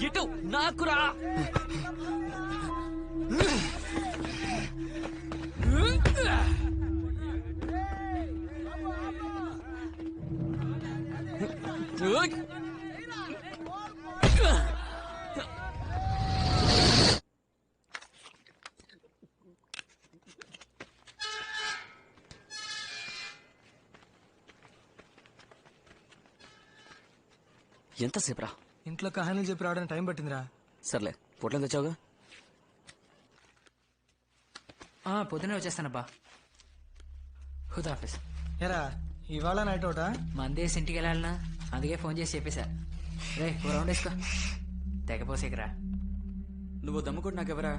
ఎటు నాకురా. ఎంతసేపురా? ఇంట్లో కహానీలు చెప్పి రావడానికి టైం పట్టిందిరా. సర్లే, పొట్లం తెచ్చావుగా? పొద్దునే వచ్చేస్తానబ్బా. హుదాఫీస్. ఎరా ఇవాళ నైట్ అవుటా? మందేసి ఇంటికి వెళ్ళాలనా, అందుకే ఫోన్ చేసి చెప్పేశా. రే ఓ రౌండ్ వేసుకో, తెగపోసేకరా. నువ్వు దమ్ముకుంటు నాకెవరా?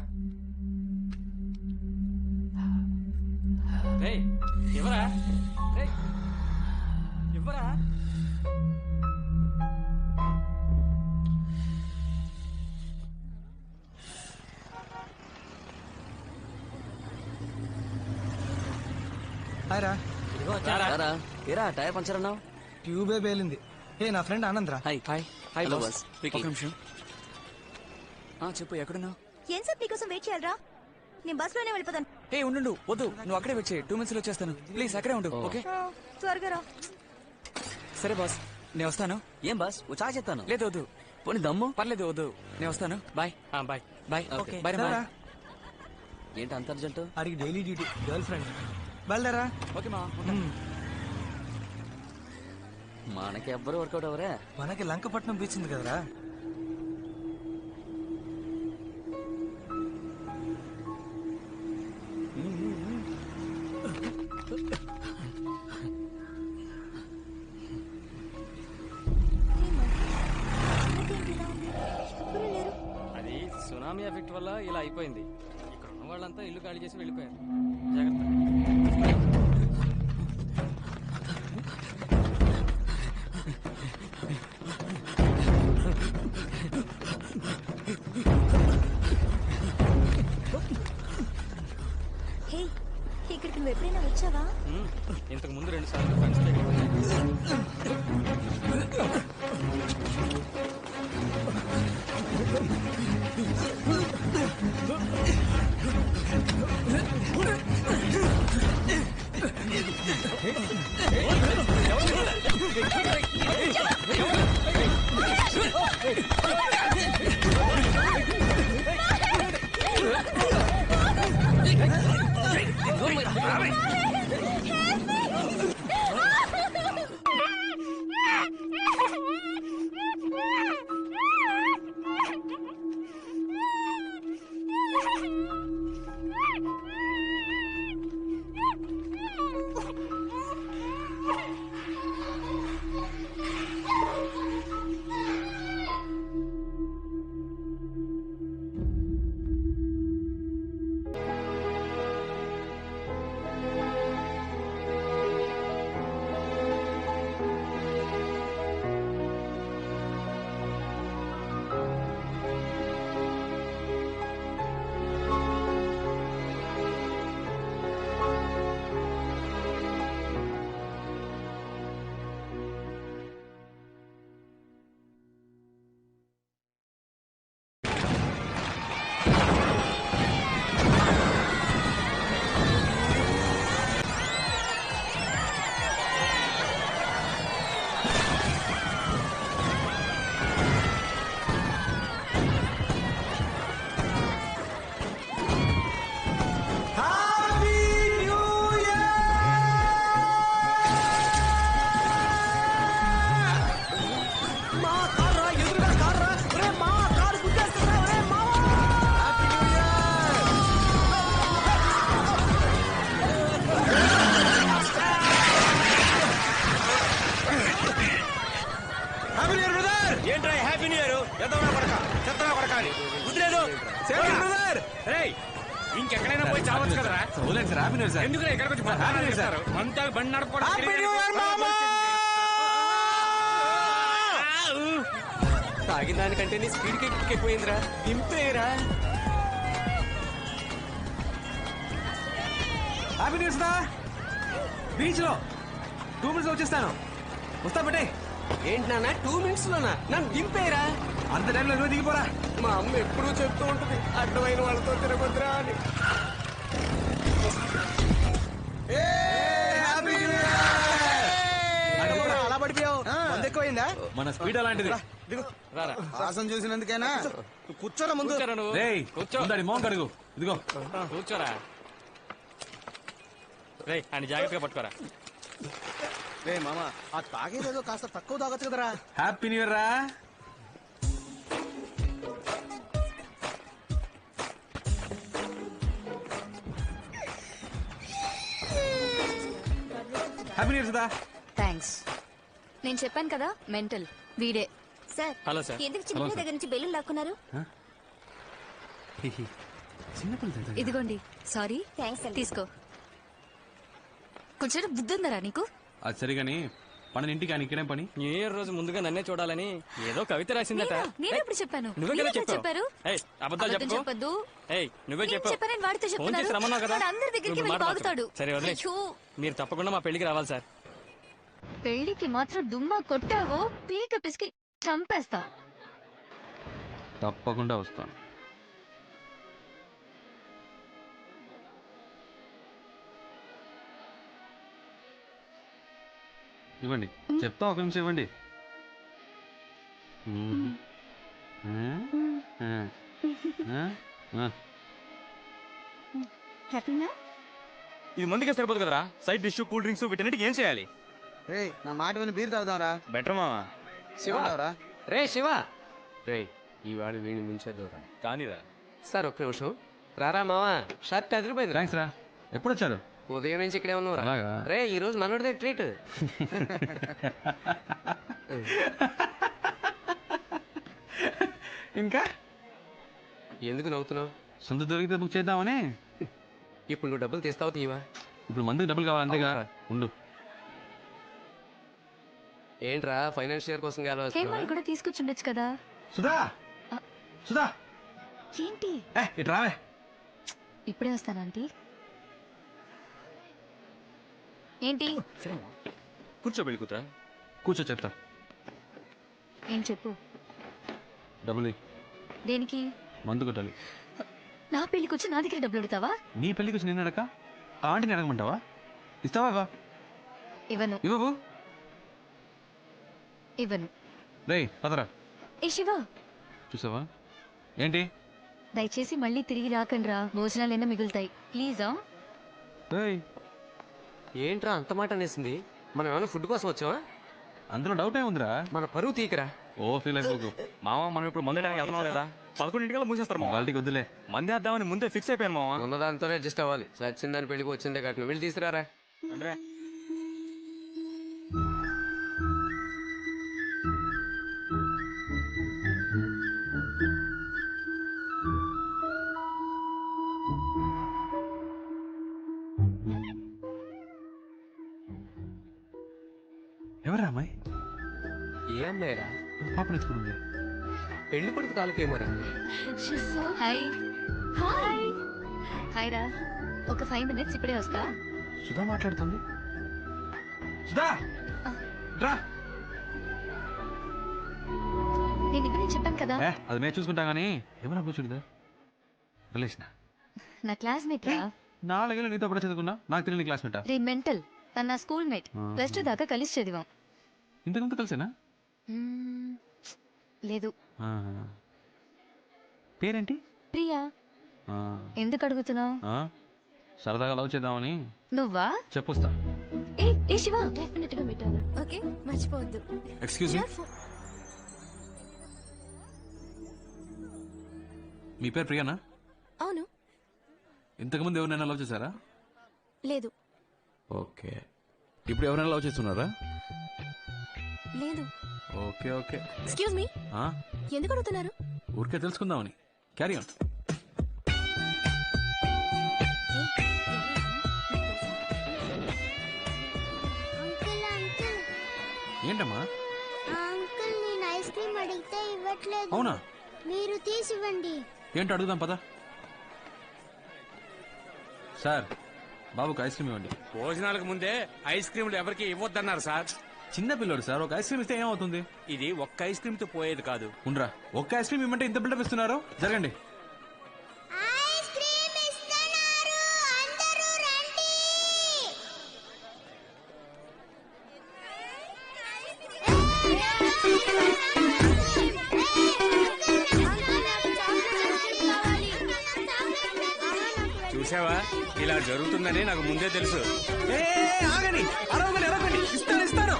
ఎవరా? ఎవరా? హాయ్ రా. ఏరా టైర్ పంచర్ అన్నావు? ట్యూబే పేలింది. ఏ నా ఫ్రెండ్ ఆనంద్ రా. Hi hi hi boss. ఒక నిమిషం. చెప్పు, ఎక్కడున్నావు? ఏం సార్ నీకోసం వెయిట్ చేయాలరా? నేను బస్ లోనే వెళ్ళిపోతాను. ఉండు, వద్దు, నువ్వు అక్కడే వెయిట్ చేయి. 2 minutes లో వచ్చేస్తాను. ప్లీజ్ అక్కడే ఉండు. ఓకే త్వరగా రా. సరే బాస్, నేను వస్తాను. ఏం బాస్, చాయ్ చెప్తాను. లేదు వద్దు. పోనీ దమ్ము? పర్లేదు, వద్దు, నేను వస్తాను. Bye bye bye. Okay bye. ఏంటి అంత అర్జెంట్? అడిగి డైలీ డ్యూటీ, గర్ల్ ఫ్రెండ్. బయలుదేరా. ఓకే మా. మనకి ఎవ్వరు వర్కౌట్ అవరే. మనకి లంకపట్నం బీచ్ ఉంది కదరా. అది సునామీ ఎఫెక్ట్ వల్ల ఇలా అయిపోయింది. ఇక్కడ ఉన్న వాళ్ళంతా ఇల్లు ఖాళీ చేసి వెళ్ళిపోయారు. జాగ్రత్త. హే, ఇక్కడికి నువ్వు ఎప్పుడైనా వచ్చావా? ఇంతకు ముందు 2 సార్లు ఫ్రెండ్స్ ఇంకెక్కడైనా పోయి చావచ్చు కదరా. ఎందుకు ఎక్కడికి వచ్చి అంతా బండి నడపడం. తాగిన దానికంటే నీ స్పీడ్ ఎక్కువైందిరా. దింపేరా. హ్యాపీ న్యూస్ రా. బీచ్ లో 2 minutes వచ్చేస్తాను. వస్తా బట్టే. ఏంటి నాన్న 2 minutes లోనా నన్ను దింపేరా? అంత టైంలో నువ్వు దిగిపోరా. మా అమ్మ ఎప్పుడూ చెప్తూ ఉంటుంది అడ్డమైన వాళ్ళతో తిరగొద్దురా అని. అలా పడిపోయావు ఎక్కువైందా? మన స్పీడ్ అలాంటిది. రారా వాసన చూసినందుకేనా? కూర్చోరా ముందు. కూర్చోరా నువ్వు. రేయ్ కూర్చో. ముందడి మోహన్ కడుగు. ఇదిగో కూర్చోరా. రేయ్ అని జాగ్రత్తగా పట్టుకోరా. రే మామ ఆ తాగేదేదో కాస్త తక్కువ తాగొచ్చు కదరా. హ్యాపీ న్యూ ఇయర్ రా. Happy new year Sudha. Thanks. నేను చెప్పాను కదా మెంటల్ వీడే. Sir hello sir. ఎందుకు చిన్న దగ్గర నుంచి బెలూన్ లాక్కున్నారు? ఇదిగోండి. సారీ. థ్యాంక్స్. తీసుకో. కొంచెం బుద్ధి ఉందరా నీకు? అది సరిగాని పని ఇంటికి ఆయన ఇక్కడేం పని? న్యూ ఇయర్ రోజు ముందుగా నన్నే చూడాలని ఏదో కవిత రాసిందట. నేను ఎప్పుడు చెప్పాను? నువ్వే కదా మీరే చెప్పారు. ఏయ్, అబద్ధాలు అబద్ధం చెప్పకు. చెప్పొద్దు. ఏయ్, నువ్వే నేను చెప్పు. చెప్పానని వాడితో ఫోన్ చెప్తున్నారు. చేసి రమ్మన్నావు కదా. వాడు అందరి దగ్గరికి నువ్వు వెళ్ళి మాట బాగుతాడు. మార్చకు. సరే వదిలే. అయ్యో, మీరు తప్పకుండా మా పెళ్లికి రావాలి సార్. పెళ్లికి మాత్రం దుమ్మా కొట్టావో పీక పిసికి చంపేస్తా. తప్పకుండా వస్తాను. ఇవ్వండి చెప్తా, ఒక నిమిషం ఇవ్వండి. హ్యాపీనా? ఇది ముందుకే సరిపోదు కదరా. సైడ్ డిష్, కూల్ డ్రింక్స్ వీటన్నిటికి ఏం చేయాలి? నా మాట విని బీర్ తాగుదాంరా. బెటర్ మామా. శివ రే శివ రే ఈవాడు వీడిని మించేదోరా. కానీరా. సార్ ఒక్క నిమిషం రారా మావా. షర్ట్ అదిరిపోయింది. థ్యాంక్స్ రా. ఎప్పుడు వచ్చారు? ఉదయం నుంచి ఇక్కడే ఉన్నావు. అలాగా? రే ఈ రోజు మనోడిదే ట్రీట్. ఇంకా ఎందుకు నవ్వుతున్నావు? సొంత దొరికితే బుక్ చేద్దామని. ఇప్పుడు నువ్వు డబ్బులు తీస్తావు తీవా? ఇప్పుడు మందుకు డబ్బులు కావాలి అంతేగా. ఉండు. ఏంట్రా ఫైనాన్షియర్ కోసం హేమల్ కూడా తీసుకొచ్చుండొచ్చు కదా. సుధా సుధా ఏంటి ఇటు రావే. ఇప్పుడే వస్తాను ఆంటీ. ఏంటి? కూర్చో పెళ్లి కూతురా. కూర్చో చెప్తా. ఏం చెప్పు. డబ్బులు దేనికి? మందు కొట్టాలి. నా పెళ్లికి వచ్చి నా దగ్గర డబ్బులు అడుగుతావా? నీ పెళ్ళికి వచ్చి నేను అడక ఆంటీని అడగమంటావా? ఇస్తావా? ఇవ్వను. ఇవ్వవు. ఇవ్వను. రేయ్ పదరా. ఏ శివ, చూసావా ఏంటి? దయచేసి మళ్ళీ తిరిగి రాకండ్రా. భోజనాలైనా మిగులుతాయి ప్లీజా. రేయ్ ఏంట్రా అంత మాట అనేసింది? మనం ఏమైనా ఫుడ్ కోసం వచ్చావా? అందులో డౌట్ ఏముందిరా? మన పరువు తీకరా. ఓ ఫీల్ అయిపోకు. మామ మనం ఇప్పుడు మందు వెళ్తున్నాం లేదా? 11 మూసేస్తారు మామ. వాళ్ళకి వద్దులే. మంది వేద్దామని ముందే ఫిక్స్ అయిపోయాను మామ. ఉన్నదాంతోనే అడ్జస్ట్ అవ్వాలి. సచ్చిందని పెళ్లికి వచ్చిందే కట్టిన వెళ్ళి తీసుకురారా. అంటే ఎవరా అమ్మాయి? ఏ అమ్మాయిరా? పాప నెచ్చుకుంటుంది. పెళ్లి కొడుకు తాలూకేమరా? హాయ్. హాయ్. హాయ్ రా. ఒక 5 minutes ఇప్పుడే వస్తా. సుధా మాట్లాడుతుంది. సుధా రా. నేను ఇప్పుడే చెప్పాను కదా. అది మేము చూసుకుంటాం కానీ ఎవరా కూర్చుంటుందా? రిలేషన్ నా క్లాస్మేట్ రా. 4 ఏళ్ళు నీతో ఎప్పుడు చదువుకున్నా? నాకు తెలియని క్లాస్మేటా? రే మెంటల్. తన నా స్కూల్ మేట్. +2 దాకా కలిసి చదివాం. ఇంతకుముందు కలిసేనా? లేదు. పేరేంటి? ప్రియా. ఎందుకు అడుగుతున్నావు? సరదాగా లవ్ చేద్దామని. నువ్వా? చెప్పొస్తా. ఏ శివ, డెఫినెట్గా పెట్టాలి. ఓకే మర్చిపోవద్దు. Excuse me. మీ పేరు ప్రియానా? అవును. ఇంతకుముందు ఎవరినైనా లవ్ చేశారా? లేదు. ఓకే. ఇప్పుడు ఎవరైనా లవ్ చేస్తున్నారా? లేదు. Okay okay. Excuse me. ఎందుకు అడుగుతున్నారు? ఊరికే తెలుసుకుందామని. Carry on. ఏంటమ్మా? అంకుల్ నేను ఐస్ క్రీమ్ అడిగితే ఇవ్వట్లేదు. అవునా? మీరు తీసివ్వండి. ఏంటో అడుగుదాం పదా. సార్ బాబుకి ఐస్ క్రీమ్ ఇవ్వండి. భోజనాలకు ముందే ఐస్ క్రీమ్లు ఎవరికి ఇవ్వద్దన్నారు సార్. చిన్న పిల్లోడు సార్, ఒక ఐస్ క్రీమ్ ఇస్తే ఏమవుతుంది? ఇది ఒక్క ఐస్ క్రీమ్ తో పోయేది కాదు. ఉండరా, ఒక్క ఐస్ క్రీమ్ ఇమ్మంటే ఇంత బిల్డప్ ఇస్తున్నారు? జరగండి. ఐస్ క్రీమ్ ఇస్తున్నారు, అందరూ రండి. చూసావా, ఇలా జరుగుతుందని నాకు ముందే తెలుసు. ఆగండి, అరవగండి, అరవగండి, ఇస్తాను ఇస్తాను.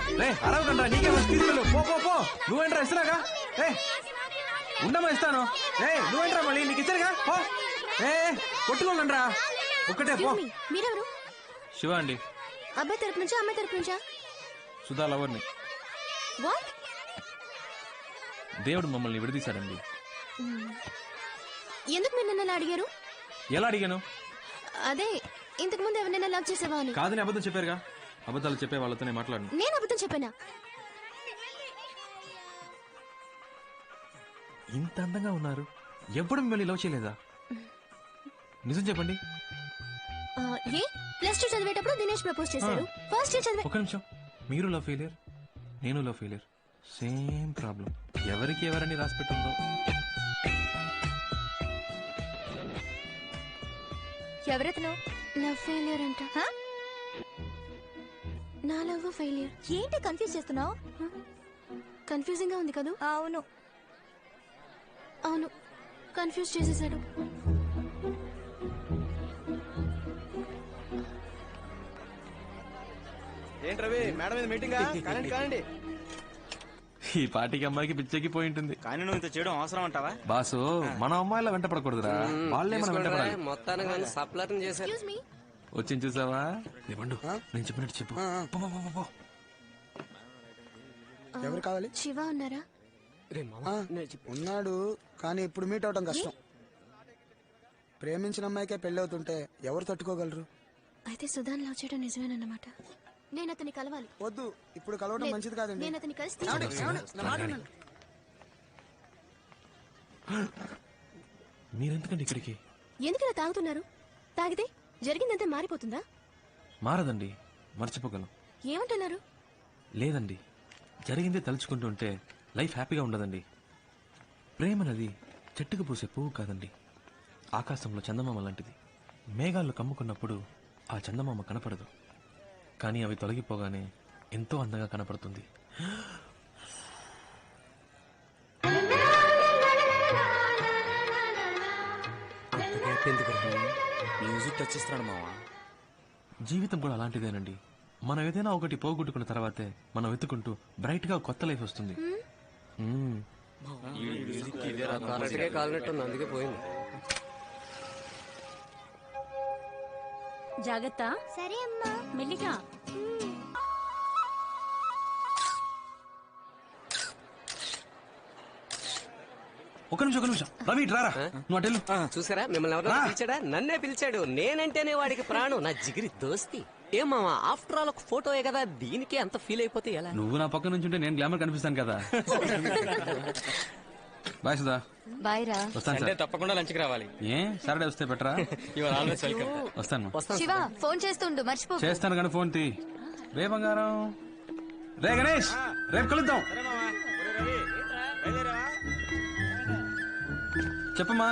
అరవగండి, నీకే వచ్చి తీసుకెళ్ళు. పో పో పో, నువ్వేంట్రా ఇస్తున్నాగా? ఉండమా ఇస్తాను. నువ్వేంట్రా మళ్ళీ, నీకు ఇచ్చారుగా. పో. కొట్టుకోగలరా, ఒక్కటే పో. మీరెవరు? శివ అండి. అబ్బాయి తరపు నుంచా అమ్మాయి తరపు నుంచా? సుధా లవర్ని. వాట్? దేవుడు మమ్మల్ని విడదీశాడండి. ఎందుకు మీరు నన్ను అడిగారు? ఎలా అడిగాను? అదే ఇంతకు ముందు ఎవరైనా లవ్ చేసావా అని. కాదని అబద్ధం చెప్పారుగా. అబద్ధాలు చెప్పే వాళ్ళతోనే మాట్లాడను. నేను అబద్ధం చెప్పానా? ఇంత అందంగా ఉన్నారు, ఎప్పుడు మిమ్మల్ని లవ్ చేయలేదా? నిజం చెప్పండి. ఏ ప్లస్ 2 చదివేటప్పుడు దినేష్ ప్రపోజ్ చేశాడు. ఫస్ట్ ఇయర్ చదివే. ఒక నిమిషం, మీరు లవ్ ఫెయిలియర్, నేను లవ్ ఫెయిలియర్, సేమ్ ప్రాబ్లం. ఎవరికి ఎవరని రాసి పెట్టుందో. ఎవరెతను? లవ్ ఫెయిలియర్ అంట. నా లవ్ ఫెయిలియర్. ఏంటి కన్ఫ్యూజ్ చేస్తున్నావు? కన్ఫ్యూజింగ్ గా ఉంది కదా? అవును అవును, కన్ఫ్యూజ్ చేసేసాడు. ఏంటి రవి, మేడం మీద మీటింగ్? కానండి కానండి. ఈ పాటికి అమ్మాయికి పిచ్చెక్కి పోయి ఉంటుంది. కానీ నువ్వు ఇంత చేయడం అవసరం అంటావా? బాసు, మన అమ్మాయిల వెంట పడకూడదురా, వాళ్ళే మనం వెంట పడాలి. మొత్తానికి సప్లర్ చేశారు. Excuse me. వచ్చింది చూసావా? ఇవ్వండు, నేను చెప్పినట్టు చెప్పు. పో, పో, పో, పో. ఎవరు కావాలి? శివ ఉన్నారా? ఉన్నాడు, కానీ ఇప్పుడు మీట్ అవటం కష్టం. ప్రేమించిన అమ్మాయికే పెళ్లి అవుతుంటే ఎవరు తట్టుకోగలరు? అయితే సుధాన్ లవ్ చేయడం నిజమేనన్నమాట. నేను అతన్ని కలవాలి. వద్దు, ఇప్పుడు కలవడం మంచిది కాదండి. నేను అతన్ని కలిసి తీసుకొస్తాను. మీరెందుకండి ఇక్కడికి? ఎందుకలా తాగుతున్నారు? తాగితే జరిగిందంతా మారిపోతుందా? మారదండి, మర్చిపోగలం. ఏమంటున్నారు? లేదండి, జరిగిందే తలుచుకుంటుంటే లైఫ్ హ్యాపీగా ఉండదండి. ప్రేమనది చెట్టుకు పూసే పువ్వు కాదండి, ఆకాశంలో చందమామ లాంటిది. మేఘాల్లో కమ్ముకున్నప్పుడు ఆ చందమామ కనపడదు, కానీ అవి తొలగిపోగానే ఎంతో అందంగా కనపడుతుంది. మ్యూజిక్ టచ్ ఇస్తున్నాడు మావా. జీవితం కూడా అలాంటిదేనండి. మనం ఏదైనా ఒకటి పోగొట్టుకున్న తర్వాతే మనం వెతుకుంటూ బ్రైట్ గా కొత్త లైఫ్ వస్తుంది. కాలినట్టుంది, అందుకే పోయింది. జాగ్రత్త. సరే అమ్మా. మెల్లిగా. ఒక నిమిషం రవి, రారా, నువ్వు అటెళ్ళు. చూసారా, మిమ్మల్ని ఎవరైనా పిలిచాడా? నన్నే పిలిచాడు. నేనంటేనే వాడికి ప్రాణం, నా జిగిరి దోస్తి. ఏం మామా, ఆఫ్టర్ ఆల్ ఒక ఫోటోయే కదా, దీనికి అంత ఫీల్ అయిపోతే ఎలా? నువ్వు నా పక్క నుంచి ఉంటే నేను గ్లామర్ కనిపిస్తాను కదా. బాయ్ సుధా. బాయ్ రా. వస్తాను అంటే సార్. తప్పకుండా లంచ్కి రావాలి. ఏ సాటర్డే వస్తే బెటరా? ఇవాళ ఆల్వేస్ వెల్కమ్. వస్తాను. శివ ఫోన్ చేస్తుండు, మర్చిపో. చేస్తాను కానీ ఫోన్ తీ. రే బంగారం, రే గణేష్, రేపు కలుద్దాం. చెప్పమ్మా.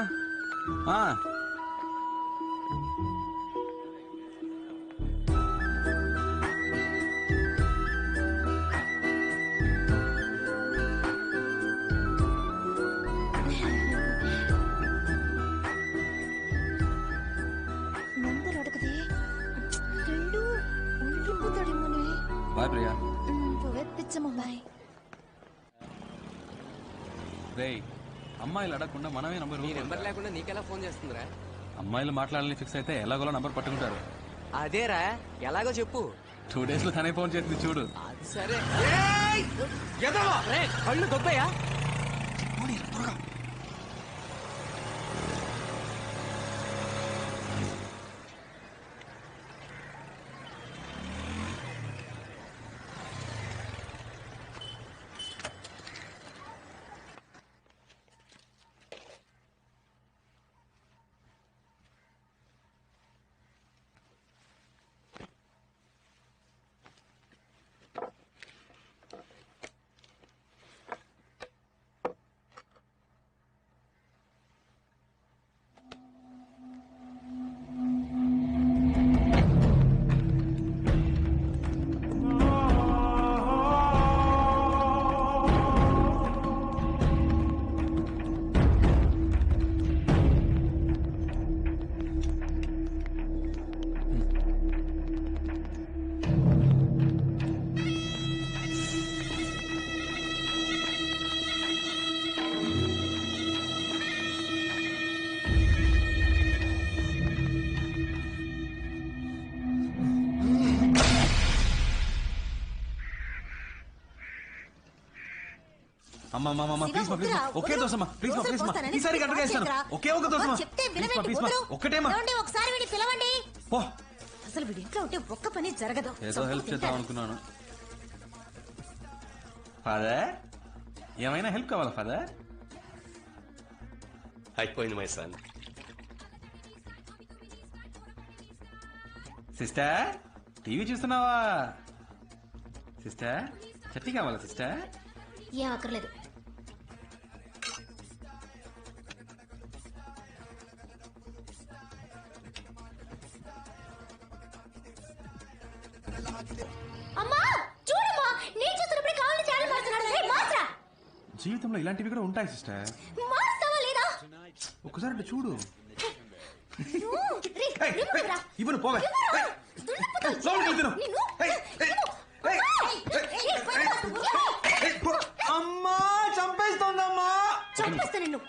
నంబర్ అడగదే, రెండు ఉండిపోతాడేమోనే. బాయ్ ప్రియా. పిచ్చమ్మ బాయ్. రే, అమ్మాయిలు అడగకుండా మనమే నంబర్. నీ నెంబర్ లేకుండా నీకెలా ఫోన్ చేస్తుందిరా? అమ్మాయిలు మాట్లాడాలని ఫిక్స్ అయితే ఎలాగోలా నంబర్ పట్టుకుంటారు. అదేరా, ఎలాగో చెప్పు. 2 days లో తనే ఫోన్ చేస్తుంది చూడు. అది సరే. కళ్ళు దొబ్బయ్యా. అమ్మా ప్లీజ్ మా ప్లీజ్ ఒకే దోసమ్మా ప్లీజ్ మా ప్లీజ్ మా ఈసారి గంటగా వేస్తాను ఒకే ఒక దోసమ్మా ప్లీజ్ మా ఒక్కటేమా ఒకసారి వీడిని పిలవండి. పో. అసలు వీడి ఇంట్లో ఉంటే ఒక్క పని జరగదు. ఏదో హెల్ప్ చేద్దాం అనుకున్నాను. ఫాదర్ ఏమైనా హెల్ప్ కావాలా ఫాదర్? అయిపోయింది మై సన్. సిస్టర్ టీవీ చూస్తున్నావా? సిస్టర్ చట్నీ కావాలా సిస్టర్? ఏం అక్కర్లేదు. అమ్మా చూడమ్మా, నేను చూస్తున్నప్పుడే కావాలి ఛానల్ మారుతున్నాడు. మాత్రా జీవితంలో ఇలాంటివి కూడా ఉంటాయి సిస్టర్. మారుస్తావా లేదా? ఒక్కసారి అటు చూడు. రే, నిన్ను రా. ఇవ్వను పోవే. అమ్మా చంపేస్తోందమ్మా. చంపేస్తా నిన్ను.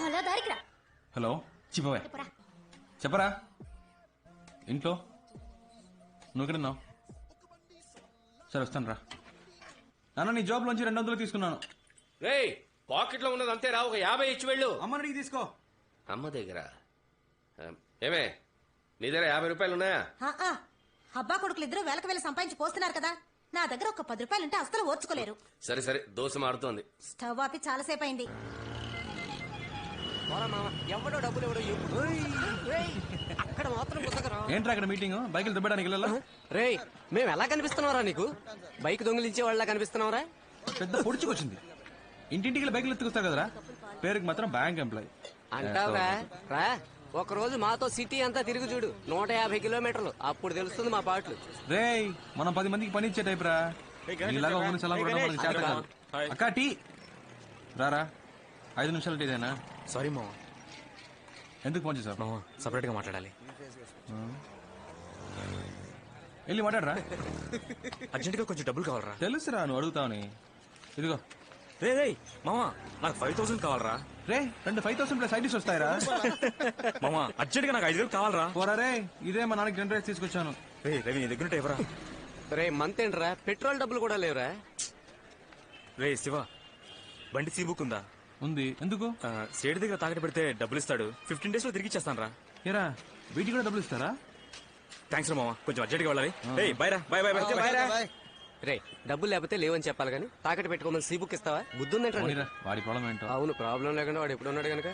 అలా దారికి రా. హలో చెప్పవే. చెప్పరా ఇంట్లో నువ్వు ఎక్కడున్నావు? సరే వస్తాను రా. నాన్న నీ జాబ్ లోంచి 200 తీసుకున్నాను. రేయ్ పాకెట్ లో ఉన్నది అంతే రా, ఒక 50 ఇచ్చి వెళ్ళు. అమ్మ అడిగి తీసుకో. అమ్మ దగ్గర ఏమే నీ దగ్గర 50 రూపాయలు ఉన్నాయా? అబ్బా కొడుకులు ఇద్దరు వేలకు వేలు సంపాదించి పోస్తున్నారు కదా, నా దగ్గర ఒక 10 రూపాయలు ఉంటే అస్సలు ఓర్చుకోలేరు. సరే సరే దోశ మారుతోంది. స్టవ్ ఆపి చాలాసేపు అయింది. ఎవడో డబ్బులు ఎవడో అక్కడ మాత్రం ముసగరా. ఏంట్రా అక్కడ మీటింగ్? బైకులు దుబ్బడానికి వెళ్ళాలా? రే మేము ఎలా కనిపిస్తున్నావురా నీకు? బైక్ దొంగిలించే వాళ్ళ కనిపిస్తున్నావురా? పెద్ద పొడుచుకొచ్చింది. ఇంటింటికి బైకులు ఎత్తుకొస్తారు కదరా, పేరుకి మాత్రం బ్యాంక్ ఎంప్లాయ్ అంటావురా. రా ఒక రోజు మాతో సిటీ అంతా తిరిగి చూడు, 150 కిలోమీటర్లు, అప్పుడు తెలుస్తుంది మా పాటలు. రేయ్ మనం 10 మందికి పని ఇచ్చే టైప్ రా. ఇలాగా ఒక నిమిషాలు కూడా మనకి చేత కాదు. అక్క టీ రారా. 5 నిమిషాలు టీదేనా? సారీ మామ. ఎందుకు ఫోన్ చేసావు? మామ సపరేట్ గా మాట్లాడాలి. వెళ్ళి మాట్లాడరా. అర్జెంట్ గా కొంచెం డబ్బులు కావాలరా. తెలుసురా నువ్వు అడుగుతావని. ఇదిగో రే రే మామ నాకు 5000 కావాలరా. రే 5,000 ప్లస్ సైడ్ డిష్ వస్తాయిరా. మామ అర్జెంట్ గా నాకు 5000 కావాలరా. పోరా రే, ఇదే మా నాన్నకి 10 రైస్ తీసుకొచ్చాను. రే రవి నీ దగ్గర ఎవరా? రే మంత్ ఏంట్రా, పెట్రోల్ డబ్బులు కూడా లేవురా. రే శివ బండి సీ బుక్ ఉందా? ఉంది. ఎందుకు? సేటు దగ్గర తాకట్టు పెడితే డబ్బులు ఇస్తాడు, 15 days లో తిరిగి ఇచ్చేస్తాను రా. ఏరా వీటికి కూడా డబ్బులు ఇస్తారా? థ్యాంక్స్ రా మామ, కొంచెం అర్జెంట్ గా వెళ్ళాలి. బై రా. By by by. రే డబ్బులు లేకపోతే లేవని చెప్పాలి కానీ తాకట్టు పెట్టుకోమని సీ బుక్ ఇస్తావా? బుద్ధుందంటే పోనీరా, వాడి ప్రాబ్లం ఏంటో. అవును ప్రాబ్లం లేకుండా వాడు ఎప్పుడు ఉన్నాడు కనుక.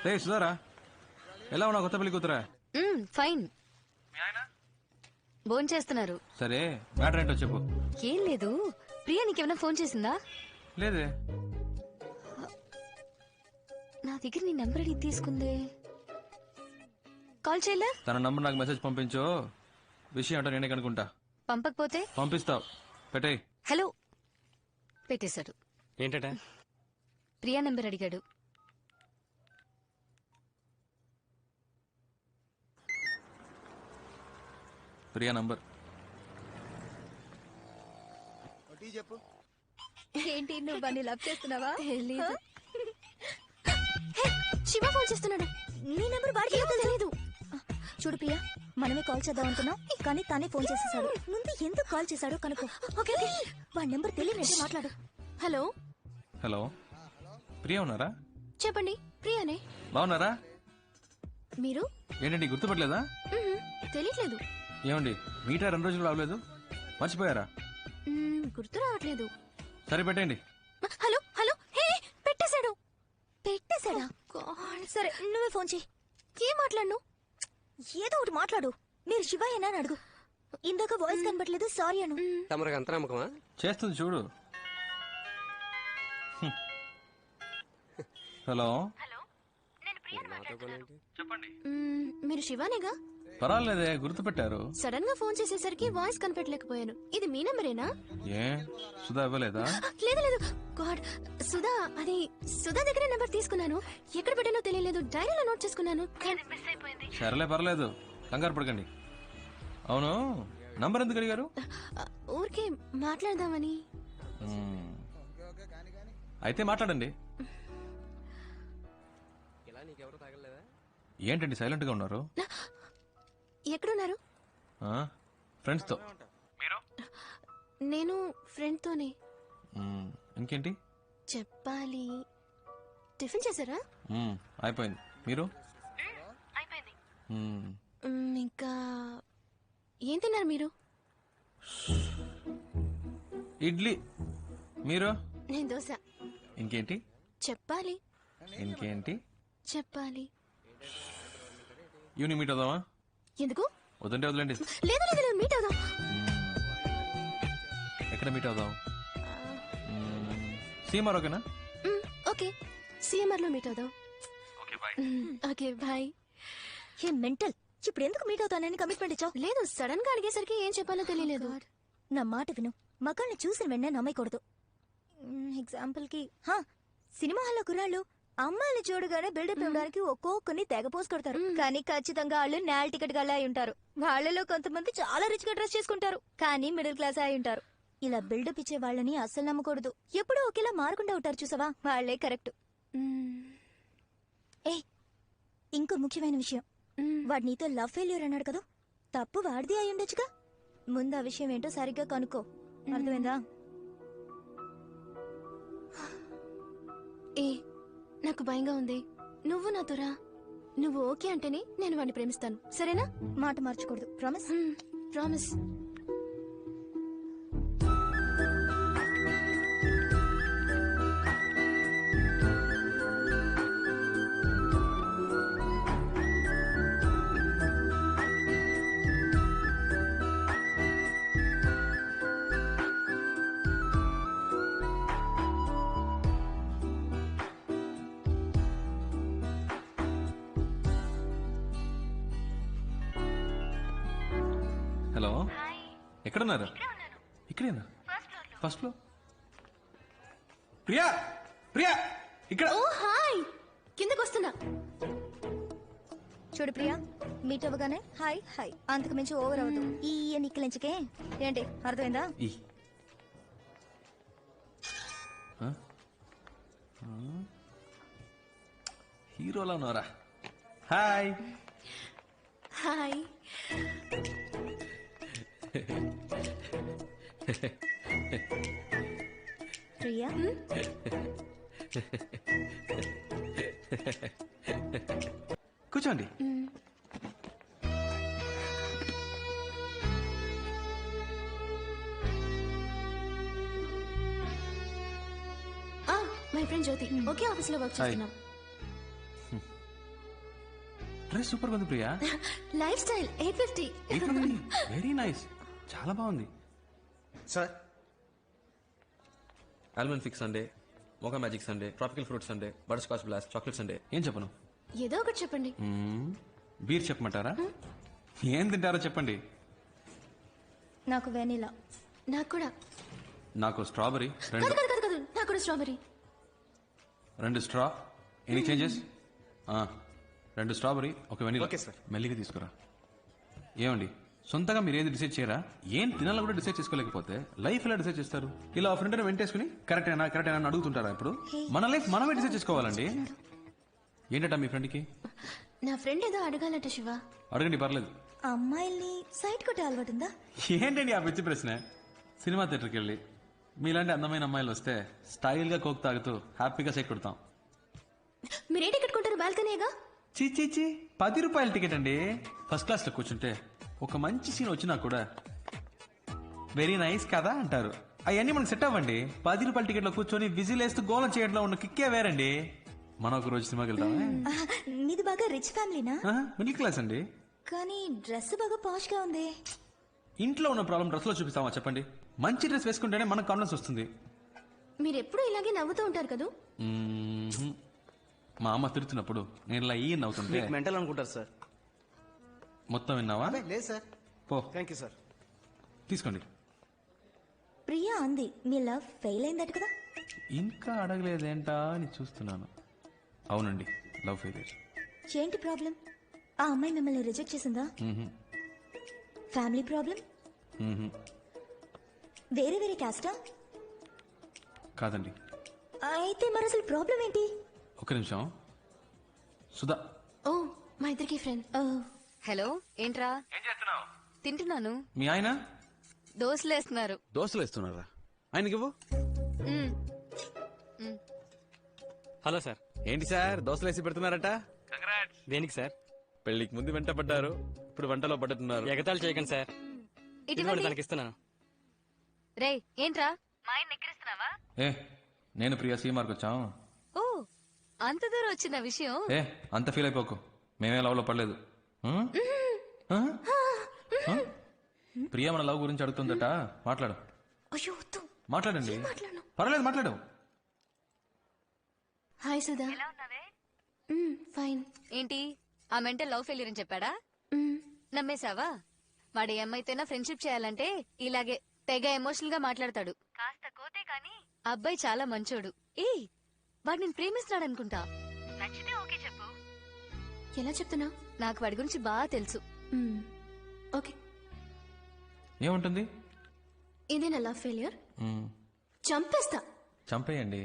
రే సుధారా ఎలా ఉన్నావు? కొత్త పెళ్లి కూతురా? ఫైన్. ఫోన్ చేస్తున్నారు. సరే మ్యాటర్ ఏంటో చెప్పు. ఏం లేదు, ప్రియా నీకేమైనా ఫోన్ చేసిందా? లేదే. నా దగ్గర నీ నెంబర్ అడిగి తీసుకుందే. కాల్ చేయలే? తన నంబర్ నాకు మెసేజ్ పంపించు, విషయం ఏంటో నేనే కనుకుంటా. పంపకపోతే పంపిస్తావు. పెట్టేయ్. హలో పెట్టేశాడు. ఏంటంటే ప్రియా నెంబర్ అడిగాడు. ప్రియా నంబర్ చెప్పు. ఏంటి నువ్వు బండి లవ్ చేస్తున్నావా? తెలీదు. శివ ఫోన్ చేస్తున్నాడు. నీ నెంబర్ వాడికి తెలీదు. చూడు ప్రియా, మనమే కాల్ చేద్దాం అనుకున్నాం కానీ తానే ఫోన్ చేసేసాడు. ముందు ఎందుకు కాల్ చేశాడో కనుక్కో. ఓకే వాడి నెంబర్ తెలియనంటే మాట్లాడు. హలో హలో ప్రియా ఉన్నారా? చెప్పండి, ప్రియానే. బాగున్నారా? మీరు? ఏంటండి గుర్తుపట్టలేదా? తెలియట్లేదు. ఏమండి మీటర్ 2 రోజులు రావలేదు, మర్చిపోయారా? గుర్తు రావట్లేదు. సరే పెట్టండి. Hello hello. హే పెట్టేశాడు. పెట్టేశాడా? సరే నువ్వే ఫోన్ చేయి. ఏం మాట్లాడను? ఏదో ఒకటి మాట్లాడు. మీరు శివయ్యనా అని అడుగు. ఇందాక వాయిస్ కనబట్లేదు, సారీ అను. తమరికి అంత నమ్మకమా? చేస్తుంది చూడు. హలో మీరు శివానేగా? పర్వాలేదే, గుర్తుపెట్టారు. సడన్ గా ఫోన్ చేసేసరికి వాయిస్ కనిపెట్టలేకపోయాను. ఇది మీ నెంబరేనా? ఏ సుధా ఇవ్వలేదా? లేదు లేదు. గాడ్, సుధా అది సుధా దగ్గర నెంబర్ తీసుకున్నాను. ఎక్కడ పెట్టానో తెలియలేదు, డైరీలో నోట్ చేసుకున్నాను. సరేలే పర్లేదు, కంగారు పడకండి. అవును నంబర్ ఎందుకు అడిగారు? ఊరికే మాట్లాడదామని. అయితే మాట్లాడండి. ఏంటండి సైలెంట్ గా ఉన్నారు? ఎక్కడున్నారు? ఫ్రెండ్స్ తో. నేను ఫ్రెండ్ తోనే. ఇంకేంటి? చెప్పాలి. టిఫిన్ చేశారా? అయిపోయింది. మీరు? అయిపోయింది. ఇంకా ఏం తిన్నారు మీరు? ఇడ్లీ. మీరు? నేను దోశ. ఇంకేంటి? చెప్పాలి. ఇంకేంటి? చెప్పాలి. ఈవినింగ్ మీట్ అవుదామా? ఎందుకు? వద్దంటే వదలండి. లేదు లేదు లేదు, మీట్ అవుదాం. ఎక్కడ మీట్ అవుదాం? సీమార్ ఓకేనా? ఓకే, సిఎంఆర్ లో మీట్ అవుదాం. Okay bye. హే మెంటల్, ఇప్పుడు ఎందుకు మీట్ అవుతానని కమిట్మెంట్ ఇచ్చావు? లేదు, సడన్ గా అడిగేసరికి ఏం చెప్పాలో తెలియలేదు. నా మాట విను, మగాళ్ళని చూసిన వెంటనే నమ్మకూడదు. ఎగ్జాంపుల్ కి సినిమా హాల్లో కుర్రాళ్ళు అమ్మాయిని చూడగానే బిల్డప్ ఇవ్వడానికి ఒక్కొక్కరిని తెగ పోసి కొడతారు. కానీ ఖచ్చితంగా వాళ్ళు నేల టికెట్ గల్లా అయి ఉంటారు. వాళ్ళలో కొంతమంది చాలా రిచ్ గా డ్రెస్ చేసుకుంటారు, కానీ మిడిల్ క్లాస్ అయి ఉంటారు. ఇలా బిల్డప్ ఇచ్చే వాళ్ళని అస్సలు నమ్మకూడదు. ఎప్పుడూ ఒకేలా మారకుండా ఉంటారు చూసావా, వాళ్లే కరెక్ట్. ఏ ఇంకో ముఖ్యమైన విషయం, వాడు నీతో లవ్ ఫెయిల్యూర్ అన్నాడు కదా, తప్పు వాడిది అయి ఉండొచ్చుగా. ముందు ఆ విషయం ఏంటో సరిగ్గా కనుక్కో, అర్థమైందా? ఏ నాకు భయంగా ఉంది, నువ్వు నాతో రా. నువ్వు ఓకే అంటేనే నేను వాడిని ప్రేమిస్తాను, సరేనా? మాట మార్చకూడదు, ప్రామిస్? ప్రామిస్. హలో, ఎక్కడున్నారు? ఇక్కడేనా? First floor. ప్రియా, ప్రియా ఇక్కడ. ఓ హాయ్, కిందకు వస్తున్నా. చూడు ప్రియా, మీట్ అవ్వగానే హాయ్ హాయ్, అంతకు మించి ఓవర్ అవ్వదు. ఈ నిక్కలించకే ఏంటి, అర్థమైందా? హీరోలా ఉన్నారా? Hi hi. ప్రియా, కూర్చోండి. మై ఫ్రెండ్ జ్యోతి, ఒకే ఆఫీస్ లో వర్క్ చేస్తున్నాం. డ్రెస్ సూపర్ ఉంది Priya. Lifestyle 850. Very nice, చాలా బాగుంది. Sir, almond fix sundae, mocha magic sundae, tropical fruit sundae, butterscotch blast, chocolate sundae. ఏం చెప్పను? ఏదో ఒకటి చెప్పండి. బీర్ చెప్పమంటారా? ఏం తింటారో చెప్పండి. నాకు వెనిలా. నాకు కూడా. నాకు స్ట్రాబెరీ. కాదు కాదు కాదు కాదు, నాకు కూడా strawberry. 2 straw. Any changes? 2 strawberry, ఒక వెనిలా. Okay sir. మెల్లిగా తీసుకురా. ఏమండి, సొంతగా మీరు ఏది డిసైడ్ చేయరా? ఏం తినాలో కూడా డిసైడ్ చేసుకోలేకపోతే లైఫ్ ఎలా డిసైడ్ చేస్తారు? ఇలా ఫ్రెండ్ వెంటేసుకుని కరెక్ట్ అయినా అని అడుగుతుంటారా? ఇప్పుడు మన లైఫ్ మనమే డిసైడ్ చేసుకోవాలండి. ఏంటట మీ ఫ్రెండ్కి? నా ఫ్రెండ్ ఏదో అడగాలట శివ. అడగండి, పర్లేదు. అమ్మాయిల్ని సైట్ కొట్టే అలవాటు ఉందా? ఏంటండి ఆ పిచ్చి ప్రశ్న? సినిమా థియేటర్కి వెళ్ళి మీలాంటి అందమైన అమ్మాయిలు వస్తే స్టైల్ గా కోక్ తాగుతూ హ్యాపీగా సైట్ కొడతాం. మీరే టికెట్ కొంటారు? బాల్కనీగా? చీ 10 రూపాయల టికెట్ అండి. ఫస్ట్ క్లాస్ లో కూర్చుంటే ఒక మంచి సీన్ వచ్చినా కూడా వెరీ నైస్ కదా అంటారు. అవన్నీ మనకు సెట్ అవ్వండి. 10 రూపాయల టికెట్ లో కూర్చొని విజిల్ వేస్తూ గోలం చేయడంలో ఉన్న కిక్కే వేరండి. మనం ఒక రోజు సినిమాకి వెళ్తామే. మీది బాగా రిచ్ ఫ్యామిలీనా? మిడిల్ క్లాస్ అండి. కానీ డ్రెస్ బాగా పాష్ గా ఉంది. ఇంట్లో ఉన్న ప్రాబ్లం డ్రెస్ లో చూపిస్తామా చెప్పండి? మంచి డ్రెస్ వేసుకుంటేనే మనకు కాన్ఫిడెన్స్ వస్తుంది. మీరు ఎప్పుడు ఇలాగే నవ్వుతూ ఉంటారు కదా? మా అమ్మ తిడుతున్నప్పుడు నేను ఇలా ఈ నవ్వుతుంటే మెంటల్ అనుకుంటారు సార్. మొత్తం విన్నావా? లేదు సార్. పో. Thank you sir. తీసుకోండి. ప్రియా అంది మీ లవ్ ఫెయిల్ అయిందట కదా? ఇంకా అడగలేదేంటా అని చూస్తున్నాను. అవునండి, లవ్ ఫెయిలియర్. ఏంటి ప్రాబ్లం? ఆ అమ్మాయి మిమ్మల్ని రిజెక్ట్ చేసిందా? Family problem? వేరే వేరే క్యాస్టా? కాదండి. అయితే మరి అసలు ప్రాబ్లం ఏంటి? ఒక నిమిషం. సుధా. ఓ, మా ఇద్దరికి ఫ్రెండ్. హలో, ఏంట్రా? తింటున్నాను. మీ ఆయన దోశలు వేస్తున్నారు. దోశలు వేస్తున్నారా? ఆయనకి ఇవ్వు. Hello sir. ఏంటి సార్ దోశలు వేసి పెడుతున్నారట? దేనికి సార్? పెళ్లికి ముందు వెంట పడ్డారు, ఇప్పుడు వంటలో పడుతున్నారు. ఎగతాళి చేయకండి సార్. ఇదిగోండి తనకి ఇస్తున్నాను. రే ఏంట్రా మా ఆయన ఎక్కిరిస్తున్నావా? ఏ నేను ప్రియా సీమార్కి వచ్చాం. ఓ అంత దూరం వచ్చిన విషయం. ఏ అంత ఫీల్ అయిపోకు, మేమే లవ్ లో పడలేదు. ప్రియా మన లవ్ గురించి అడుగుతుందట, మాట్లాడు. అయ్యో వద్దు. మాట్లాడండి. పర్లేదు మాట్లాడు. హాయ్ సుధా. ఫైన్. ఏంటి ఆ మెంటల్ లవ్ ఫెయిలియర్ అని చెప్పాడా? నమ్మేశావా? వాడు ఏమైతేనా ఫ్రెండ్షిప్ చేయాలంటే ఇలాగే తెగ ఎమోషనల్ గా మాట్లాడతాడు. కాస్త కోతే కాని అబ్బాయి చాలా మంచోడు. ఏ వాడు నేను ప్రేమిస్తున్నాడు అనుకుంటా. నచ్చితే ఓకే చెప్పు. ఎలా చెప్తున్నా? నాకు వాడి గురించి బాగా తెలుసు. ఓకే. ఏముంటుంది? ఇదేనా లవ్ ఫెయిలియర్? చంపేస్తా. చంపేయండి.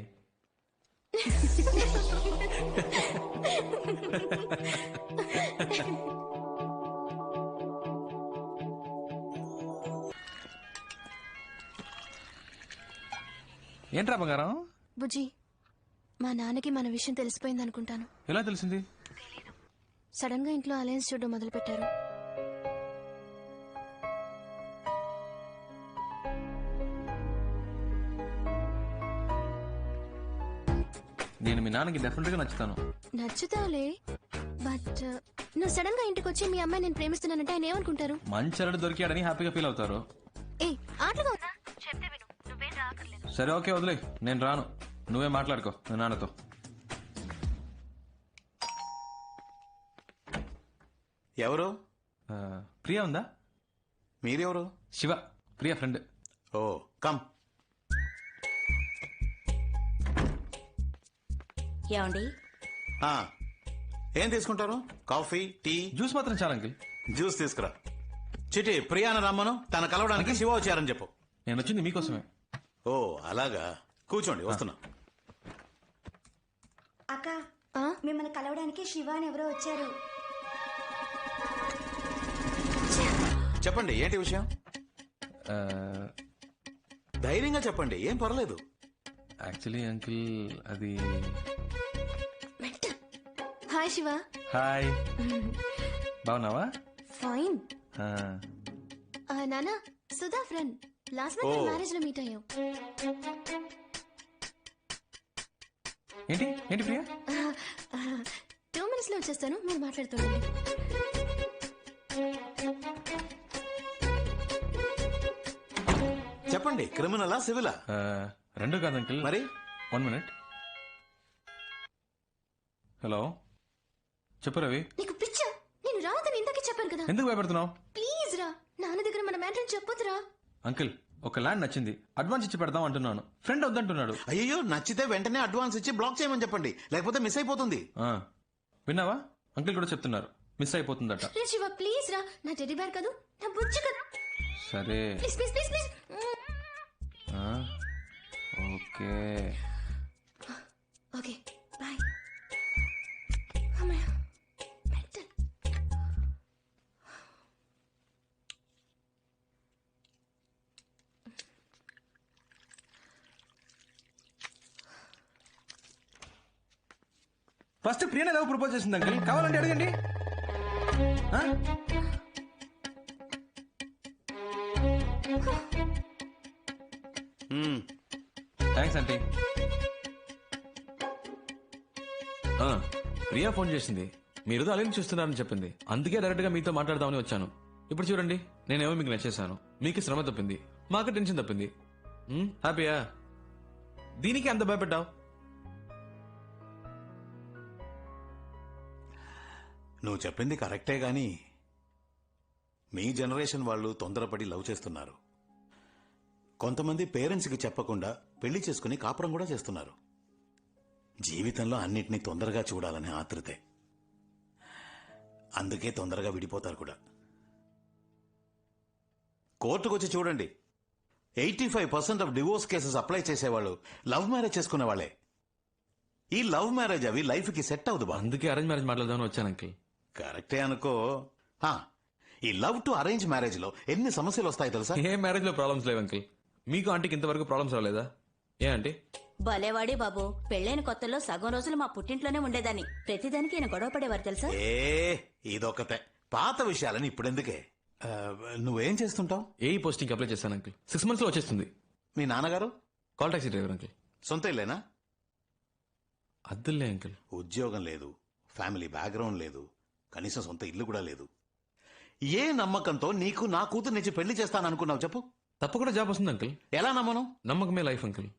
ఏంట్రా బంగారం? బుజ్జి, మా నాన్నకి మన విషయం తెలిసిపోయింది అనుకుంటాను. ఎలా తెలిసింది? సడన్ గా ఇంట్లో అలయన్స్ చూడడం మొదలు పెట్టారు. నేను మీ నాన్నకి డెఫినెట్ గా నచ్చుతాను. నచ్చుతావులే, బట్ నువ్వు సడన్ గా ఇంటికి వచ్చి మీ అమ్మాయి నేను ప్రేమిస్తున్నానంటే ఆయన ఏమనుకుంటారు? మంచి అల్లుడు దొరికాడని హ్యాపీగా ఫీల్ అవుతారు. ఏ ఆటలుగా ఉందా? చెప్తే విను, నువ్వేం రాకర్లేదు. సరే ఓకే వదిలే, నేను రాను. నువ్వే మాట్లాడుకో మీ నాన్నతో. ఎవరు? ప్రియా ఉందా? మీరెవరు? Shiva, Priya friend. Oh come. ఏమండి? ఏం తీసుకుంటారు? Coffee, tea? జ్యూస్ మాత్రం చాలా అంకిల్. జ్యూస్ తీసుకురా. చిటి ప్రియాన రమ్మను, తన కలవడానికి శివ వచ్చారని చెప్పు. నేను వచ్చింది మీకోసమే. ఓ అలాగా, కూర్చోండి వస్తున్నా. అక్క మిమ్మల్ని కలవడానికి శివ అని ఎవరో వచ్చారు. చెప్పండి ఏంటి విషయం? ధైర్యంగా చెప్పండి, ఏం పర్లేదు. యాక్చువల్లీ అంకిల్ అది. హాయ్ శివ. హాయ్, బాగున్నావా? ఫైన్. నానా, Sudha friend. Last month marriage లో మీట్ అయ్యాం. ఏంటి ఏంటి ప్రియా? 2 minutes లో వచ్చేస్తాను, మీరు మాట్లాడుతుండండి. చెప్పండి, క్రిమినలా సివిలా? రెండు కాదు అంకిల్. మరి 1 minute. హలో చెప్పు రవి. నీకు పిచ్చా? నేను రావద్దని ఇంతకీ చెప్పాను కదా. ఎందుకు భయపడుతున్నావు? ప్లీజ్ రా, నాన్న దగ్గర మన మ్యాటర్ చెప్పొద్దురా. అంకిల్ ఒక ల్యాండ్ నచ్చింది, అడ్వాన్స్ ఇచ్చి పెడదాం అంటున్నాను. ఫ్రెండ్ వద్దంటున్నాడు. అయ్యో, నచ్చితే వెంటనే అడ్వాన్స్ ఇచ్చి బ్లాక్ చేయమని చెప్పండి, లేకపోతే మిస్ అయిపోతుంది. విన్నావా? అంకిల్ కూడా చెప్తున్నారు, మిస్ అయిపోతుందట. రే శివ ప్లీజ్ రా, నా టెడ్డీ బేర్ కదా, నా బుజ్జి కదా. సరే please please please please. Okay okay bye. అమ్మయ్య మెంటల్. ఫస్ట్ ప్రియనే లవ్ ప్రపోజ్ చేసింది అంకిల్, కావాలంటే అడగండి. Thanks aunty. ప్రియా ఫోన్ చేసింది, మీరు అలైన్ చూస్తున్నారని చెప్పింది. అందుకే డైరెక్ట్ గా మీతో మాట్లాడదామని వచ్చాను. ఇప్పుడు చూడండి, నేనేమో మీకు నచ్చేసాను, మీకు శ్రమ తప్పింది, మాకు టెన్షన్ తప్పింది. హ్యాపీయా? దీనికి అంత భయపడ్డావు? నువ్వు చెప్పింది కరెక్టే గాని మీ జనరేషన్ వాళ్ళు తొందరపడి లవ్ చేస్తున్నారు. కొంతమంది పేరెంట్స్కి చెప్పకుండా పెళ్లి చేసుకుని కాపురం కూడా చేస్తున్నారు. జీవితంలో అన్నిటినీ తొందరగా చూడాలనే ఆతృతే, అందుకే తొందరగా విడిపోతారు కూడా. కోర్టుకొచ్చి చూడండి, 85% ఆఫ్ డివోర్స్ కేసెస్ అప్లై చేసేవాళ్ళు లవ్ మ్యారేజ్ చేసుకునే వాళ్ళే. ఈ లవ్ మ్యారేజ్ అవి లైఫ్ కి సెట్ అవ్వదు బా. అందుకే అరేంజ్ మ్యారేజ్ మాట్లాడదామని వచ్చాను అంకిల్. కరెక్టే అనుకో. ఈ లవ్ టు అరేంజ్ మ్యారేజ్ లో ఎన్ని సమస్యలు వస్తాయి తెలుసా? ఏ మ్యారేజ్ లో ప్రాబ్లమ్స్ లేవు అంకిల్. మీకు ఆంటీకి ఇంతవరకు ప్రాబ్లమ్స్ రాలేదా? ఏ ఆంటీ భలేవాడి బాబు, పెళ్ళైన కొత్తలో సగం రోజులు మా పుట్టింట్లోనే ఉండేదాన్ని. ప్రతిదానికి ఈయన గొడవ పడేవారు తెలుసా? ఇదొకతే పాత విషయాలని ఇప్పుడెందుకే. నువ్వేం చేస్తుంటావు? ఏ పోస్టింగ్ అప్లై చేశాను అంకుల్. 6 months లో వచ్చేస్తుంది. మీ నాన్నగారు? Call taxi driver uncle. సొంత ఇల్లేనా? అద్దులే అంకుల్. ఉద్యోగం లేదు, ఫ్యామిలీ బ్యాక్గ్రౌండ్ లేదు, కనీసం సొంత ఇల్లు కూడా లేదు. ఏ నమ్మకంతో నీకు నా కూతురు నుంచి పెళ్లి చేస్తాననుకున్నావు చెప్పు? తప్పకుండా జాబ్ వస్తుంది అంకుల్. ఎలా నమ్మను? నమ్మకమే లైఫ్ అంకుల్.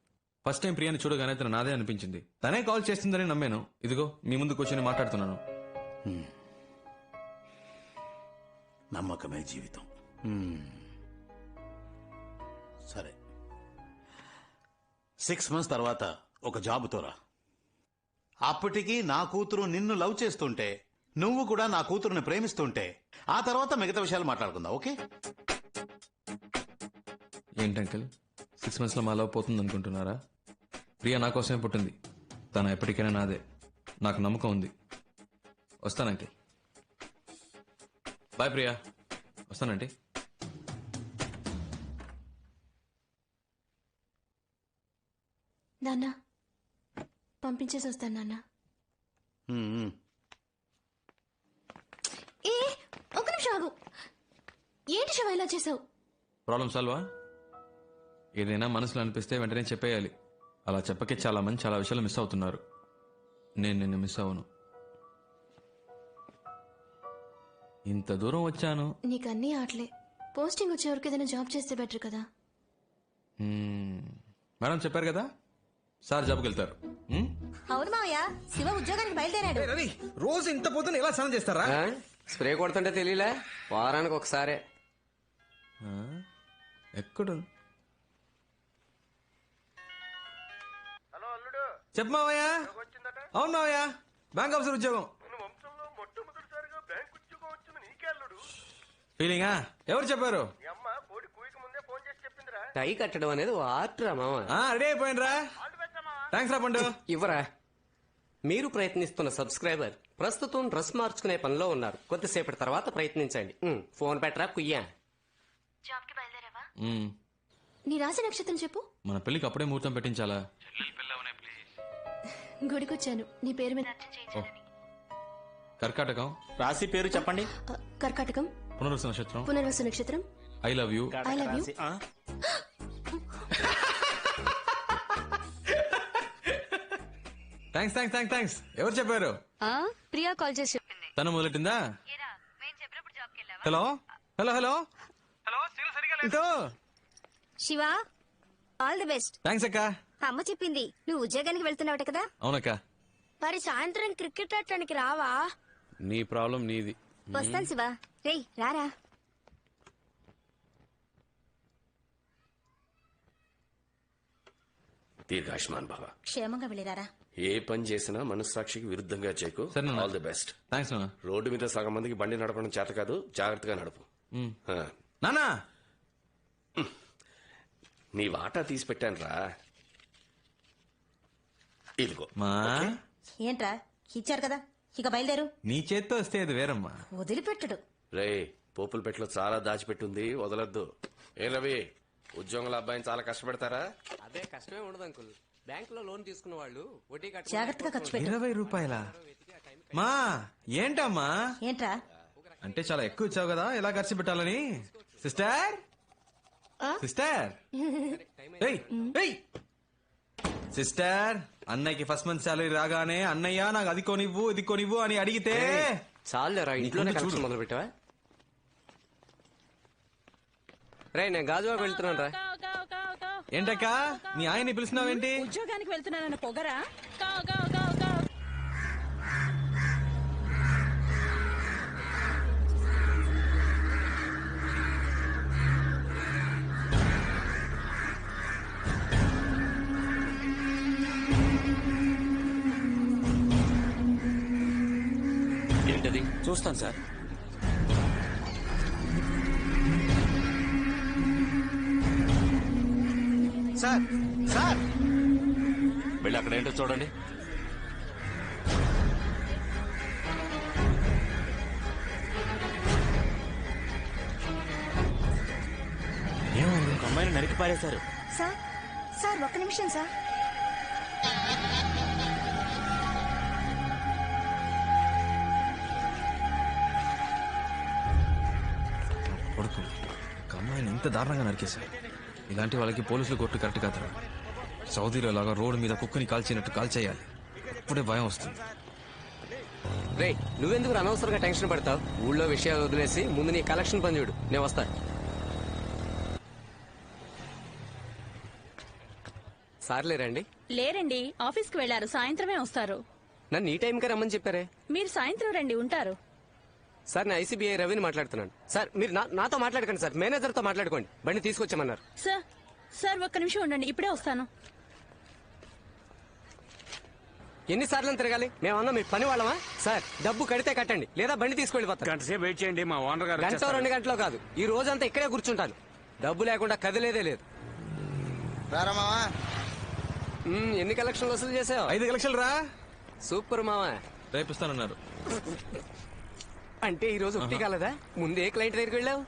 ఫస్ట్ టైం ప్రియాని చూడగానే తన నాదే అనిపించింది. తనే కాల్ చేస్తుందని నమ్మాను. ఇదిగో మీ ముందు కూర్చొని మాట్లాడుతున్నాను. నమ్మకమే జీవితం. సరే, 6 months తర్వాత ఒక జాబుతో రా. అప్పటికి నా కూతురు నిన్ను లవ్ చేస్తుంటే, నువ్వు కూడా నా కూతురుని ప్రేమిస్తుంటే, ఆ తర్వాత మిగతా విషయాలు మాట్లాడుకుందాం. ఓకే? ఏంటి అంకుల్ 6 months లో మా లవ్ పోతుంది అనుకుంటున్నారా? ప్రియా నా కోసమే పుట్టింది. తన ఎప్పటికైనా నాదే. నాకు నమ్మకం ఉంది. వస్తాను అంకుల్. బాయ్ ప్రియా. వస్తానండి. నాన్న పంపించేసి వస్తాను నాన్న. ఏ ఒక నిమిషం ఆగు. ఏంటి శివ ఇలా చేసావు? ప్రాబ్లం సాల్వా? ఏదైనా మనసులో అనిపిస్తే వెంటనే చెప్పేయాలి. అలా చెప్పకే చాలా మంది చాలా విషయాలు మిస్ అవుతున్నారు. నేను నిన్ను మిస్ అవ్వను. ఇంత దూరం వచ్చాను. నీకు అన్నీ ఆటలే. పోస్టింగ్ వచ్చే వరకు ఏదైనా జాబ్ చేస్తే బెటర్ కదా. మేడం చెప్పారు కదా, సార్ జాబ్కి వెళ్తారు. అవును మావయ్య, శివ ఉద్యోగానికి బయలుదేరాడు. రోజు ఇంత పొద్దున ఎలా స్నానం చేస్తారా? స్ప్రే కొడుతుంటే తెలియలే, వారానికి ఒకసారే. ఎక్కడ చెప్పు మావయ్య. అవును మావయ్య, బ్యాంక్ ఆఫీసర్ ఉద్యోగం. ఫీలింగా? ఎవరు చెప్పారు? టై కట్టడం అనేది ఆర్ట్ రా మామ. రెడీ అయిపోయినరా? థ్యాంక్స్ రా పండు. ఇవ్వరా. మీరు ప్రయత్నిస్తున్న సబ్స్క్రైబర్ ప్రస్తుతం డ్రెస్ మార్చుకునే పనిలో ఉన్నారు. కొద్దిసేపటి తర్వాత ప్రయత్నించండి. ఫోన్ పెట్టరా కుయ్యా. జాబ్కి బయలుదేరావా? నీ రాశి నక్షత్రం చెప్పు. మన పెళ్లికి అప్పుడే ముహూర్తం పెట్టించాలా? గుడికొచ్చాను నీ పేరు మీద అర్చన చేయించాలని. కర్కాటకం. రాశి పేరు చెప్పండి. కర్కాటకం. పునర్వసు నక్షత్రం. పునర్వసు నక్షత్రం. I love you. I love you. Thanks thanks thanks thanks. ఎవరు చెప్పారు? ప్రియా కాల్ చేసి చెప్పింది. తను మొదలెట్టిందా? Hello hello hello hello. Shiva, all the best. Thanks అక్క. అమ్మ చెప్పింది నువ్వు ఉద్యోగానికి వెళ్తున్నావట కదా. అవునక్క. మరి సాయంత్రం క్రికెట్ ఆడటానికి రావా? నీ ప్రాబ్లం నీది. వస్తాను శివ. రేయ్ రారా. దీర్ఘాయుష్మాన్ భవ. క్షేమంగా వెళ్ళిరారా. ఏ పని చేసినా మనస్సాక్షికి విరుద్ధంగా చేయకు. All the best. థ్యాంక్స్ నాన్న. రోడ్డు మీద సగం మందికి బండి నడపడం చేత కాదు, జాగ్రత్తగా నడుపు. నానా, నీ వాటా తీసి పెట్టాను రా. ఇదిగో. ఏంట్రా ఇచ్చారు కదా, ఇక బయలుదేరు. నీ చేత్తో వస్తే అది వేరమ్మా. వదిలిపెట్టడు. రే, పోపుల పెట్టలో చాలా దాచిపెట్టుంది, వదలొద్దు. ఏ రవి, ఉద్యోగుల అబ్బాయిని చాలా కష్టపెడతారా? అదే కష్టమే ఉండదు అంకుల్. బ్యాంక్ లో లోన్ తీసుకున్న వాళ్ళు వడ్డీ జాగ్రత్తగా ఖర్చు పెట్టు. 20 రూపాయల మా ఏంటమ్మా? ఏంట్రా అంటే చాలా ఎక్కువ ఇచ్చావు కదా, ఎలా ఖర్చు పెట్టాలని. సిస్టర్ సిస్టర్ సిస్టర్, అన్నయ్యకి ఫస్ట్ మంత్ శాలరీ రాగానే అన్నయ్య నాకు అది కొనివ్వు ఇది కొనివ్వు అని అడిగితే చాలేరా, ఇంట్లోనే కలెక్షన్ మొదలు పెట్టావా? రే, నేను గాజువాకు వెళ్తున్నాను రా. ఏంటక్క మీ ఆయన్ని పిలిచినావేంటి? ఉద్యోగానికి వెళ్తున్నానన్న పొగరా? ఏంటది? చూస్తాను సార్. సార్ సార్, వెళ్ళి అక్కడ ఏంటో చూడండి. అమ్మాయిని నరికి పారేశారు. సార్ సార్ ఒక్క నిమిషం సార్. నాకు ఒక అమ్మాయిని ఇంత దారుణంగా నరికేశారు. ఇలాంటి వాళ్ళకి పోలీసులు కొట్టు కరెక్ట్ కాదురా. సౌదీలో లాగా రోడ్డు మీద కుక్కని కాల్చినట్టు కాల్చేయాలి. అప్పుడే భయం వస్తుంది. రే నువ్వెందుకు అనవసరంగా టెన్షన్ పడతావు? ఊళ్ళో విషయాలు వదిలేసి ముందు నీ కలెక్షన్ పని చూడు. నేను వస్తా. సార్లే రండి. లేరండి, ఆఫీస్కి వెళ్లారు, సాయంత్రమే వస్తారు. నన్ను ఈ టైంకే రమ్మని చెప్పారే. మీరు సాయంత్రం రండి, ఉంటారు. సార్ నేను ఐసీబీఐ రవిని మాట్లాడుతున్నాను. సార్ మీరు నాతో మాట్లాడకండి సార్, మేనేజర్తో మాట్లాడుకోండి. బండి తీసుకొచ్చామన్నారు. సార్ సార్ ఒక్క నిమిషం ఉండండి, ఇప్పుడే వస్తాను. ఎన్నిసార్లు తిరగాలి? మేమన్నా మీ పని వాళ్ళమా? సార్ డబ్బు కడితే కట్టండి, లేదా బండి తీసుకెళ్ళిపోతాను. గంట సేపు వెయిట్ చేయండి, మా ఓనర్ గారు గంట వచ్చేస్తారు. 2 గంటలో కాదు, ఈ రోజంతా ఇక్కడే కూర్చుంటాను. డబ్బు లేకుండా కదిలేదే లేదు. ఎన్ని కలెక్షన్లు వసూలు చేసావు? 5 కలెక్షన్లు రా. సూపర్ మావా. రేపిస్తానన్నారు. అంటే ఈ రోజు ఒకటి కాలదా? ముందే క్లయింట్ దగ్గరికి వెళ్ళావు.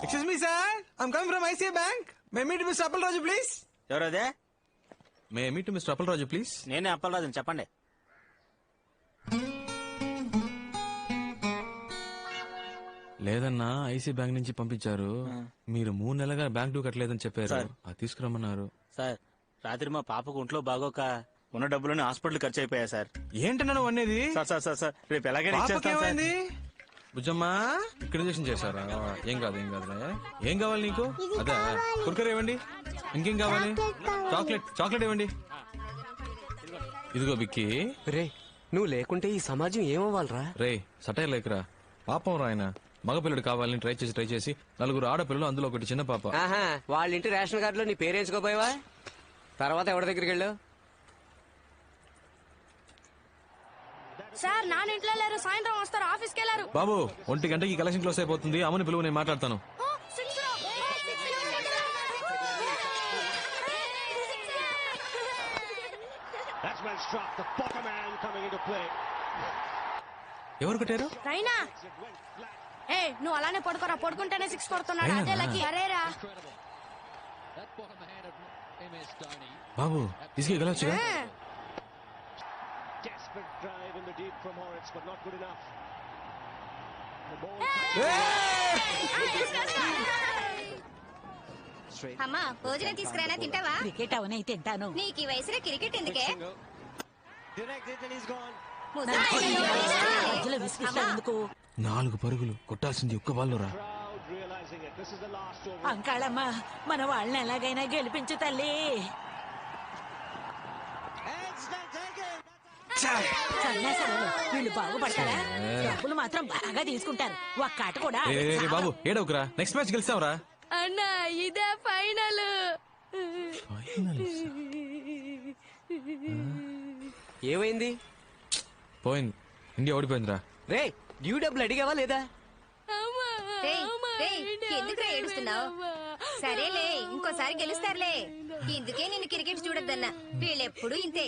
Excuse me sir, I'm coming from ICI bank. May meet mister Appalaraju please. ఎవరదే? May meet mister Appalaraju please. నేనే అప్పలరాజుని, చెప్పండి. లేదన్నా, ఐసీ బ్యాంక్ నుంచి పంపించారు. మీరు 3 నెలలుగా బ్యాంక్ డ్యూ కట్టలేదని చెప్పారు. అది తీసుకురమ్మన్నారు. సార్ రాత్రి మా పాపకు ఒంట్లో బాగోక ఉన్న డబ్బులని హాస్పిటల్ ఖర్చు అయిపోయా సార్. ఏంటన్నా నువ్వు అనేది? సార్ రేపు ఎలాగైనా ఇచ్చేస్తాను సార్. బుజ్జమ్మా ఇక్కడ ఇంజక్షన్ చేశారా? ఏం కాదు ఏం కావాలి నీకు? అదే కుర్కర్ ఇవ్వండి. ఇంకేం కావాలి? చాక్లెట్ ఇవ్వండి. ఇదిగో బిక్కి. రే నువ్వు లేకుంటే ఈ సమాజం ఏమవ్వాలరా? రే సటైర్ లేకరా, పాపం రాయన. మగపిల్లడు కావాలని ట్రై చేసి 4 ఆడపిల్లలు, అందులో ఒకటి చిన్న పాప. ఆహా, వాళ్ళ ఇంటి రేషన్ కార్డులో నీ పేరు వేసుకోపోయావా? తర్వాత ఎవరి దగ్గరికి వెళ్ళావు? సార్ నాన్న ఇంట్లో లేరు, సాయంత్రం వస్తారు, ఆఫీస్కి వెళ్ళారు. బాబు 1 గంటకి కలెక్షన్ క్లోజ్ అయిపోతుంది. అమ్మని పిలువు, నేను మాట్లాడతాను. ఎవరు కొట్టారు? రైనా, ఏ నువ్వు అలానే పడుకోరా, పడుకుంటేనే 6 కొడుతున్నాడు. అదే లక్కీ. అరేరా బాబు తీసుకెళ్ళొచ్చుగా. అమ్మా భోజనం తీసుకురానా, తింటావా? క్రికెట్ అవునే తింటాను. నీకు ఈ వయసులో క్రికెట్ ఎందుకే? మధ్యలో విసిగిస్తావు ఎందుకు? 4 పరుగులు కొట్టాల్సింది ఒక్క బాల్లోరా. అంకాళమ్మ, మన వాళ్ళని ఎలాగైనా గెలిపించు తల్లి. సన్యాసాలు వీళ్ళు బాగుపడతారా? డబ్బులు మాత్రం బాగా తీసుకుంటారు. ఒక్క ఆట కూడా బాబు ఏడవకురా, నెక్స్ట్ మ్యాచ్ గెలిస్తావురా. అన్నా ఇదే ఫైనల్. ఏమైంది? పోయింది, ఇండియా ఓడిపోయిందిరా. రే డ్యూ డబ్బులు అడిగావా లేదా? ఎందుకురా ఏడుస్తున్నావు? సరేలే, ఇంకోసారి గెలుస్తారులే. ఇందుకే నిన్ను క్రికెట్ చూడొద్దన్నా. వీళ్ళెప్పుడు ఇంతే.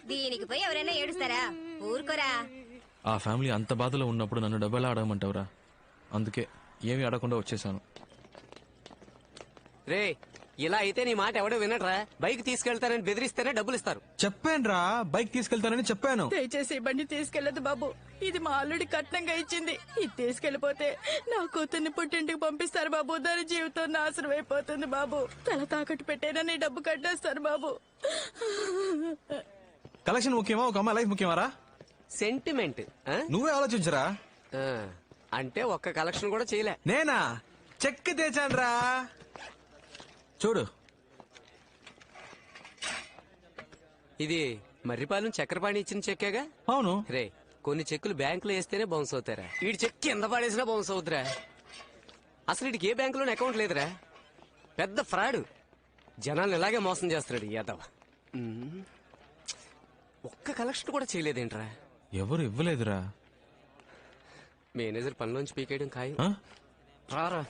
దీనికి పోయి ఎవరైనా ఏడుస్తారా? ఊరుకోరా. ఆ ఫ్యామిలీ అంత బాధలో ఉన్నప్పుడు నన్ను డబ్బులా ఆడమంటావురా? అందుకే ఏమీ ఆడకుండా వచ్చేసాను. రే ఇలా అయితే నీ మాట ఎవడో వినట్రా. బైక్ తీసుకెళ్తానని బెదిరిస్తేనే డబ్బులు ఇస్తారు. చెప్పానురా, బైక్ తీసుకెళ్తానని చెప్పాను. దయచేసి బండి తీసుకెళ్లదు బాబు. ఇది మా అల్లుడి కట్నంగా ఇచ్చింది. ఇది తీసుకెళ్లిపోతే నా కూతుర్ని పుట్టింటికి పంపిస్తారు బాబు. దాని జీవితం నాశనం అయిపోతుంది బాబు. తల తాకట్టు పెట్టేనని డబ్బు కట్టేస్తారు బాబు. కలెక్షన్ ముఖ్యమా, ఒక అమ్మాయి లైఫ్ ముఖ్యమారా? సెంటిమెంట్ నువ్వే ఆలోచించరా. అంటే ఒక్క కలెక్షన్ కూడా చేయలే. నేనా చెక్ తెచ్చానురా, చూడు. ఇది మర్రిపాలెం చక్రపాణి ఇచ్చిన చెక్కేగా? అవును. రే కొన్ని చెక్కులు బ్యాంకులో వేస్తేనే బౌన్స్ అవుతారా? వీడి చెక్ కింద పడేసినా బౌన్స్ అవుతురా. అసలు వీడికి ఏ బ్యాంకులోనే అకౌంట్ లేదురా. పెద్ద ఫ్రాడ్. జనాలను ఇలాగే మోసం చేస్తున్నాడు యాదవ్. ఒక్క కలెక్షన్ కూడా చేయలేదేంట్రా? ఎవరు ఇవ్వలేదురా. మేనేజర్ పనిలోంచి పీకేయడం ఖాయం. రారా.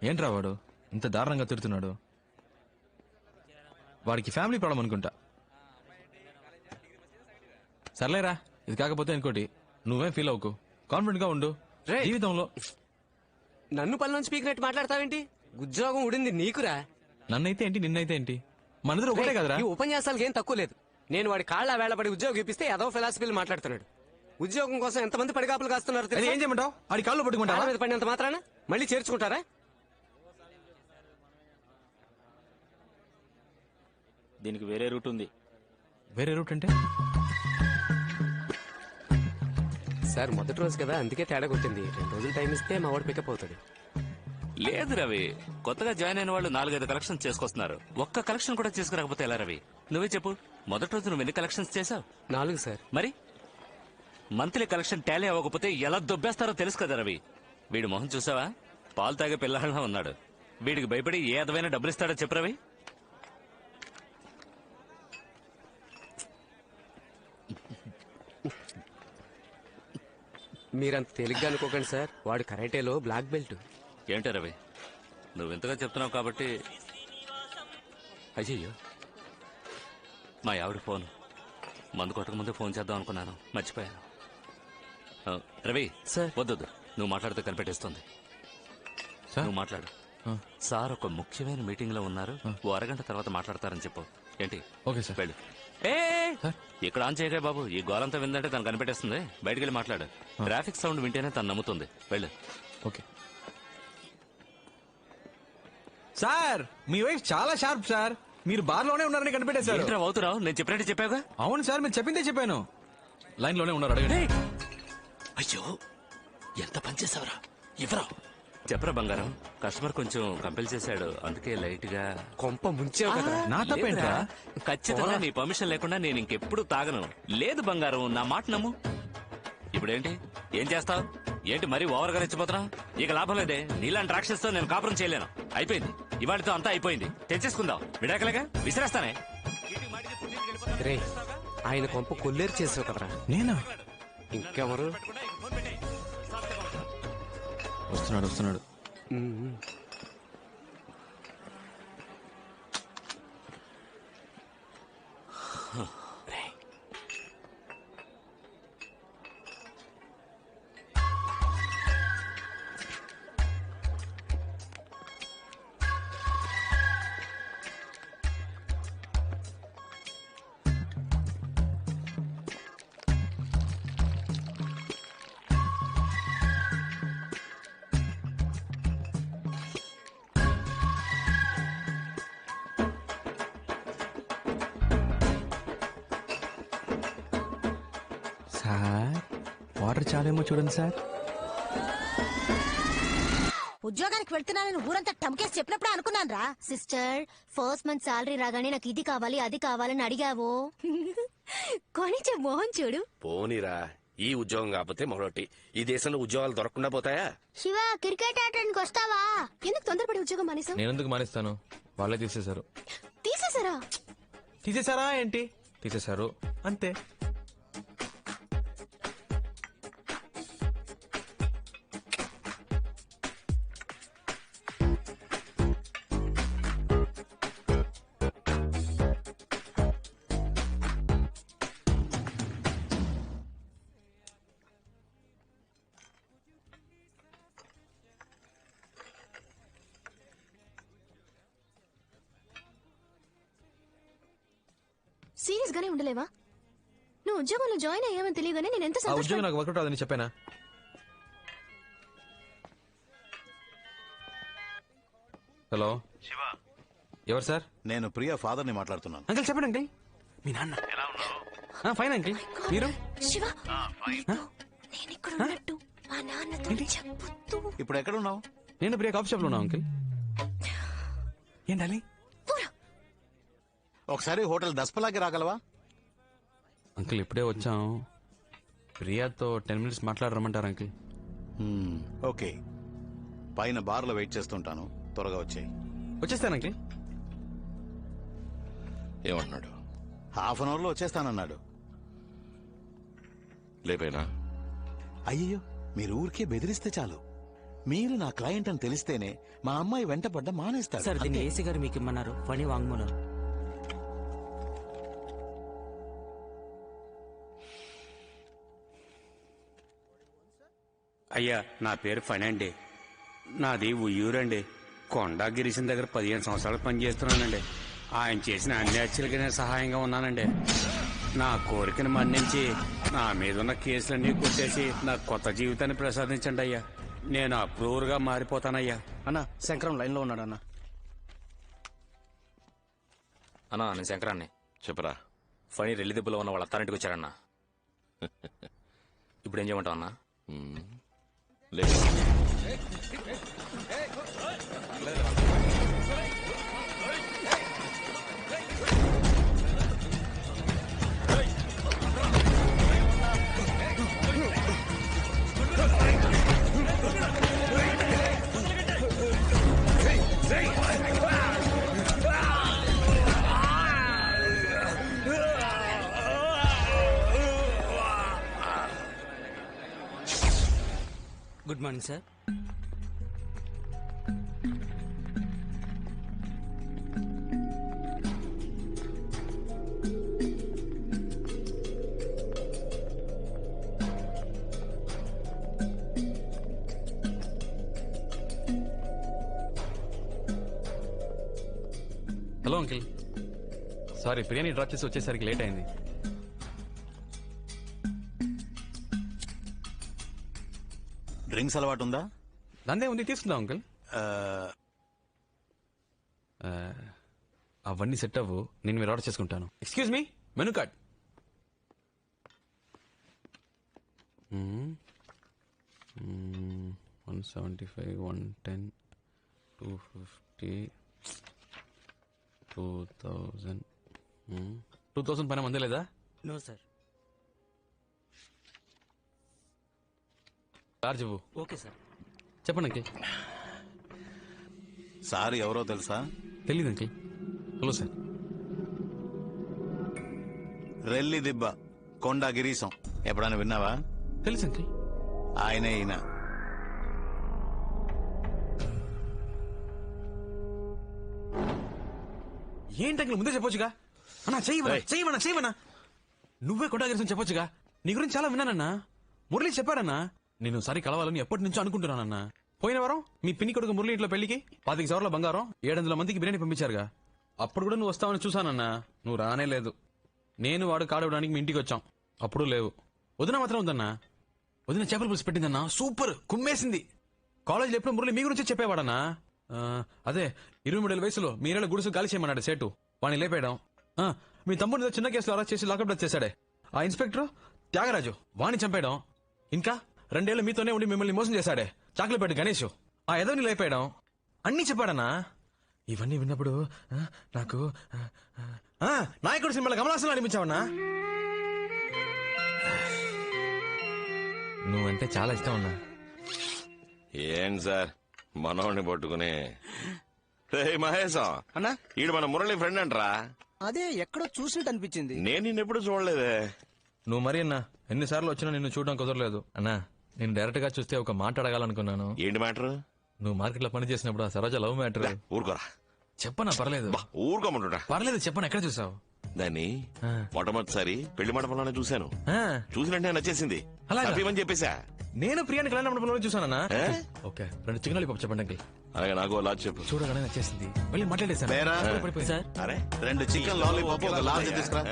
ఏంట్రా వాడు ఇంత దారుణంగా తిడుతున్నాడు? వాడికి ఫ్యామిలీ ప్రాబ్లం అనుకుంటా. సర్లేరా, ఇది కాకపోతే ఇంకోటి. నువ్వేం ఫీల్ అవ్వకు, కాన్ఫిడెంట్ గా ఉండు. జీవితంలో నన్ను పనిలోంచి పీకినట్టు మాట్లాడతావేంటి? ఉద్యోగం ఉడింది నీకురా. నన్నైతే ఏంటి, నిన్నైతే ఏంటి, మనిద్దరు ఒకటే కదరా. ఈ ఉపన్యాసాలకి ఏం తక్కువ లేదు. నేను వాడి కాళ్ళ వేళపడి ఉద్యోగం ఇప్పిస్తే ఏదో ఫిలాసఫీలు మాట్లాడుతున్నాడు. ఉద్యోగం కోసం ఎంతమంది పడిగాపులు కాస్తున్నారు తెలుసా? ఏం చేయమంటావు? ఆడి కాళ్ళు పట్టుకుంటా మీద పడినంత మాత్రాన మళ్ళీ చేర్చుకుంటారా? దీనికి వేరే రూట్ ఉంది. వేరే రూట్ అంటే సార్ మొదటి రోజు కదా, అందుకే తేడా కొట్టింది. 2 రోజులు టైం ఇస్తే మా వాడు పికప్ అవుతాడు. లేదు రవి, కొత్తగా జాయిన్ అయిన వాళ్ళు 4-5 కలెక్షన్స్ చేసుకొస్తున్నారు. ఒక్క కలెక్షన్ కూడా చేసుకురాకపోతే ఎలా రవి? నువ్వే చెప్పు, మొదటి రోజు నువ్వు ఎన్ని కలెక్షన్స్ చేసావు? 4 సార్. మరి మంత్లీ కలెక్షన్ టాలీ అవ్వకపోతే ఎలా దొబ్బేస్తారో తెలుసు కదా రవి. వీడి మొహం చూసావా? పాలు తాగే పిల్లలా ఉన్నాడు. వీడికి భయపడి ఏ అదమైన డబ్బులు ఇస్తాడో చెప్పు రవి. మీరంత తేలిగ్గా అనుకోకండి సార్, వాడు కరాటేలో బ్లాక్ బెల్ట్. ఏంటో రవి, నువ్వు ఇంతగా చెప్తున్నావు కాబట్టి. అయ్యయ్యో, మా ఆవిడ ఫోన్. మందు కొట్టక ముందే ఫోన్ చేద్దాం అనుకున్నాను, మర్చిపోయాను. రవి సార్, వద్దు, నువ్వు మాట్లాడితే కనిపెట్టేస్తుంది. నువ్వు మాట్లాడు. సార్ ఒక ముఖ్యమైన మీటింగ్ లో ఉన్నారు, ఓ అరగంట తర్వాత మాట్లాడతారని చెప్పు. ఏంటి? Okay sir. వెళ్ళు. ఇక్కడ ఆన్ చేయగా బాబు, ఈ గోలంతా విందంటే తను కనిపెట్టేస్తుంది. బయటికి వెళ్ళి మాట్లాడు. ట్రాఫిక్ సౌండ్ వింటేనే తను నమ్ముతుంది. వెళ్ళు. ఓకే సార్, మీ వైఫ్ చాలా షార్ప్ సార్. మీరు బార్ లోనే ఉన్నారని కనిపెట్టేశారు. అవుతున్నావు, నేను చెప్పినట్టు చెప్పాగా. అవును సార్, మీరు చెప్పిందే చెప్పాను. లైన్ లోనే ఉన్నారు, అడగండి. అయ్యో, ఎంత పని చేసావురా? ఇవ్వరా? చెప్పరా బంగారం, కస్టమర్ కొంచెం కంపెల్ చేశాడు, అందుకే లైట్ గా కొంప ముంచావు కదా. నా తప్పేంట్రా? ఖచ్చితంగా నీ పర్మిషన్ లేకుండా నేను ఇంకెప్పుడు తాగను. లేదు బంగారం, నా మాట నమ్ము. ఇప్పుడేంటి, ఏం చేస్తావు? ఏంటి మరీ ఓవర్గా రెచ్చిపోతున్నావు? ఇక లాభం లేదే, నీలాంటి రాక్షసుతో నేను కాపురం చేయలేను. అయిపోయింది, ఇవాళతో అంతా అయిపోయింది. తెచ్చేసుకుందాం, విడాకలేగా విసిరేస్తానే. రే, ఆయన కొంప కొల్లేరు చేసావు కదరా. నేనా? ఇంకెవరు? వస్తున్నాడు. సార్, వాటర్ చాలేమో చూడండి సార్. ఉద్యోగానికి వెళ్తున్నానని ఊరంతా టమ్కేసి చెప్పినప్పుడే అనుకున్నాను రా. సిస్టర్, ఫస్ట్ మంత్ సాలరీ రాగానే నాకు ఇది కావాలి అది కావాలని అడిగావో కొనిచ్చే మోహన్ చూడు. పోనీరా, ఈ ఉద్యోగం కాకపోతే మరొకటి. ఈ దేశంలో ఉద్యోగాలు దొరకకుండా పోతాయా? శివ, క్రికెట్ ఆడడానికి వస్తావా? ఎందుకు తొందరపడి ఉద్యోగం మానేసా? నేను ఎందుకు మానేస్తాను? వాళ్ళే తీసేశారు. తీసేసారా? తీసేశారా ఏంటి? తీసేశారు అంతే. సీరియస్ గానే ఉండలేవా? నువ్వు ఉద్యోగంలో జాయిన్ అయ్యావని తెలియగానే నేను ఎంత ఆ ఉద్యోగం నాకు వర్కౌట్ అవ్వదని చెప్పానా? హలో శివ, ఎవరు సార్? నేను ప్రియా ఫాదర్ ని మాట్లాడుతున్నాను. అంకుల్ చెప్పండి అంకుల్. మీ నాన్న ఎలా ఉన్నావు? Fine uncle. మీరు? శివ, నేను ఇక్కడ ఉన్నట్టు మా నాన్నతో చెప్పొద్దు. ఇప్పుడు ఎక్కడ ఉన్నావు? నేను ప్రియా కాఫీ షాప్ లో ఉన్నా అంకుల్. ఏంటాలి? ఒకసారి హోటల్ దస్పలాకి రాగలవా? అంకుల్ ఇప్పుడే వచ్చాం. ప్రియాతో 10 minutes మాట్లాడరమ్మంటారు అంకుల్. ఓకే, పైన బార్ లో వెయిట్ చేస్తుంటాను, త్వరగా వచ్చేయి. వచ్చేస్తాను అంకుల్. ఏమంటున్నాడు? హాఫ్ అన్ అవర్ లో వచ్చేస్తానన్నాడు. లేపేనా? అయ్యో, మీరు ఊరికే బెదిరిస్తే చాలు. మీరు నా క్లయింట్ అని తెలిస్తేనే మా అమ్మాయి వెంటపడ్డ మానేస్తారు. సార్, దీన్ని ఏసీ గారు మీకు ఇమ్మన్నారు. పని వాంగ్మూలం. అయ్యా నా పేరు ఫణి అండి. నాది ఉయ్యూరండి. కొండా గిరీశం దగ్గర 15 సంవత్సరాలు పనిచేస్తున్నానండి. ఆయన చేసిన అన్ని హత్యలకి నేను సహాయంగా ఉన్నానండి. నా కోరికను మన్నించి నా మీద ఉన్న కేసులన్నీ కొట్టేసి నాకు కొత్త జీవితాన్ని ప్రసాదించండి అయ్యా. నేను అప్రూవర్గా మారిపోతానయ్యా. అన్న శంకరం లైన్లో ఉన్నాడు అన్న. అన్నా నేను శంకరాన్ని. చెప్పరా. ఫణి రెల్లి దెబ్బలో ఉన్న వాళ్ళ అత్తారింటికి వచ్చాడన్నా. ఇప్పుడు ఏం చేయమంటావు అన్నా? లేదు good morning sir. Hello uncle, sorry biryani drop చేసి వచ్చేసరికి లేట్ అయింది. డ్రింక్స్ అలవాటు ఉందా? దాందే ఉంది, తీసుకుందాం అంకుల్. అవన్నీ సెట్ అవ్వు, నేను మీరు ఆర్డర్ చేసుకుంటాను. Excuse me, menu card. 175, 110, 250, 2000. 2000 పైన మందే లేదా? No sir. చార్జ్ ఇవ్వు. Okay sir. చెప్పండి అంకిల్. సార్ ఎవరో తెలుసా? తెలీదు అంకిల్. Hello sir. రెల్లి దిబ్బ కొండా గిరీశం ఎప్పుడైనా విన్నావా? తెలుసు అంకిల్. ఆయనే ఈయన. ఏంటంకిల్ ముందే చెప్పొచ్చుగా. అన్నా చెయ్యమన్నా. నువ్వే కొండా గిరీశం చెప్పొచ్చుగా. నీ గురించి చాలా విన్నానన్నా. మురళి చెప్పాడన్నా. నేను సరి కలవాలని ఎప్పటి నుంచో అనుకుంటున్నానన్నా. పోయిన వారం మీ పిన్ని కొడుకు మురళి ఇంట్లో పెళ్లికి 25 సవర్ల బంగారం 700 మందికి బిర్యానీ పంపించారుగా. అప్పుడు కూడా నువ్వు వస్తావని చూసానన్నా. నువ్వు రానే లేదు. నేను వాడు కాడవడానికి మీ ఇంటికి వచ్చాం. అప్పుడు లేవు. వదిన మాత్రం ఉందన్నా. వదిన చేపల పులుసు పెట్టిందన్నా. సూపర్ కుమ్మేసింది. కాలేజీలో ఎప్పుడు మురళి మీ గురించి చెప్పేవాడన్నా. అదే 23 వయసులో మీరేళ్ళ గుడుసు గాలి చేయమన్నాడు సేటు. వాడిని లేపేయడం. మీ తమ్ముడు చిన్న కేసులో అరెస్ట్ చేసి లాకప్ డెత్ చేశాడే ఆ ఇన్స్పెక్టర్ త్యాగరాజు, వాణ్ణి చంపేయడం. ఇంకా 2 ఏళ్ళు మీతోనే ఉండి మిమ్మల్ని మోసం చేశాడే చాక్లెట్ గణేష్, ఆ ఎదవని లేపేయడం. అన్నీ చెప్పాడన్నా. ఇవన్నీ విన్నప్పుడు నాకు నాయకుడు సినిమాలో కమలాసనం అనిపించావన్నా. నువ్వంటే చాలా ఇష్టం అన్నా. ఏం సార్ మనోడిని పట్టుకుని మహేశం అన్నా ఈడు మన మురళి ఫ్రెండ్ అంటరా? అదే ఎక్కడో చూసినట్టు అనిపించింది. నేను నిన్నెప్పుడు చూడలేదే. నువ్వు మరి అన్నా ఎన్నిసార్లు వచ్చినా నిన్ను చూడడం కుదరలేదు అన్నా. నేను డైరెక్ట్ గా చూస్తే ఒక మాట అడగాలనుకున్నాను. ఏంటి మ్యాటర్? నువ్వు మార్కెట్ లో పని చేసినప్పుడు ఆ సరోజ లవ్ మ్యాటర్. ఊరుకోరా. చెప్పనా? పర్లేదు. ఊరుకోమంటున్నా. పర్లేదు చెప్పనా. ఎక్కడ చూసావు దాన్ని? మొట్టమొదటిసారి పెళ్లి మండపంలోనే చూశాను. చూసినట్టే నచ్చేసింది. హ్యాపీమని చెప్పేశా. నేను ప్రియాని కళ్యాణ మండపంలో చూసానన్నా. ఓకే 2 చికెన్ లాలీపాప్ చెప్పండి. అలాగే నాకు లాజ్ చెప్పు. చూడగానే నచ్చేసింది. వెళ్ళి మాట్లాడేసాను. 2 చికెన్ లాలీపాప్ ఒక లార్జ్ తీసుకురా.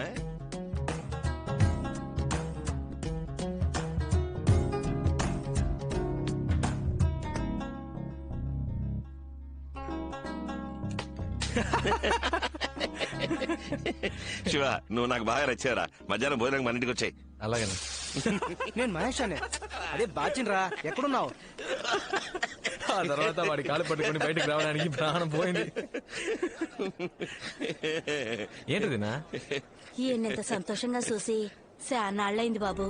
శివ నువ్వు నాకు బాగా నచ్చారా. మధ్యాహ్నం భోజనం మన ఇంటికి వచ్చాయి. అలాగే. నేను మహేష్ అనే. అదే బాచిన్రా, ఎక్కడున్నావు? ఆ తర్వాత వాడి కాలు పట్టుకుని బయటకు రావడానికి ప్రాణం పోయింది. ఏంటిదినా? ఈయనంత సంతోషంగా చూసి శానాళ్ళైంది బాబు.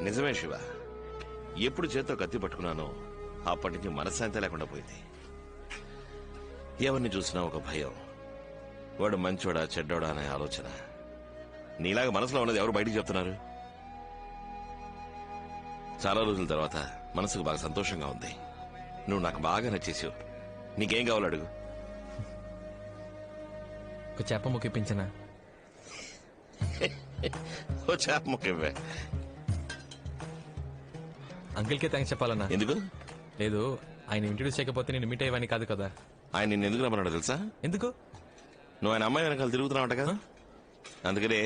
నిజమే శివ. ఎప్పుడు చేత్తో కత్తి పట్టుకున్నానో అప్పటి నుంచి మనశ్శాంతి లేకుండా పోయింది. ఎవరిని చూసినా ఒక భయం. వాడు మంచోడా చెడ్డోడా అనే ఆలోచన. నీలాగా మనసులో ఉన్నది ఎవరు బయటికి చెప్తున్నారు? చాలా రోజుల తర్వాత మనసుకు బాగా సంతోషంగా ఉంది. నువ్వు నాకు బాగా నచ్చేసావు. నీకేం కావాలో అడుగు. ఒక చేప ముక్కిపించనా? చేప ముక్క ఇవ్వే. అంకిల్కే థ్యాంక్స్ చెప్పాలన్నా. ఎందుకు? లేదు, ఆయన ఇంట్రడ్యూస్ చేయకపోతే నేను మీట్ అయ్యేవాని కాదు కదా. ఆయన నిన్ను ఎందుకు రమ్మన్నాడు తెలుసా? ఎందుకు? నువ్వు ఆయన అమ్మాయి వెనకాల తిరుగుతున్నావు కదా, అందుకనే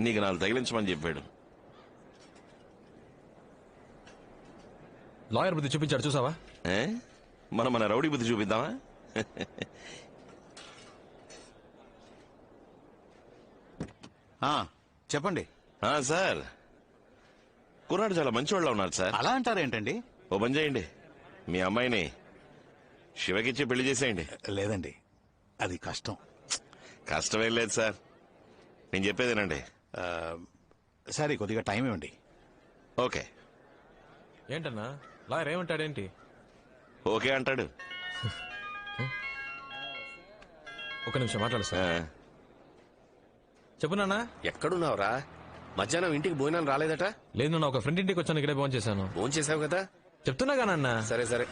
నీకు నాలుగు తగిలించమని చెప్పాడు. లాయర్ బుద్ధి చూపించాడు చూసావా? మనం మన రౌడీ బుద్ధి చూపిద్దామా? చెప్పండి సార్. కుర్రాడు చాలా మంచివాళ్ళ ఉన్నారు సార్. అలా అంటారేంటండి? ఓ పని చేయండి, మీ అమ్మాయిని శివకిచ్చి పెళ్లి చేసేయండి. లేదండి, అది కష్టం. కష్టమేం లేదు సార్, నేను చెప్పేదేనండి. సరే, కొద్దిగా టైం ఇవ్వండి. ఓకే. ఏంటన్నా లాయర్ ఏమంటాడేంటి? ఓకే అంటాడు. ఒక నిమిషం మాట్లాడు సార్. చెప్పు నాన్న. ఎక్కడున్నావురా? మధ్యాహ్నం ఇంటికి భోజనం రాలేదట? లేదు నాన్న, ఒక ఫ్రెండ్ ఇంటికి వచ్చాను, ఇక్కడే ఫోన్ చేశాను. ఫోన్ చేసావు కదా? చెప్తున్నాగా నాన్న. సరే సరే,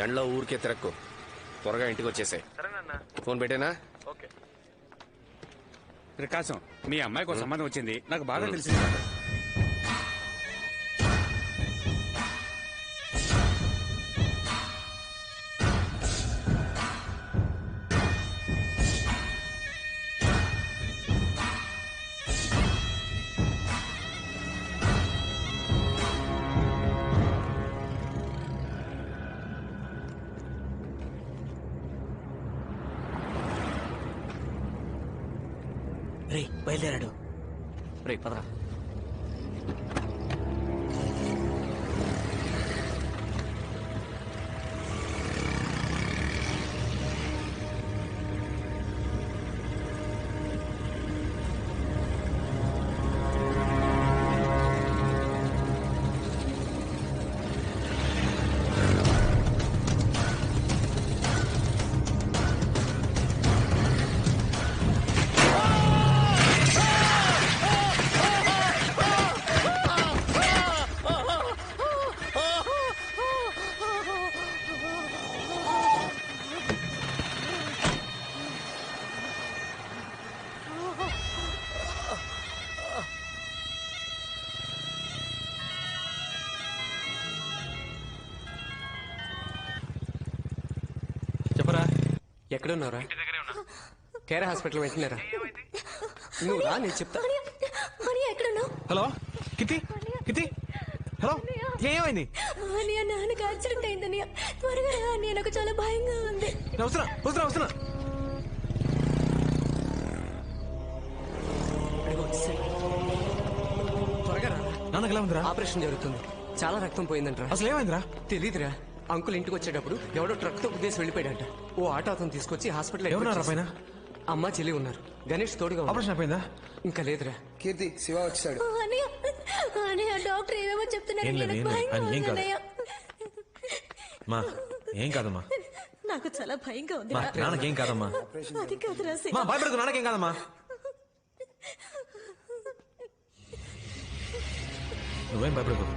ఎండలో ఊరికే తిరక్కు, త్వరగా ఇంటికి వచ్చేసాయి. ఫోన్ పెట్టేనా? ఓకే. ప్రకాశం, మీ అమ్మాయికి ఒక సంబంధం వచ్చింది, నాకు బాగా తెలిసింది. రే బయలుదేరాడు. రే పదరా. ఎక్కడున్నారా? కేర్ హాస్పిటల్ వెంటనేరా. నువ్వు రా, నేను చెప్తా. హలో కితి, కితి, హలో, ఏమైంది? నాన్నకి యాక్సిడెంట్ అయిందని త్వరగా రా, నాకు చాలా భయంగా ఉంది. వస్తున్నా వస్తున్నా వస్తున్నా. త్వరగా రా. నాన్నకి ఎలా ఉందిరా? ఆపరేషన్ జరుగుతుంది, చాలా రక్తం పోయిందంటరా. అసలు ఏమైందిరా? తెలీదురా. అంకుల్ ఇంటికి వచ్చేటప్పుడు ఎవడో ట్రక్ తో ఉద్దేశం వెళ్ళిపోయాడంట. ఓ ఆటో అతను తీసుకొచ్చి హాస్పిటల్. ఎవరున్నారా పైన? అమ్మ చెల్లి ఉన్నారు. గణేష్ తోడుగా. ఆపరేషన్ అయిపోయిందా? ఇంకా లేదురా. కీర్తి, శివ వచ్చాడు. డాక్టర్ ఏమేమో చెప్తున్నాడు. మా ఏం కాదమ్మా. నాకు చాలా భయంగా ఉంది. నాన్నకేం కాదమ్మా. అది కాదురా శివ. భయపడకు, నాన్నకేం కాదమ్మా. నువ్వేం భయపడకు.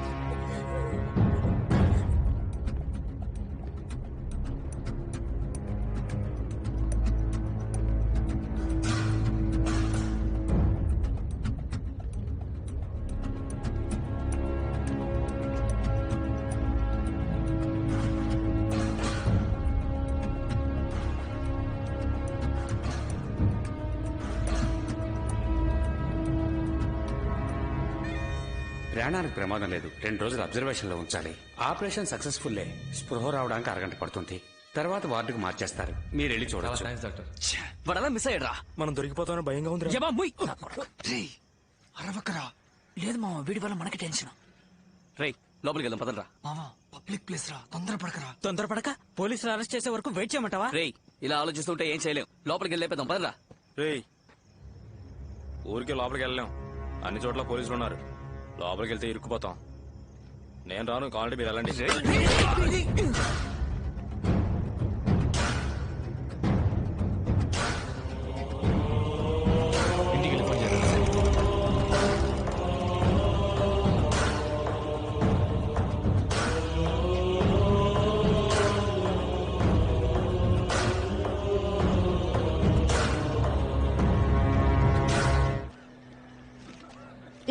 ప్రాణానికి ప్రమాదం లేదు, 2 రోజులు అబ్జర్వేషన్ లో ఉంచాలి. ఆపరేషన్ సక్సెస్ఫుల్లే. స్పృహ రావడానికి అరగంట పడుతుంది. తర్వాత వార్డుకు మార్చేస్తారు, మీరు వెళ్ళి చూడవచ్చు. వాడు అలా మిస్ అయ్యాడ్రా. మనం దొరికిపోతామని భయంగా ఉంది. అరవకరా. లేదు మామ, వీడి వల్ల మనకి టెన్షన్. రే లోపలికి వెళ్దాం పదరా. మామా, పబ్లిక్ ప్లేస్ రా, తొందరపడకరా. తొందరపడక పోలీసులు అరెస్ట్ చేసే వరకు వెయిట్ చేయమంటావా? రే ఇలా ఆలోచిస్తుంటే ఏం చేయలేం. లోపలికి వెళ్ళేద్దాం పదరా. రే ఊరికి లోపలికి వెళ్ళలేం, అన్ని చోట్ల పోలీసులు ఉన్నారు. లోపలికి వెళ్తే ఇరుక్కుపోతాం. నేను రాను, కావాలంటే మీరు వెళ్ళండి.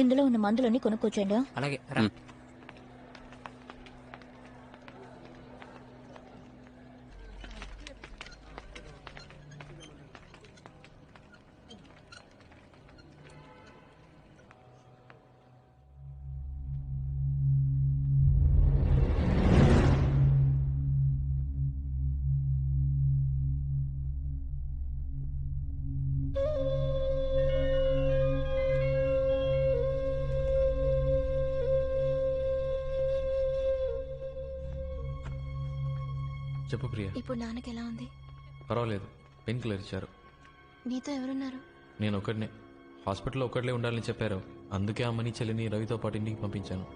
ఇందులో ఉన్న మందులన్నీ కొనుక్కొచ్చండి. అలాగే చెప్పు ప్రియా. ఇప్పుడు నాన్నకి ఎలా ఉంది? పర్వాలేదు, పెయిన్ కిల్లర్ ఇచ్చారు. నీతో ఎవరున్నారు? నేను ఒక్కడినే. హాస్పిటల్లో ఒక్కడలే ఉండాలని చెప్పారు. అందుకే అమ్మని చెల్లిని రవితో పాటు ఇంటికి పంపించాను.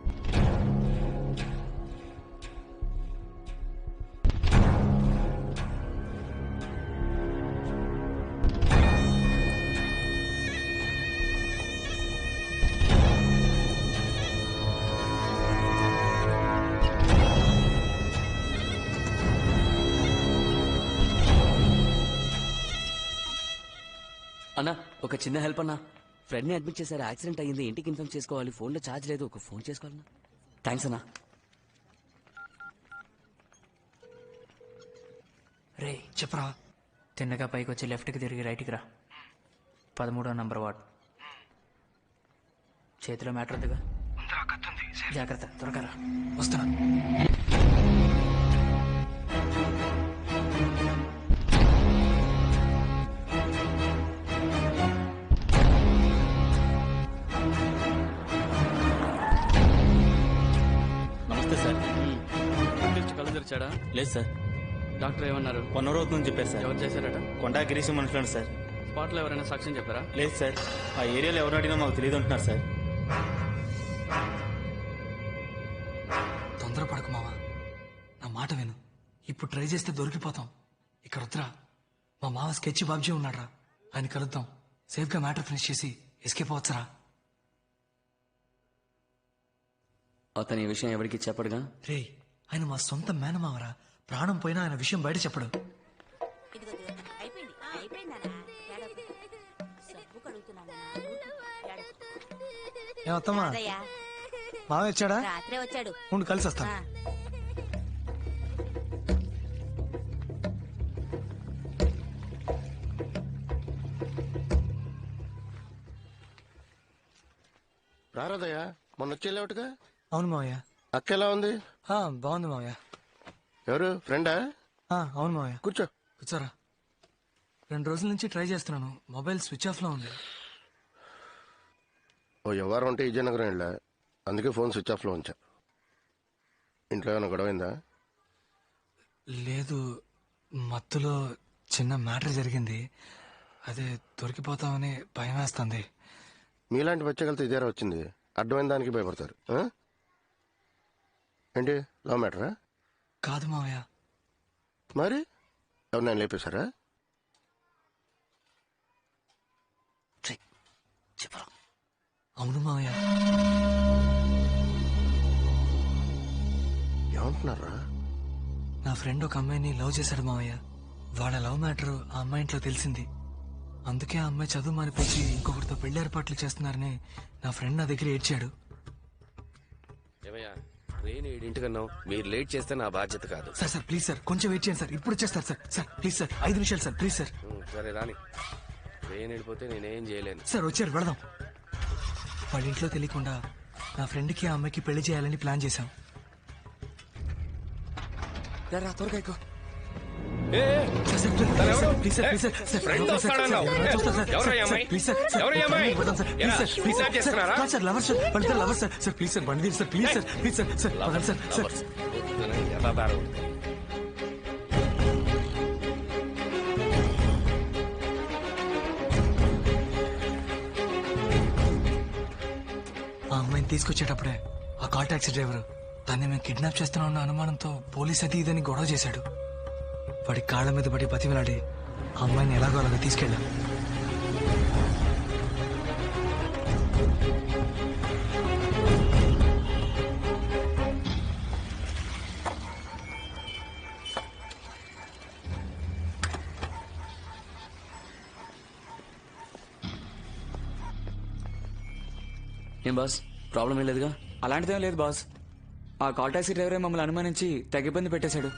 అన్నా ఒక చిన్న హెల్ప్ అన్నా. ఫ్రెండ్ని అడ్మిట్ చేశారు, యాక్సిడెంట్ అయ్యింది, ఇంటికి ఇన్ఫార్మ్ చేసుకోవాలి. ఫోన్లో ఛార్జ్ లేదు, ఒక ఫోన్ చేసుకోవాలన్నా. థ్యాంక్స్ అన్నా. రే చెప్పరా. తిన్నగా పైకి వచ్చి లెఫ్ట్కి తిరిగి రైట్కి రా. 13వ నంబర్ వార్డ్. చేతిలో మ్యాటర్ వద్దుగా. జాగ్రత్త, త్వరగా రా. వస్తున్నా. నమస్తే సార్. కళ్ళు తెరిచాడా? లేదు సార్. డాక్టర్ ఏమన్నారు? 1 అవర్ అవుతుందని చెప్పారు సార్. ఎవరు చేశారట? కొండా గిరీశం అంటున్నాడు సార్. స్పాట్ లో ఎవరైనా సాక్ష్యం చెప్పారా? లేదు సార్, ఆ ఏరియాలో ఎవరు అడిగినా మాకు తెలియదు అంటున్నారు సార్. తొందరపడకు మావా, నా మాట విను. ఇప్పుడు ట్రై చేస్తే దొరికిపోతాం. ఇక్కడ వద్దురా. మా మావ స్కెచ్ బాబ్జీ ఉన్నాడ్రా, ఆయన కలుద్దాం. సేఫ్ గా మ్యాటర్ ఫినిష్ చేసి ఎస్కేప్ అవచ్చురా. అతని ఈ విషయం ఎవరికి చెప్పడుగా? రే, ఆయన మా సొంత మేనమావరా. ప్రాణం పోయినా ఆయన విషయం బయట చెప్పడు. ఏమత్తమ్మా, మావ వచ్చాడా? రాత్రే వచ్చాడు. ఉండు కలిసి వస్తాను. రారాదయ్యా, మొన్న వచ్చేలేవుగా. అవును మావయ్య. అక్క ఎలా ఉంది? బాగుంది మావయ్య. ఎవరు ఫ్రెండా? అవును మావయ్య. కూర్చో. కూర్చోరా. 2 రోజుల నుంచి ట్రై చేస్తున్నాను, మొబైల్ స్విచ్ ఆఫ్ లో ఉంది. ఓ ఎవరు ఉంటే విజయనగరం వెళ్ళా, అందుకే ఫోన్ స్విచ్ ఆఫ్ లో ఉంచా. ఇంట్లో ఏమైనా గొడవైందా? లేదు, మత్తులో చిన్న మ్యాటర్ జరిగింది. అదే దొరికిపోతామని భయం వేస్తుంది. మీలాంటి బచ్చగలతో ఇదేరా వచ్చింది. అడ్డమైన దానికి భయపడతారు. ఏంటి, లవ్ మ్యాటరా? కాదు మావయ్య. మరి ఎవరు నేను లేపేశారా? అవును మావయ్య. ఏమంటున్నారా? నా ఫ్రెండ్ ఒక అమ్మాయిని లవ్ చేశాడు మావయ్య. వాళ్ళ లవ్ మ్యాటర్ ఆ అమ్మాయి ఇంట్లో తెలిసింది. అందుకే ఆ అమ్మాయి చదువు మానిపించి ఇంకొకరితో పెళ్లి ఏర్పాట్లు చేస్తున్నారని నా ఫ్రెండ్ నా దగ్గర ఏడ్చాడు. ఏమయ్యా, ట్రైన్ 7:00 మీరు లేట్ చేస్తే నా బాధ్యత కాదు. సార్ ప్లీజ్ సార్, కొంచెం వెయిట్ చేయండి సార్. ఇప్పుడు వచ్చేస్తారు సార్. సార్ ప్లీజ్ సార్, 5 నిమిషాలు సార్, ప్లీజ్ సార్. సరే రాని. ట్రైన్ వెళ్ళిపోతే నేనేం చేయలేను. సార్ వచ్చారు, వెళదాం. వాళ్ళ ఇంట్లో తెలియకుండా నా ఫ్రెండ్కి ఆ అమ్మాయికి పెళ్లి చేయాలని ప్లాన్ చేశాం. త్వరగా ఎక్కువ. ఆ అమ్మాయిని తీసుకొచ్చేటప్పుడే ఆ కాల్ టాక్సీ డ్రైవర్ దాన్ని మేము కిడ్నాప్ చేస్తున్నామన్న అనుమానంతో పోలీస్ అది ఇదని గొడవ చేశాడు. వాడి కాళ్ళ మీద పడి బతిమలాడి ఆ అమ్మాయిని ఎలాగో అలాగా తీసుకెళ్ళాం. ఏం బాస్ ప్రాబ్లం ఏం లేదుగా? అలాంటిదేం లేదు బాస్. ఆ కాల్ టాక్సీ డ్రైవరే మమ్మల్ని అనుమానించి తెగ ఇబ్బంది పెట్టేశాడు.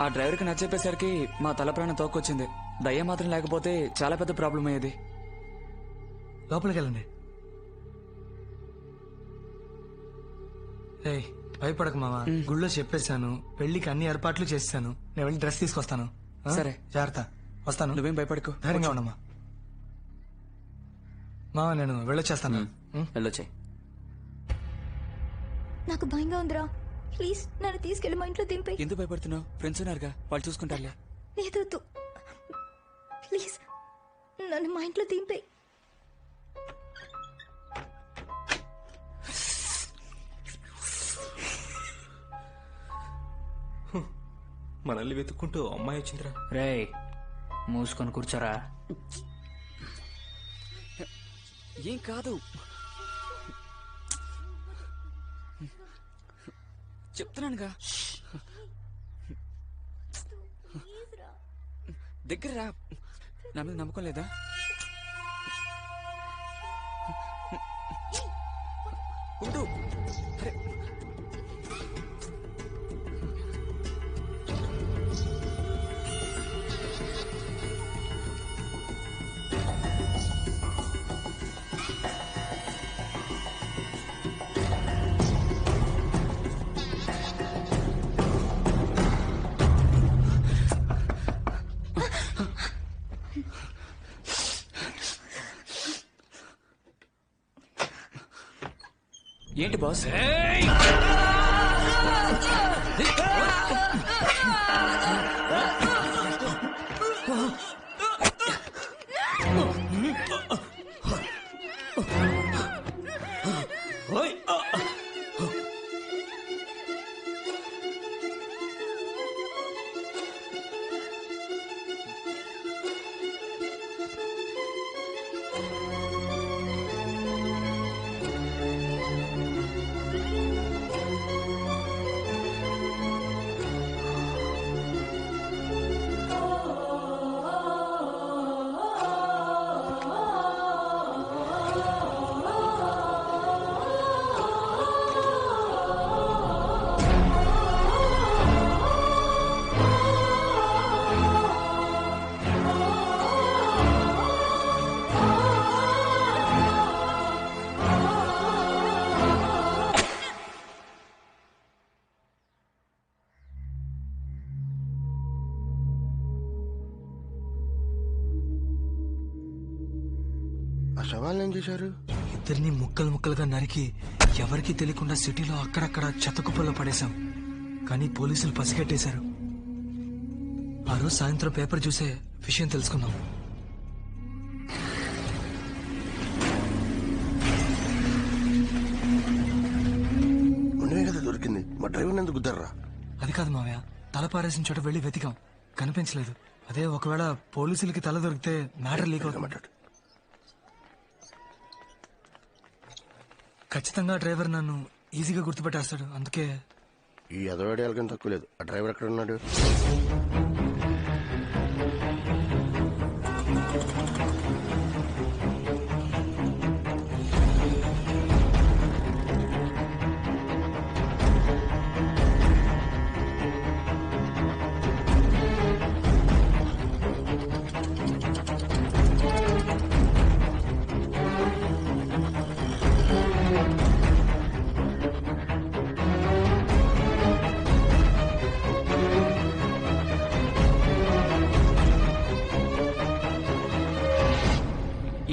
ఆ డ్రైవర్కి నచ్చెప్పేసరికి మా తల ప్రాణం తోక్కొచ్చింది. దయ్యం మాత్రం లేకపోతే చాలా పెద్ద ప్రాబ్లం అయ్యేది. లోపలికి వెళ్ళండి. ఏయ్ భయపడకు మావా, గుళ్ళో చెప్పేశాను, పెళ్లికి అన్ని ఏర్పాట్లు చేస్తాను. నేను వెళ్ళి డ్రెస్ తీసుకొస్తాను. ఆ? సరే. జాగ్రత్త, వస్తాను. నువ్వేం భయపడకు, ధైర్యంగా ఉండమ్మా. మావా నేను వెళ్ళొచ్చేస్తాను. వెళ్ళొచ్చాయి. నాకు భయంగా ఉందిరా, ప్లీజ్ నన్ను తీసుకెళ్ళి మా ఇంట్లో దింపే. ఎందుకు భయపడుతున్నావు? ఫ్రెండ్స్ ఉన్నారుగా, వాళ్ళు చూసుకుంటారులే. లేదు ప్లీజ్ నన్ను మా ఇంట్లో దింపే. మనల్ని వెతుక్కుంటూ అమ్మాయి వచ్చిందిరా. రే మూసుకొని కూర్చోరా. ఏం కాదు, చెప్తున్నానుగా. దగ్గర రా. నా మీద నమ్మకం లేదా? ఉండు. అరే ఏంటి బాస్? ఆ శవాలను ఏం చేశారు? ఇద్దరిని ముక్కలు ముక్కలుగా నరికి ఎవరికీ తెలియకుండా సిటీలో అక్కడక్కడ చెత్తకుప్పల్లో పడేశాం. కానీ పోలీసులు పసిగట్టేశారు. ఆ రోజు సాయంత్రం పేపర్ చూసే విషయం తెలుసుకున్నాం. ఉండవే కదా దొరికింది. మా డ్రైవర్ ఎందుకు గుద్దారా? అది కాదు మావయ్య, తల పారేసిన చోట వెళ్లి వెతికాం, కనిపించలేదు. అదే ఒకవేళ పోలీసులకి తల దొరికితే మ్యాటర్ లీక్ అవుతుంది. ఖచ్చితంగా డ్రైవర్ నన్ను ఈజీగా గుర్తుపెట్టేస్తాడు. అందుకే ఈ అదవాడేళ్ళకం తక్కువ లేదు. ఆ డ్రైవర్ ఎక్కడ ఉన్నాడు?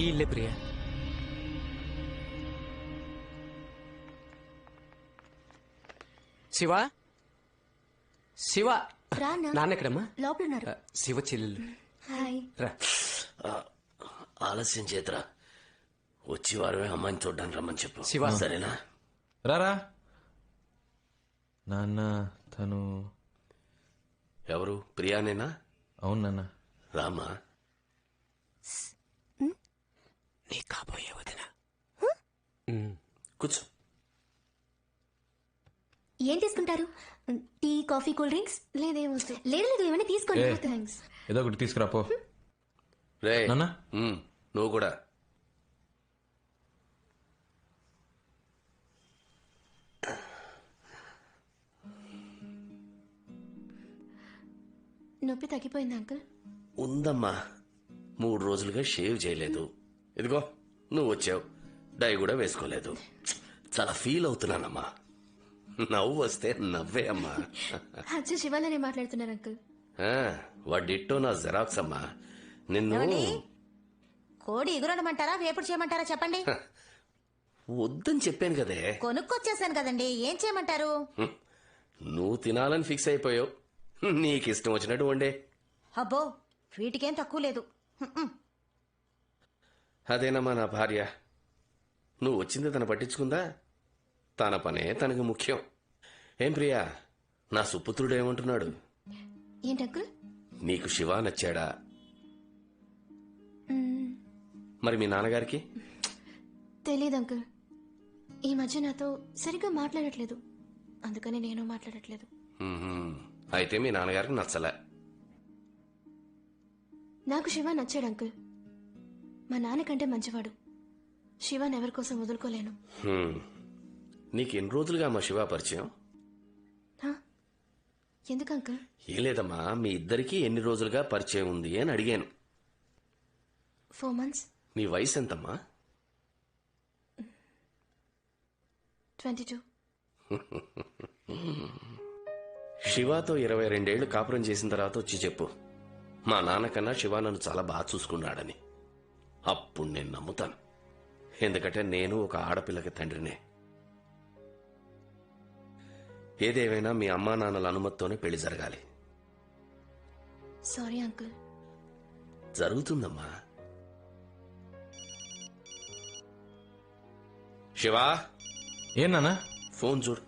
ఈ ఇల్లే ప్రియా. శివ, శివ, నాన్న ఎక్కడమ్మా? లోపల ఉన్నారు. శివ చెల్లెలు. హాయ్. రా. ఆలస్యం చేతరా, వచ్చి వారమే అమ్మాయిని చూడ్డానికి రమ్మని చెప్పు. శివ. సరేనా? రారా. నాన్న తను ఎవరు? ప్రియానేనా? అవును నాన్న. రామా. నీ కాబోయే వదిన. కూర్చో. ఏం తీసుకుంటారు? Tea, coffee, cool drinks? లేదు ఏమైనా తీసుకోండి. థ్యాంక్స్. ఏదో ఒకటి తీసుకురాపో. రే నాన్న నువ్వు కూడా. నొప్పి తగ్గిపోయింది అంకుల్. ఉందమ్మా, 3 రోజులుగా షేవ్ చేయలేదు. ఇదిగో నువ్వు వచ్చావు, డై కూడా వేసుకోలేదు. చాలా ఫీల్ అవుతున్నానమ్మా. నవ్వు వస్తే నవ్వే అమ్మా. అచ్చా శివాలనే మాట్లాడుతున్నారు అంకుల్. వాడిట్టో నా జెరాక్స్ అమ్మా. నిన్ను కోడి ఎగురడమంటారా వేపుడు చేయమంటారా చెప్పండి. వద్దని చెప్పాను కదే. కొనుక్కొచ్చేసాను కదండి, ఏం చేయమంటారు? నువ్వు తినాలని ఫిక్స్ అయిపోయావు, నీకు ఇష్టం వచ్చినట్టు వండే. అబ్బో వీటికేం తక్కువ లేదు. అదేనమ్మా నా భార్య. నువ్వు వచ్చింది తను పట్టించుకుందా? తన పనే తనకు ముఖ్యం. ఏం ప్రియా, నా సుపుత్రుడు ఏమంటున్నాడు? ఏంటంకుల్? నీకు శివ నచ్చాడా? మరి మీ నాన్నగారికి? తెలీదు అంకుల్. ఈ మధ్య నాతో సరిగ్గా మాట్లాడట్లేదు, అందుకని నేను మాట్లాడట్లేదు. అయితే మీ నాన్నగారికి నచ్చలే. నాకు శివ నచ్చాడు అంకుల్. మా నాన్నకంటే మంచివాడు. శివాన్ ఎవరి కోసం వదులుకోలేను. నీకు ఎన్ని రోజులుగా మా శివ పరిచయం? ఎందుకు అంకుల్? ఏం లేదమ్మా, మీ ఇద్దరికి ఎన్ని రోజులుగా పరిచయం ఉంది అని అడిగాను. 4 months. నీ వయసు ఎంతమ్మా? 22. శివాతో 22 ఏళ్లు కాపురం చేసిన తర్వాత వచ్చి చెప్పు, మా నాన్నకన్నా శివ నన్ను చాలా బాగా చూసుకున్నాడని. అప్పుడు నేను నమ్ముతాను. ఎందుకంటే నేను ఒక ఆడపిల్లకి తండ్రినే. ఏదేమైనా మీ అమ్మా నాన్నల అనుమతితోనే పెళ్లి జరగాలి. Sorry uncle. జరుగుతుందమ్మా. శివా, ఏం నాన్న? ఫోన్ చూడు.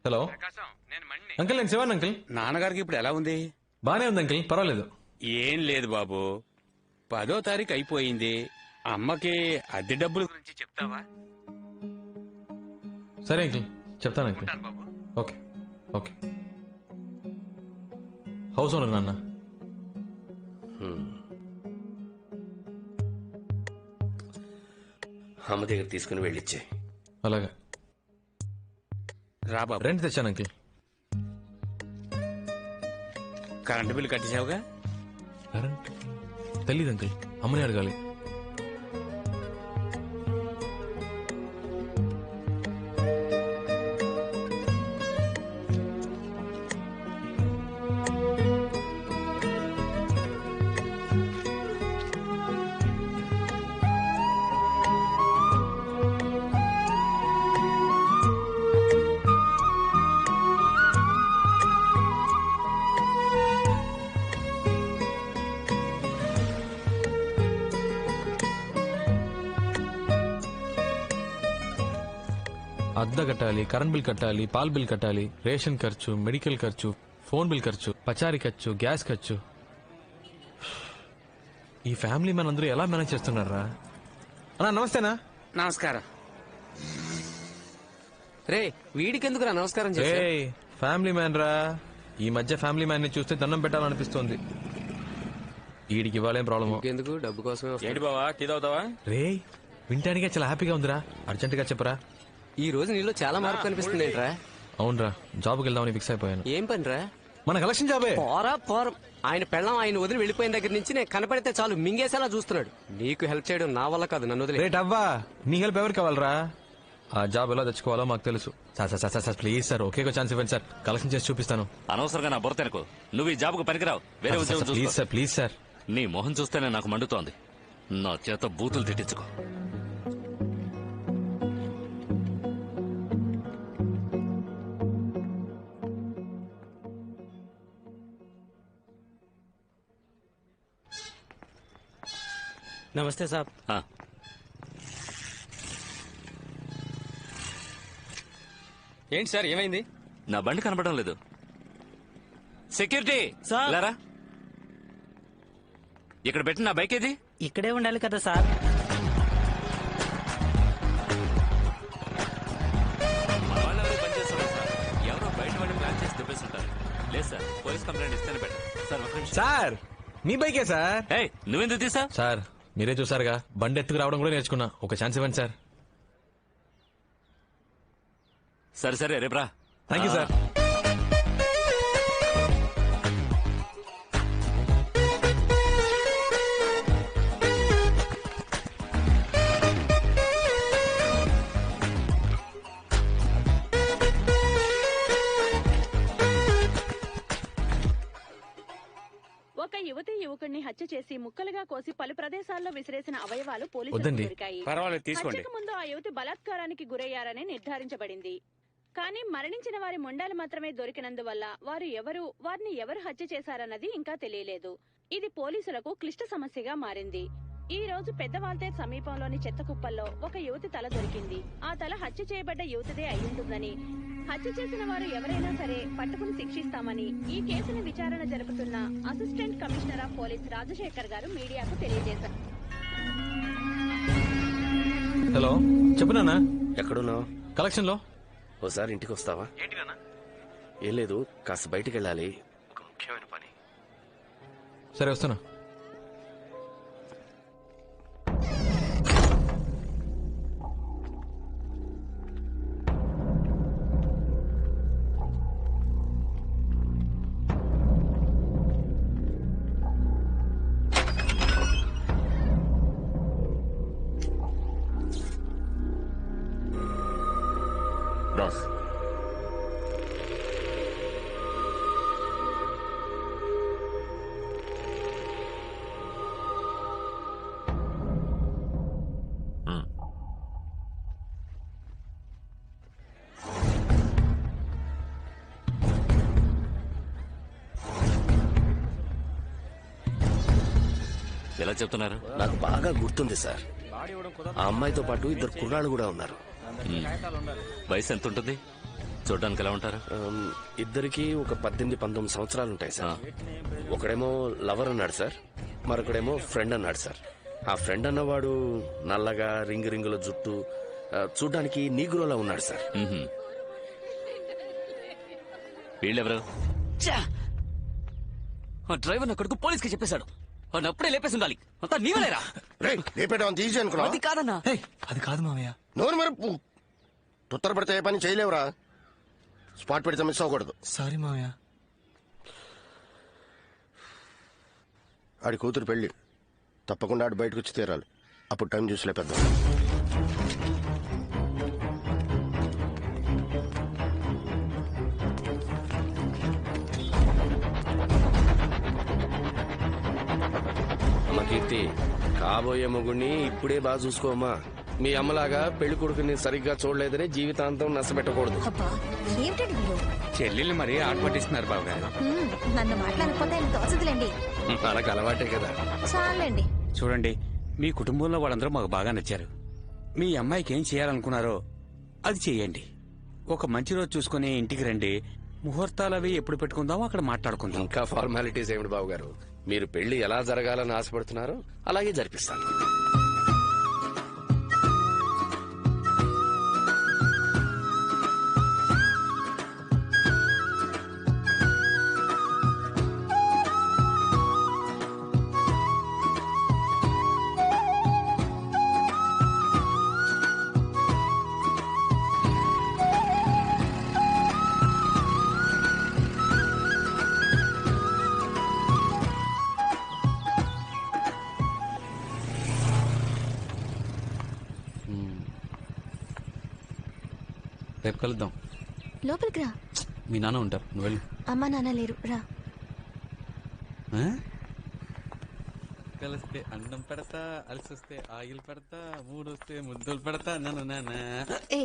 హలో అంకుల్, నేను శివాన్ అంకుల్. నాన్నగారికి ఇప్పుడు ఎలా ఉంది? బానే ఉంది అంకుల్, పర్వాలేదు. ఏం లేదు బాబు, 10వ తారీఖు అయిపోయింది. అమ్మకి అద్దె డబ్బుల గురించి చెప్తావా? సరే అంకుల్, చెప్తాను uncle. Okay okay. House owner నాన్న. అమ్మ దగ్గర తీసుకుని వెళ్ళిచ్చే. అలాగా. రా బాబు. రెంట్ తెచ్చాను అంకుల్. కరెంటు బిల్లు కట్టేసావుగా? కరెంట్ తెలీదు అంకుల్, అమ్మని అడగాలి. అద్దె కట్టాలి, కరెంట్ బిల్ కట్టాలి, పాల్ బిల్ కట్టాలి, రేషన్ ఖర్చు, మెడికల్ ఖర్చు, ఫోన్ బిల్ ఖర్చు, పచారీ ఖర్చు, గ్యాస్ ఖర్చు. ఈ ఫ్యామిలీ మ్యాన్ అందరూ ఎలా మేనేజ్ చేస్తున్నారా? అన్నా నమస్తేనా. నమస్కారం. రే వీడికెందుకురా నమస్కారం రే ఫ్యామిలీ మ్యాన్ రా. ఈ మధ్య ఫ్యామిలీ మ్యాన్ ని చూస్తే దండం పెట్టాలనిపిస్తోంది. వీడికి ఇవ్వాలేం ప్రాబ్లమ్? ఎందుకు డబ్బు కోసమే. ఏంటి బావా, టీ తాగుతావా? రే వింటానికే చాలా హ్యాపీగా ఉందిరా, అర్జెంట్ గా చెప్పరా. ఈ రోజు నీలో చాలా మార్పు కనిపిస్తుంది ఏంట్రా? అవునరా, జాబ్కి వెళ్దామని ఫిక్స్ అయిపోయాను. ఏం పనిరా? మన కలెక్షన్ జాబే. పోరం. ఆయన పెళ్ళం ఆయన వదిలి వెళ్ళిపోయిన దగ్గర నుంచి నేను కనపడితే చాలు మింగేసేలా చూస్తున్నాడు. నీకు హెల్ప్ చేయడం నా వల్ల కాదు, నన్ను వదిలే. రేట్ అవ్వా, నీ హెల్ప్ ఎవరికి కావాలరా? ఆ జాబ్ ఎలా తెచ్చుకోవాలో మాకు తెలుసు. Sir please sir, okay chance ఇవ్వండి సార్, కలెక్షన్ చేసి చూపిస్తాను. అనవసరంగా నా బుర్ర తెరకు. నువ్వు ఈ జాబ్కు పనికిరావు, వేరే ఉద్యోగం చూసుకో. Please sir, please sir. నీ మొహం చూస్తేనే నాకు మండుతోంది. నా చేత బూతులు తిట్టించుకో. నమస్తే సాబ్. ఏంటి సార్, ఏమైంది? నా బండి కనపడడం లేదు. సెక్యూరిటీ లేరా, ఇక్కడ పెట్టి నా బైక్ ఏది? ఇక్కడే ఉండాలి కదా సార్. ఎవరో బయట వాళ్ళు ప్లాన్ చేసి తెప్పేస్తుంటారు. లేదు సార్, పోలీస్ కంప్లైంట్ ఇస్తేనే బెటర్. సార్ ఒక నిమిషం. సార్ మీ బైకే సార్. నువ్వెందుకు తీసా? సార్ మీరే చూసారుగా, బండి ఎత్తుకు రావడం కూడా నేర్చుకున్నా. ఒక ఛాన్స్ ఇవ్వండి సార్. సరే రేపు రా. Thank you sir. హత్య చేసి ముక్కలుగా కోసి పలు ప్రదేశాల్లో విసిరేసిన అవయవాలు పోలీసులకు వద్దండి. దొరికాయి. పర్వాలేదు, తీసుకోండి. హత్యకు ముందు ఆ యువతి బలాత్కారానికి గురయ్యారని నిర్ధారించబడింది. కానీ మరణించిన వారి మొండాలు మాత్రమే దొరికినందువల్ల వారిని ఎవరు హత్య చేశారన్నది ఇంకా తెలియలేదు. ఇది పోలీసులకు క్లిష్ట సమస్యగా మారింది. ఈ రోజు పెద్దవాల్తేర్ సమీపంలోని చెత్త కుప్పల్లో ఒక యువతి తల దొరికింది. ఆ తల హత్య చేయబడ్డ యువతిదే అయ్యుంటుందని, హత్య చేసిన వారు ఎవరైనా సరే పట్టుకుని శిక్షిస్తామని ఈ కేసుని విచారణ జరుపుతున్న assistant commissioner of police Rajasekhar గారు మీడియాకు తెలియజేశారు. హలో, చెప్పు నాన్న. ఎక్కడున్నావు? కలెక్షన్ లో. ఓసారి ఇంటికి వస్తావా? ఏం లేదు, కాస్త బయటికి వెళ్ళాలి, ఒక ముఖ్యమైన పని. సరే, వస్తున్నా. బాస్, ఎలా చెప్తున్నారు? నాకు బాగా గుర్తుంది సార్. ఆ అమ్మాయితో పాటు ఇద్దరు కుర్రాళ్ళు కూడా ఉన్నారు. వయసు ఎంత ఉంటుంది? చూడడానికి ఎలా ఉంటారు? ఇద్దరికి ఒక 18-19 సంవత్సరాలు ఉంటాయి సార్. ఒకడేమో లవర్ అన్నాడు సార్, మరొకడేమో ఫ్రెండ్ అన్నాడు సార్. ఆ ఫ్రెండ్ అన్నవాడు నల్లగా రింగుల జుట్టు, చూడ్డానికి నీగ్రోలా ఉన్నాడు సార్. వీళ్ళెవరు? డ్రైవర్ నా కొడుకు పోలీస్ కి చెప్పేశాడు. వాడిని అప్పుడే లేపేసి ఉండాలి. అంతా నీవలేరా? అది కాదన్నా. అది కాదు మావయ్య. నోరు మరి తుత్తర పడితే ఏ పని చేయలేవురా. స్పాట్ పెడితే మిస్ అవ్వకూడదు. సారీ మావయ్య. ఆడి కూతురు పెళ్లి, తప్పకుండా ఆడు బయటకు వచ్చి తీరాలి. అప్పుడు టైం చూసిలే పెద్ద. అమ్మ కీర్తి, కాబోయే మొగుడిని ఇప్పుడే బాగా చూసుకోమ్మా. మీ అమ్మలాగా పెళ్లి కొడుకుని సరిగ్గా చూడలేదని జీవితాంతం నష్టపెట్టకూడదు. ఏమిటండి మీరు? చెల్లెళ్ళు మరీ ఆట పట్టిస్తున్నారు బాబు గారు. నన్ను మాట్లాడకపోతే ఆయన తోచదులేండి. మనకు అలవాటే కదా. చాలండి. చూడండి, మీ కుటుంబంలో వాళ్ళందరూ మాకు బాగా నచ్చారు. మీ అమ్మాయికి ఏం చేయాలనుకున్నారో అది చెయ్యండి. ఒక మంచి రోజు చూసుకుని ఇంటికి రండి. ముహూర్తాలు అవి ఎప్పుడు పెట్టుకుందామో అక్కడ మాట్లాడుకుందాం. ఇంకా ఫార్మాలిటీస్ ఏమిటి బాబు గారు? మీరు పెళ్లి ఎలా జరగాలని ఆశపడుతున్నారో అలాగే జరిపిస్తాను. రేపు కలుద్దాం. లోపలికి రా. మీ నాన్న ఉంటారు, నువ్వు వెళ్ళు. అమ్మా నాన్న లేరు, రా. కలిస్తే అన్నం పెడతా, అలసొస్తే ఆయిల్ పెడతా, మూడొస్తే ముద్దులు పెడతా. ఏ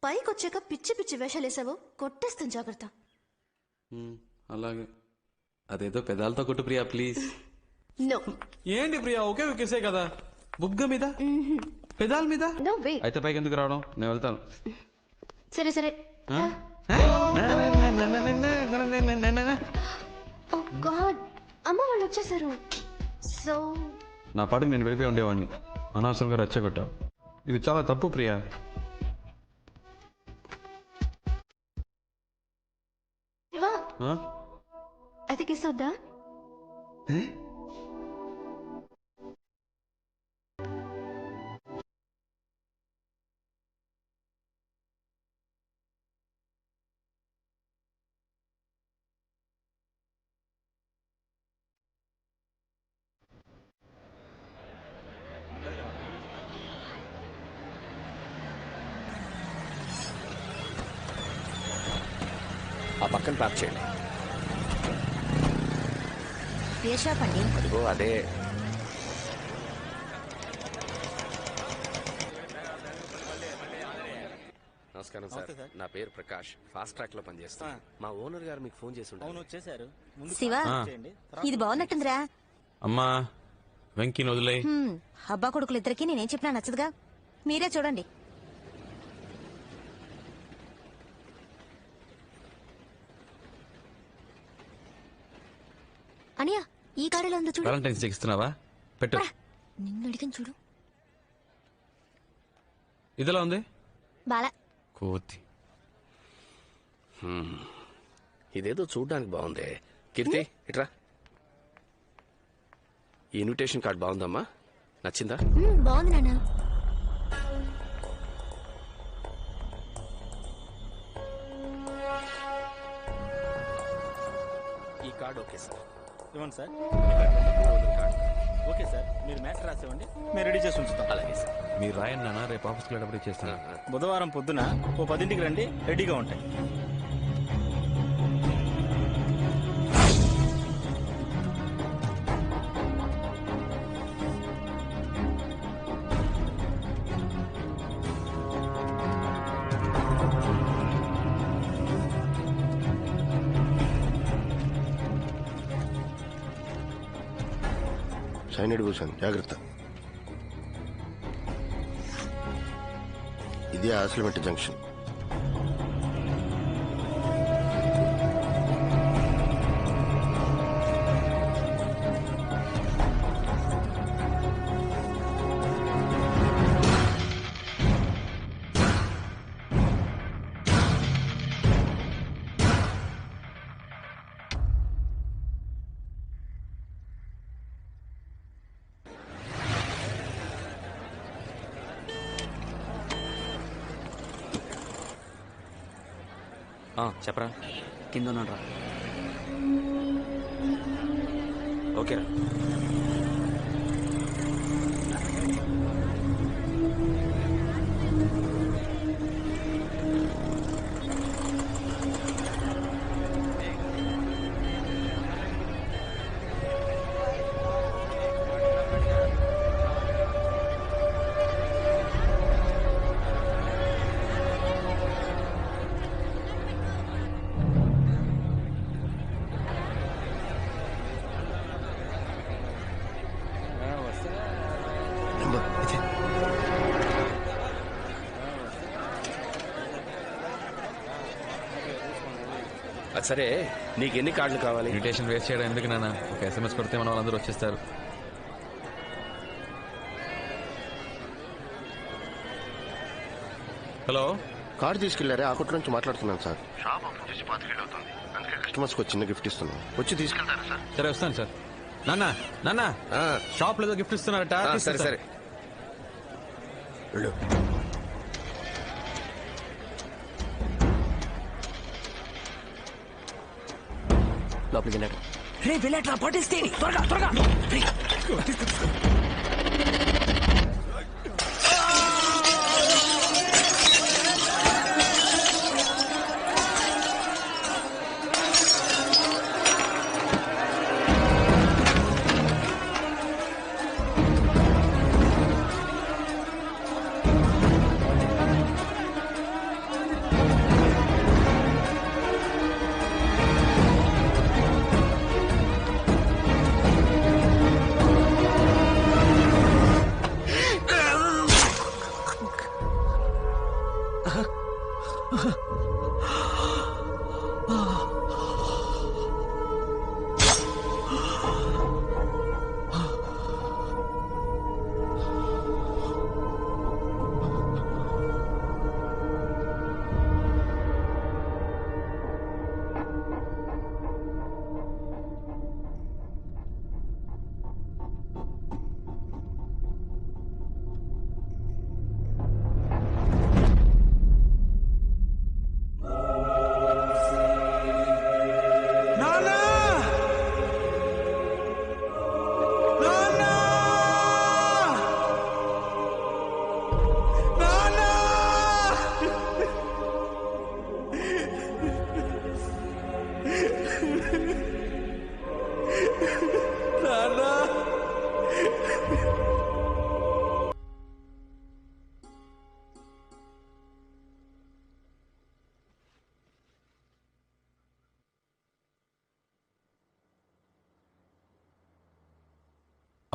పైకి వచ్చాక పిచ్చి పిచ్చి వేషాలేసావు, కొట్టేస్తాను, జాగ్రత్త. అలాగే. అదేదో పెదాలతో కొట్టు ప్రియా, ప్లీజ్. నో. ఏంటి ప్రియా, ఒకే ఒకేసే కదా. బుగ్గ మీద, పెదాల మీద. అయితే పైకి ఎందుకు రావడం? నేను వెళ్తాను. సరే సరే. ఓ గాడ్, అమ్మ వాళ్ళు వచ్చేసారు. సో నా పాటికి నేను వెళ్ళిపోయి ఉండేవాడిని, అనవసరంగా రెచ్చగొట్టావు. ఇది చాలా తప్పు ప్రియా. అది కిస్ వద్దా? ఆ పక్కన ప్యాక్ చేయండి. ఏ షాప్ అండి? అదిగో అదే. నమస్కారం సార్. నా పేరు ప్రకాష్. ఫాస్ట్ ట్రాక్ లో పనిచేస్తాను. మా ఓనర్ గారు మీకు ఫోన్ చేసి అవును చేశారు. శివ, ఇది బాగున్నట్టుందిరా. అమ్మా వెంకీని వదిలే. అబ్బా కొడుకులు ఇద్దరికి నేనేం చెప్పినా నచ్చదుగా, మీరే చూడండి. అనియా, ఈ కాడలో ఉందో చూడు. వాలంటైన్స్ డే ఇస్తున్నావా? పెట్టు. నిన్ను అడిగాను చూడు. ఇదిలా ఉంది బాలా. కోతి. ఇదేదో చూడ్డానికి బాగుంది. కీర్తి ఇట్రా. ఈ ఇన్విటేషన్ కార్డ్ బాగుందమ్మా? నచ్చిందా? బాగుంది నాన్న. ఈ కార్డ్ ఓకే సార్. ఇవ్వండి సార్. ఓకే సార్, మీరు మ్యాచ్ రాసేవండి, మేము రెడీ చేసి ఉంచుతాం. అలాగే సార్. మీరు రాయండి నాన్న, రేపు ఆఫీస్కి వెళ్ళేటప్పుడు ఇచ్చేస్తాను. బుధవారం పొద్దున 10ంటికి రండి, రెడీగా ఉంటాయి. సైనిడ్ భూషణ్ జాగ్రత్త. ఇది ఆసిలిమెంట్ జంక్షన్. చెప్పరా. కింద ఉన్నాడు రా. ఓకేరా. సరే, నీకు ఎన్ని కార్డులు కావాలి? ఇన్విటేషన్ వేస్ట్ చేయడం ఎందుకు నాన్న? ఒక SMS కొడితే మన వాళ్ళందరూ వచ్చేస్తారు. హలో, కార్డు తీసుకెళ్లారే, ఆ కొట్టు నుంచి మాట్లాడుతున్నాను సార్. షాప్ ఓపెన్ చేసి 5 ఏళ్ళు అవుతుంది, అందుకే కస్టమర్స్ కి చిన్న గిఫ్ట్ ఇస్తున్నాను. వచ్చి తీసుకెళ్తారా సార్? సరే వస్తాను సార్. నాన్న నాన్న, షాప్ లో ఏదో గిఫ్ట్ ఇస్తున్నారట. సరే సరే వెళ్ళు. లోపలికి వెళ్ళాడు. రే వెళ్ళట్రా, పట్టేస్తే త్వరగా త్వరగా.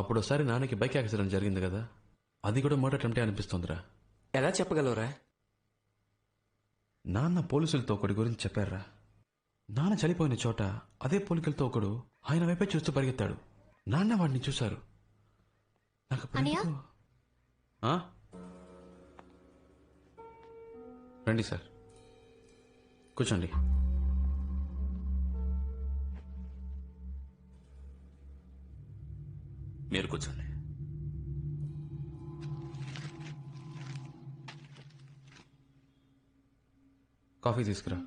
అప్పుడు ఒకసారి నాన్నకి బైక్ యాక్సిడెంట్ జరిగింది కదా, అది కూడా మర్డర్ అటెంప్టే అనిపిస్తుందిరా. ఎలా చెప్పగలవురా? నాన్న పోలీసులతో ఒకటి గురించి చెప్పారా. నాన్న చనిపోయిన చోట అదే పోలికలతో ఒకడు ఆయన వైపే చూస్తూ పరిగెత్తాడు. నాన్న వాడిని చూశారు. నాకు రండి సార్, కూర్చోండి. మీరు కూర్చోండి. కాఫీ తీసుకురా.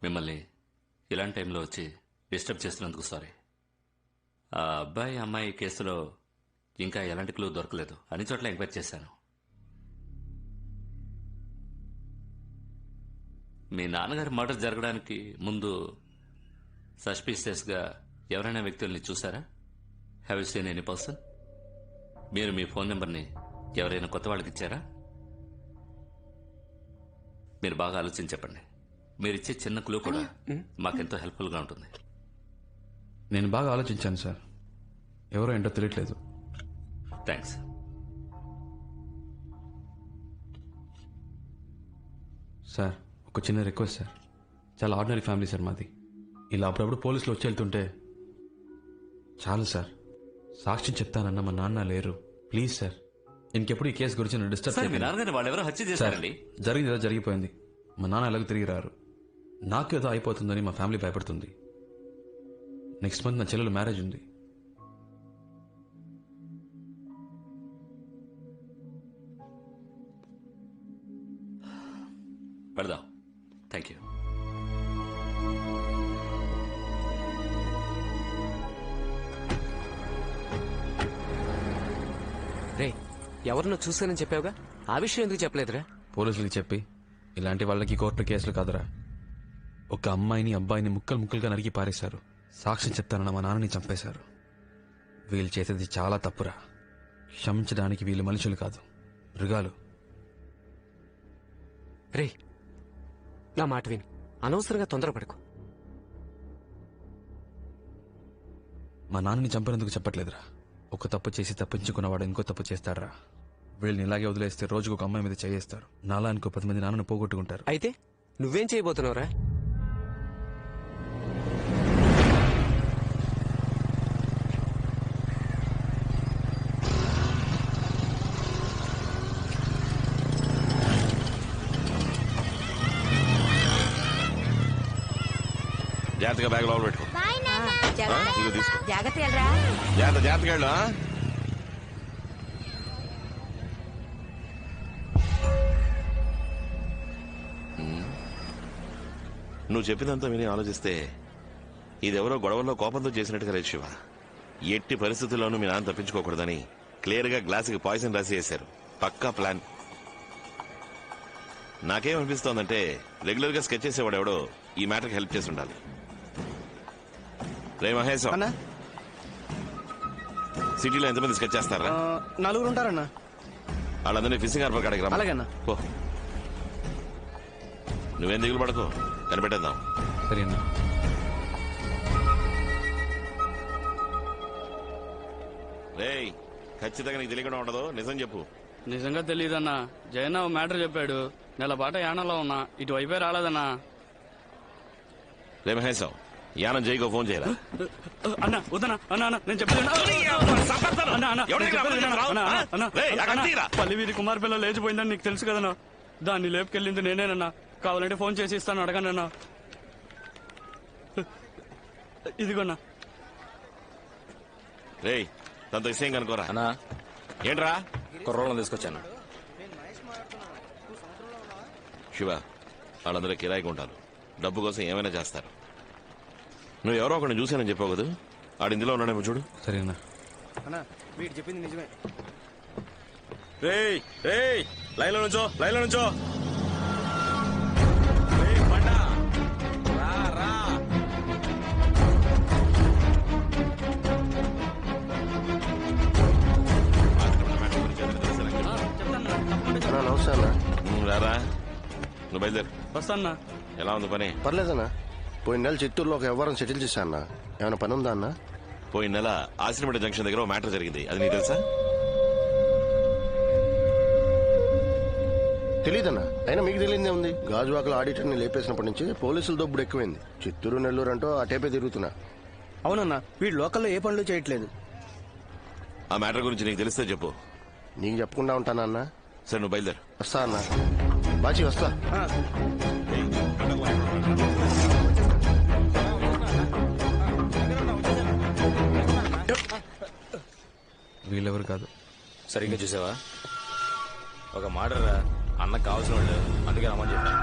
మిమ్మల్ని ఇలాంటి టైంలో వచ్చి డిస్టర్బ్ చేస్తున్నందుకు సారీ. ఆ అబ్బాయి అమ్మాయి కేసులో ఇంకా ఎలాంటి క్లూ దొరకలేదు. అన్ని చోట్ల ఎంక్వైరీ చేశాను. మీ నాన్నగారి మర్డర్ జరగడానికి ముందు సస్పీషియస్గా ఎవరైనా వ్యక్తుల్ని చూసారా? Have you seen any person? మీరు మీ ఫోన్ నెంబర్ని ఎవరైనా కొత్త వాళ్ళకి ఇచ్చారా? మీరు బాగా ఆలోచించి చెప్పండి. మీరిచ్చే చిన్న క్లూ కూడా మాకెంతో హెల్ప్ఫుల్గా ఉంటుంది. నేను బాగా ఆలోచించాను సార్, ఎవరో ఏంటో తెలియట్లేదు. థ్యాంక్స్. సార్, ఒక చిన్న రిక్వెస్ట్ సార్. చాలా ఆర్డినరీ ఫ్యామిలీ సార్ మాది. ఇలా అప్పుడప్పుడు పోలీసులు వచ్చి వెళ్తుంటే చాలు సార్. సాక్ష్యం చెప్తానన్న మా నాన్న లేరు. ప్లీజ్ సార్, ఇంకెప్పుడు ఈ కేసు గురించి డిస్టర్బ్ చేయండి. జరిగింది ఏదో జరిగిపోయింది. మా నాన్న ఎలాగో తిరిగి రారు. నాకు ఏదో అయిపోతుందని మా ఫ్యామిలీ భయపడుతుంది. నెక్స్ట్ మంత్ నా చెల్లెలు మ్యారేజ్ ఉంది. పెడదాం. Thank you. రే, ఎవరినో చూసానని చెప్పావుగా, ఆ విషయం ఎందుకు చెప్పలేదురా? పోలీసులకి చెప్పి ఇలాంటి వాళ్ళకి కోర్టు కేసులు కాదురా. ఒక అమ్మాయిని అబ్బాయిని ముక్కలు ముక్కలుగా నరికి పారేశారు. సాక్ష్యం చెప్తానన్న మా నాన్నని చంపేశారు. వీళ్ళు చేసేది చాలా తప్పురా. క్షమించడానికి వీళ్ళు మనుషులు కాదు, మృగాలు. రే, నా మాట విని అనవసరంగా తొందరపడకు. మా నాన్నని చంపినందుకు చెప్పట్లేదురా. ఒక తప్పు చేసి తప్పించుకున్నవాడు ఇంకో తప్పు చేస్తాడరా. వీళ్ళని ఇలాగే వదిలేస్తే రోజుకు ఒక అమ్మాయి మీద చేయేస్తారు. నాలా ఇంకో 10 మంది నాన్నను పోగొట్టుకుంటారు. అయితే నువ్వేం చేయబోతున్నావురా? జాగ్రత్తగా బ్యాగ్ లోపల పెట్టుకో. ఇదిగో తీసుకో. జాగ్రత్త వెళ్ళరా. జాగ్రత్తగా వెళ్ళు. నువ్వు చెప్పినంతా విని ఆలోచిస్తే ఇదెవరో గొడవల్లో కోపంతో చేసినట్టుగా లేదు శివ. ఎట్టి పరిస్థితుల్లోనూ మీ నాన్న తప్పించుకోకూడదని క్లియర్ గా గ్లాసుకి పాయిజన్ రాసి వేశారు. పక్కా ప్లాన్. నాకేమనిపిస్తోందంటే రెగ్యులర్ గా స్కెచ్ చేసేవాడు ఎవడో ఈ మ్యాటర్కి హెల్ప్ చేసి ఉండాలి. రే మహేశ్, సిటీలో ఎంతమంది స్కెచ్ చేస్తారా? 4 ఉంటారన్నా. వాళ్ళందరినీ ఫిషింగ్ హార్బర్ కాడికి రమ్మా. అలాగన్నా. నువ్వేం దిగులు పడకు, కనిపెట్టేద్దాం. సరేనా? రేయ్, ఖచ్చితంగా నీకు తెలియకుండా ఉండదు, నిజం చెప్పు. నిజంగా తెలియదన్నా. జయన్న మ్యాటర్ చెప్పాడు. నెల పాట యానంలో ఉన్నా, ఇటువైపే రాలేదన్నా. రే మహేశం, యానం జైకో ఫోన్ చేయరా? అన్నా వద్దనా, అన్నా అన్నా నేను చెప్పేది పల్లి వీధి కుమార్ పిల్ల లేచిపోయిందని నీకు తెలుసు కదన్నా. దాన్ని లేపుకెళ్ళింది నేనేనన్నా. కావాలంటే ఫోన్ చేసి ఇస్తాను, అడగనన్నా. ఇదిగోన్నా. రేయ్, తనతో విషయం కనుకోరా. అన్నా ఏంట్రా? కుర్రోళ్ళని తీసుకొచ్చాను. శివ, వాళ్ళందరూ కిరాయికి ఉంటారు. డబ్బు కోసం ఏమైనా చేస్తారు. నువ్వు ఎవరో ఒకరిని చూశానని చెప్పావు కదా, ఆడు ఇందులో ఉన్నాడేమో చూడు. సరేనా? అన్నా వీడు చెప్పింది నిజమే. రేయ్ రేయ్, లైన్లో నుంచో, లైన్లో నుంచో. నమస్తే అన్న. రారా, నువ్వు బయలుదేరు. వస్తానా? ఎలా ఉంది పని? పర్లేదన్నా. పోయిన నెల చిత్తూరులో ఒక వ్యవహారం సెటిల్ చేశా అన్న. ఏమైనా పని ఉందా అన్న? పోయిన నెల ఆశ్రమేట జంక్షన్ దగ్గర మ్యాటర్ జరిగింది, అది నీకు తెలుసా? తెలీదన్నా. అయినా మీకు తెలియదే ఉంది. గాజువాకల ఆడిటర్ని లేపేసినప్పటి నుంచి పోలీసుల దొబ్బుడు ఎక్కువైంది. చిత్తూరు నెల్లూరు అంటూ అటేపే తిరుగుతున్నా. అవునన్నా, వీడు లోకల్లో ఏ పనులు చేయట్లేదు. ఆ మ్యాటర్ గురించి నీకు తెలిస్తే చెప్పు. నీకు చెప్పకుండా ఉంటానా అన్న? సరే, నువ్వు బయలుదేరు. వస్తా అన్న. బాచి వస్తా. వీళ్ళెవరు కాదు. సరిగ్గా చూసావా? ఒక మాటరా, అన్నకు కావాల్సిన వాళ్ళు, అందుకే రమ్మని చెప్పా.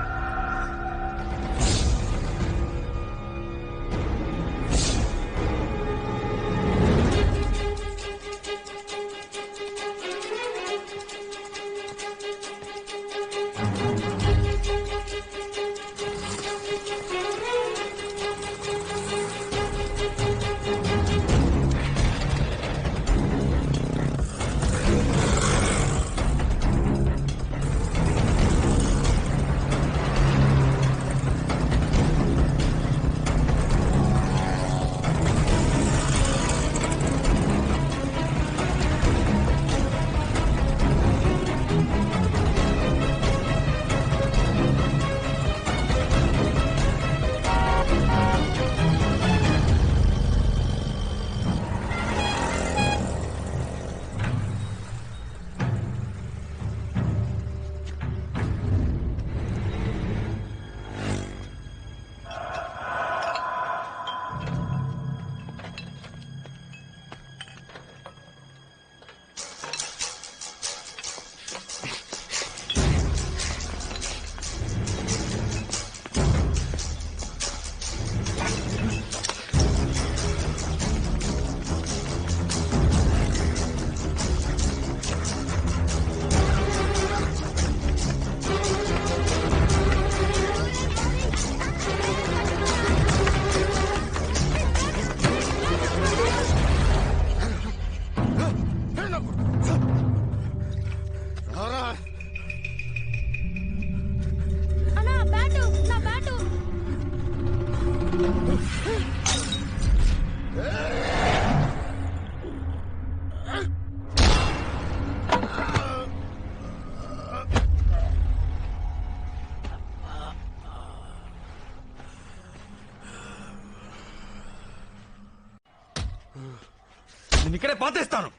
నేను ఇక్కడే పాతేస్తాను.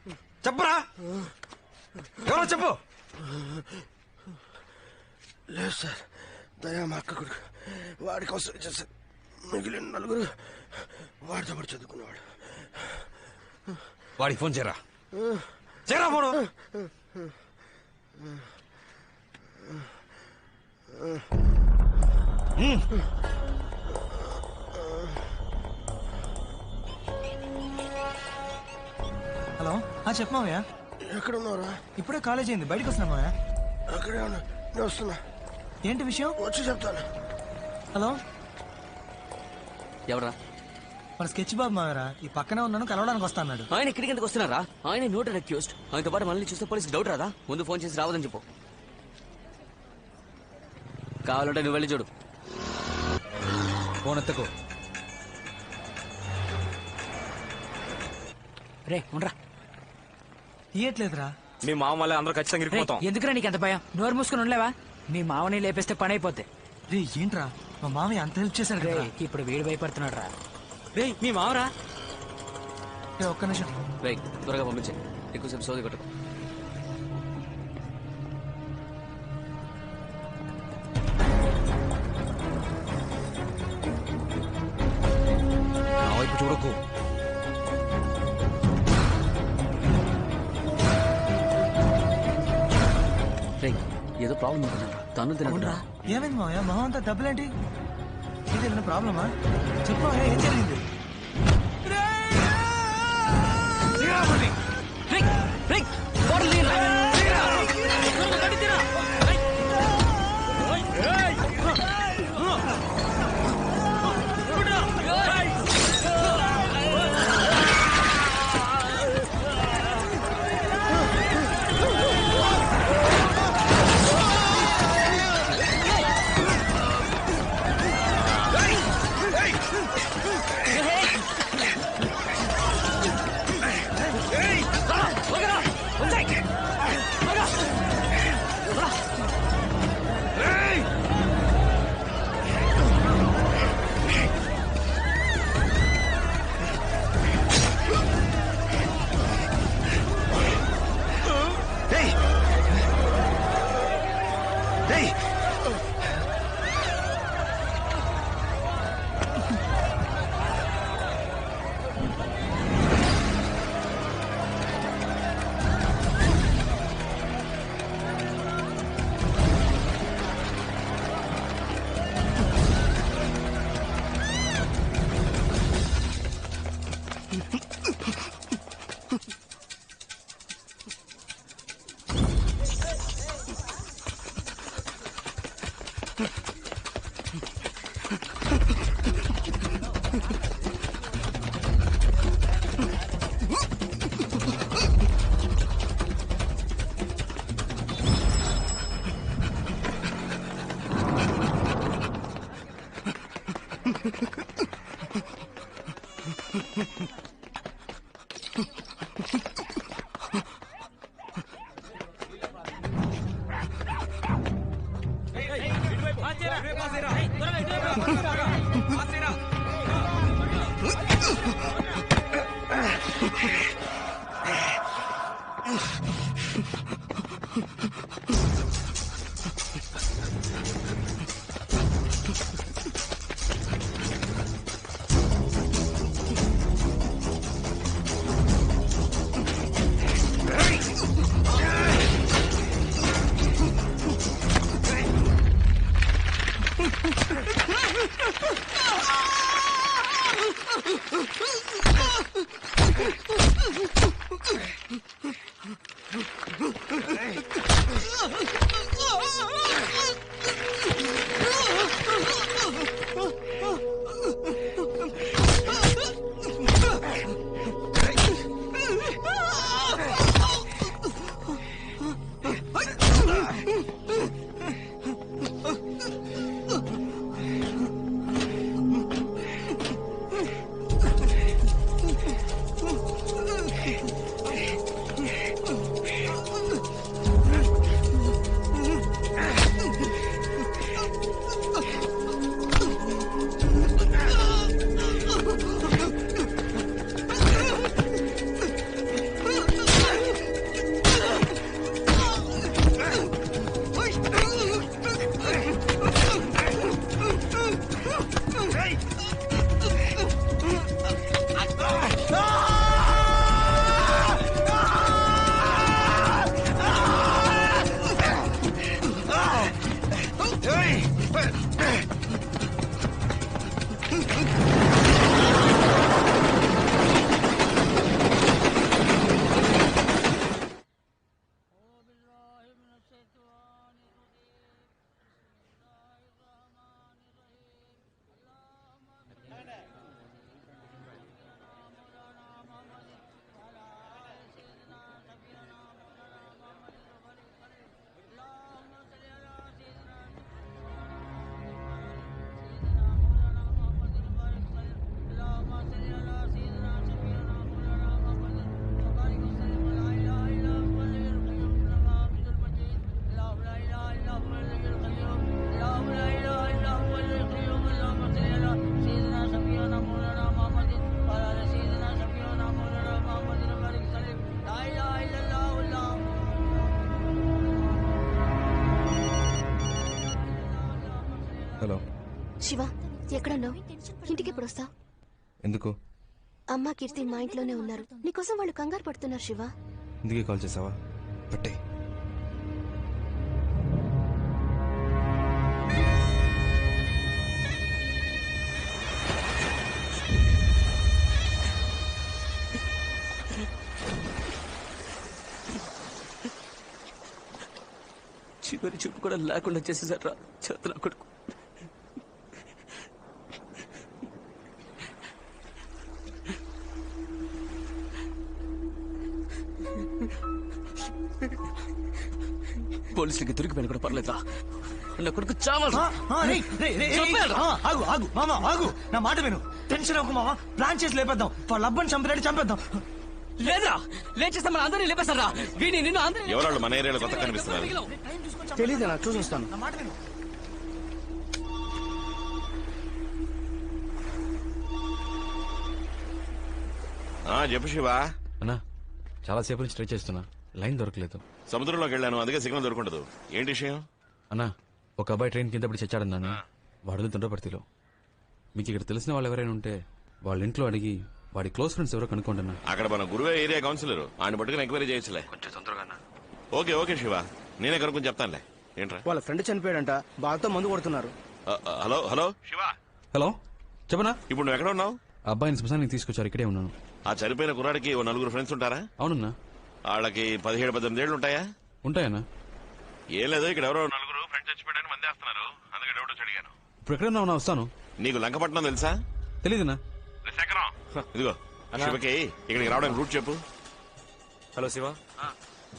చెప్పరా, ఎవరో చెప్పు. లేదు సార్, దయా మా అక్క కొడుకు. వాడి కోసం చేశారు. మిగిలిన నలుగురు వాడితో పాటు చదువుకునేవాడు. వాడికి ఫోన్ చేయరా, చేయరా ఫోను. హలో, చెప్పు మావయ్య. ఎక్కడ ఉన్నావురా? ఇప్పుడే కాలేజ్ అయింది, బయటకు వస్తున్నా మావయ్య. అక్కడే ఉన్నా, నేను వస్తున్నా. ఏంటి విషయం? వచ్చి చెప్తాను. హలో, ఎవరా? మన స్కెచ్ బాబు మావరా. ఈ పక్కనే ఉన్నాను, కలవడానికి వస్తా అన్నాడు. ఆయన ఇక్కడికి ఎందుకు వస్తున్నారా? ఆయన నోటెడ్ అక్యూజ్డ్. ఆయనతో పాటు మనల్ని చూస్తే పోలీసుకి డౌట్ రాదా? ముందు ఫోన్ చేసి రావద్దని చెప్పు. కావాలంటే నువ్వు వెళ్ళి చూడు. ఫోన్ ఎత్తకు. రే ఉండరా. తీయట్లేదురా. మీ మామ వల్ల అందరూ ఖచ్చితంగా ఇరికిపోతాం. ఎందుకురా నీకు ఎంత భయం? నోరు మూసుకుని ఉండలేవా? మీ మామని లేపేస్తే పని అయిపోద్ది. రే ఏంట్రా, మా మామయ్య అంత హెల్ప్ చేశాడు కదా. ఇప్పుడు వీడు భయపడుతున్నాడు రా. రే మీ మామరా. ఒక్క నిమిషం. రే త్వరగా పంపించే, ఎక్కువసేపు సోది కొట్టకు. నా వైపు చూడకు. ఏదో ప్రాబ్లం తను తినరా. ఏమైంది మావయ్య, మొహం అంతా దెబ్బలేంటి? ఇది ప్రాబ్లమా? చెప్పు, ఏం జరిగింది? Hey! హలో శివ, ఎక్కడున్నావు? ఇంటికి ఎప్పుడు వస్తావు? ఎందుకు? అమ్మ కీర్తి మా ఇంట్లోనే ఉన్నారు. నీకోసం వాళ్ళు కంగారు పడుతున్నారు శివ. ఇందుకే కాల్ చేసావా? పట్టే. చివరి చూపు కూడా లేకుండా చేసేసారా చేతుల కొడుకు. పోలీసులకి దొరికిపోయిన కూడా పర్లేదా? నా కొడుకు చావాలి. ఆగు ఆగు మామా ఆగు, నా మాట విను. టెన్షన్ అవ్వకు మామా, ప్లాన్ చేసి లేపేద్దాం. వాళ్ళ అబ్బని చంపినట్టు చంపేద్దాం. లేదా లేచేస్తే మన అందరినీ లేపేస్తారా? వీడిని నిన్ను అందరినీ ఎవరాళ్ళు మన ఏరియాలో కొత్త కనిపిస్తున్నారు? తెలీదు, నాకు చూసి వస్తాను. నా మాట విను. చెప్పు శివా. అన్నా చాలాసేపు నుంచి ట్రై చేస్తున్నా, లైన్ దొరకలేదు. సముద్రంలోకి వెళ్ళాను, అందుకే సిగ్నల్ దొరకదు. ఏంటి విషయం? అన్నా, ఒక అబ్బాయి ట్రైన్ కింద పడి చచ్చాడన్నాను. వాడు తుండ్రపర్తిలో. మీకు ఇక్కడ తెలిసిన వాళ్ళు ఎవరైనా ఉంటే వాళ్ళ ఇంట్లో అడిగి వాడి క్లోజ్ ఫ్రెండ్స్ ఎవరో కనుక్కోండి అన్న. అక్కడ మన గురువే ఏరియా కౌన్సిలర్, ఆయన పట్టుకుని ఎంక్వైరీ చేయొచ్చులే. కొంచెం తొందరగా. ఓకే ఓకే శివ, నేనే కనుక్కొని చెప్తానులే. ఏంట్రా? వాళ్ళ ఫ్రెండ్ చనిపోయాడంట, బాగా మందు కొడుతున్నారు. Hello hello Shiva. హలో చెప్పనా? ఇప్పుడు నువ్వు ఎక్కడ ఉన్నావు? అబ్బాయిని శ్మశానికి తీసుకొచ్చారు, ఇక్కడే ఉన్నాను. ఆ చనిపోయిన కుర్రాడికి ఓ 4 ఫ్రెండ్స్ ఉంటారా? అవునన్నా. వాళ్ళకి 17-18 ఏళ్ళు ఉంటాయా? ఉంటాయన్నా. ఏం లేదు, ఇక్కడ ఎవరో 4 ఫ్రెండ్స్ చచ్చిపోయాడని మందేస్తున్నారు, అందుకే డౌట్ వచ్చి అడిగాను. ఇప్పుడు ఎక్కడ ఉన్నావు? వస్తాను. నీకు లంకపట్నం తెలుసా? తెలీదునా. శేఖరం, ఇదిగో శివకి ఇక్కడికి రావడానికి రూట్ చెప్పు. హలో శివ,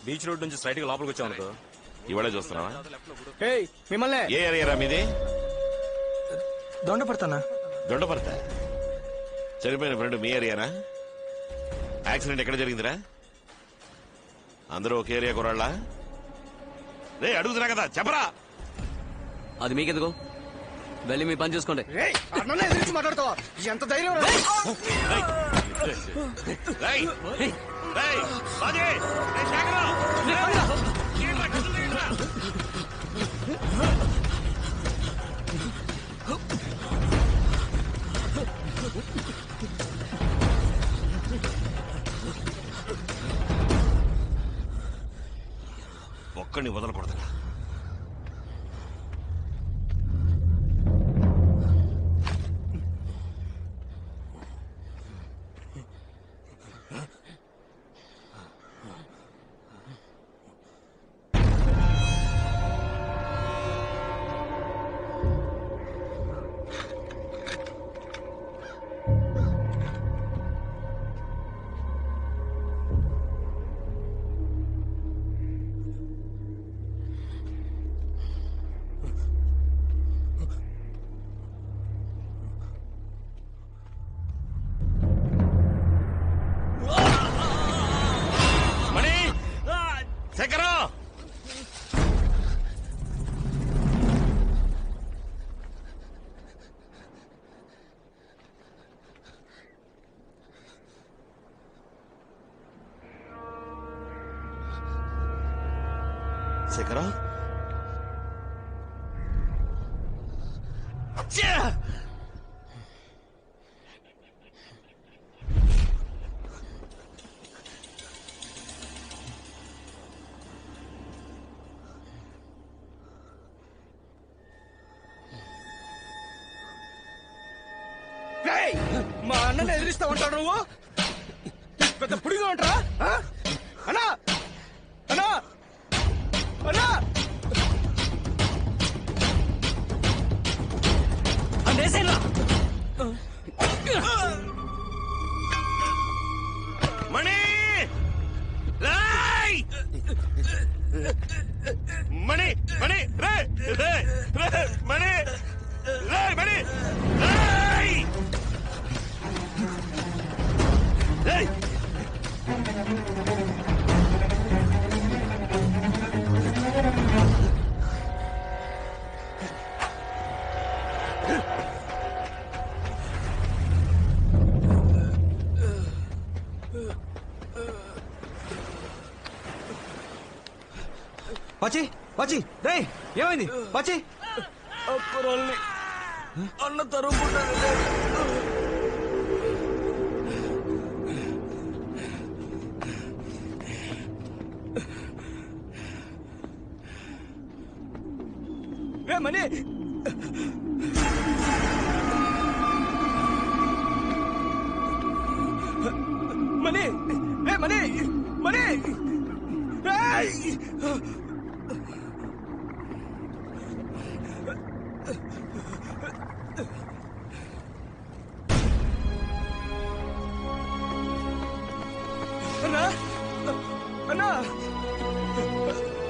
బీచ్ రోడ్ నుంచి స్ట్రైట్ గా లోపలికి వచ్చావు అనుకో. ఇవాళే చూస్తున్నావా? మిమ్మల్ని ఏ ఏరియా మీది? దొండపడతానా? దొండపడతా. చనిపోయిన ఫ్రెండ్ మీ ఏరియానా? యాక్సిడెంట్ ఎక్కడ జరిగిందిరా? అందరూ ఒక ఏరియా కురాళ్ళ? రే అడుగుతున్నా కదా, చెప్పరా. అది మీకెందుకు? వెళ్ళి మీ పని చూసుకోండి. మాట్లాడతావా? ఎంత ధైర్యం! ఒక్కడిని వదలకూడదురా. శేఖరా, మా అన్నని ఎదిరిస్తా ఉంటాడు నువ్వు? పెద్ద పుడిగా ఉంటారా? అన్నా అన్నా అన్నా మణి, మణి మణి రే రే రే మణి రే మణి రే. పచ్చి పచ్చి రే, ఏమైంది పచ్చి? అన్న తరుముకుంటాను. మనీ మనీ మనీ మనీ అన్నా అన్నా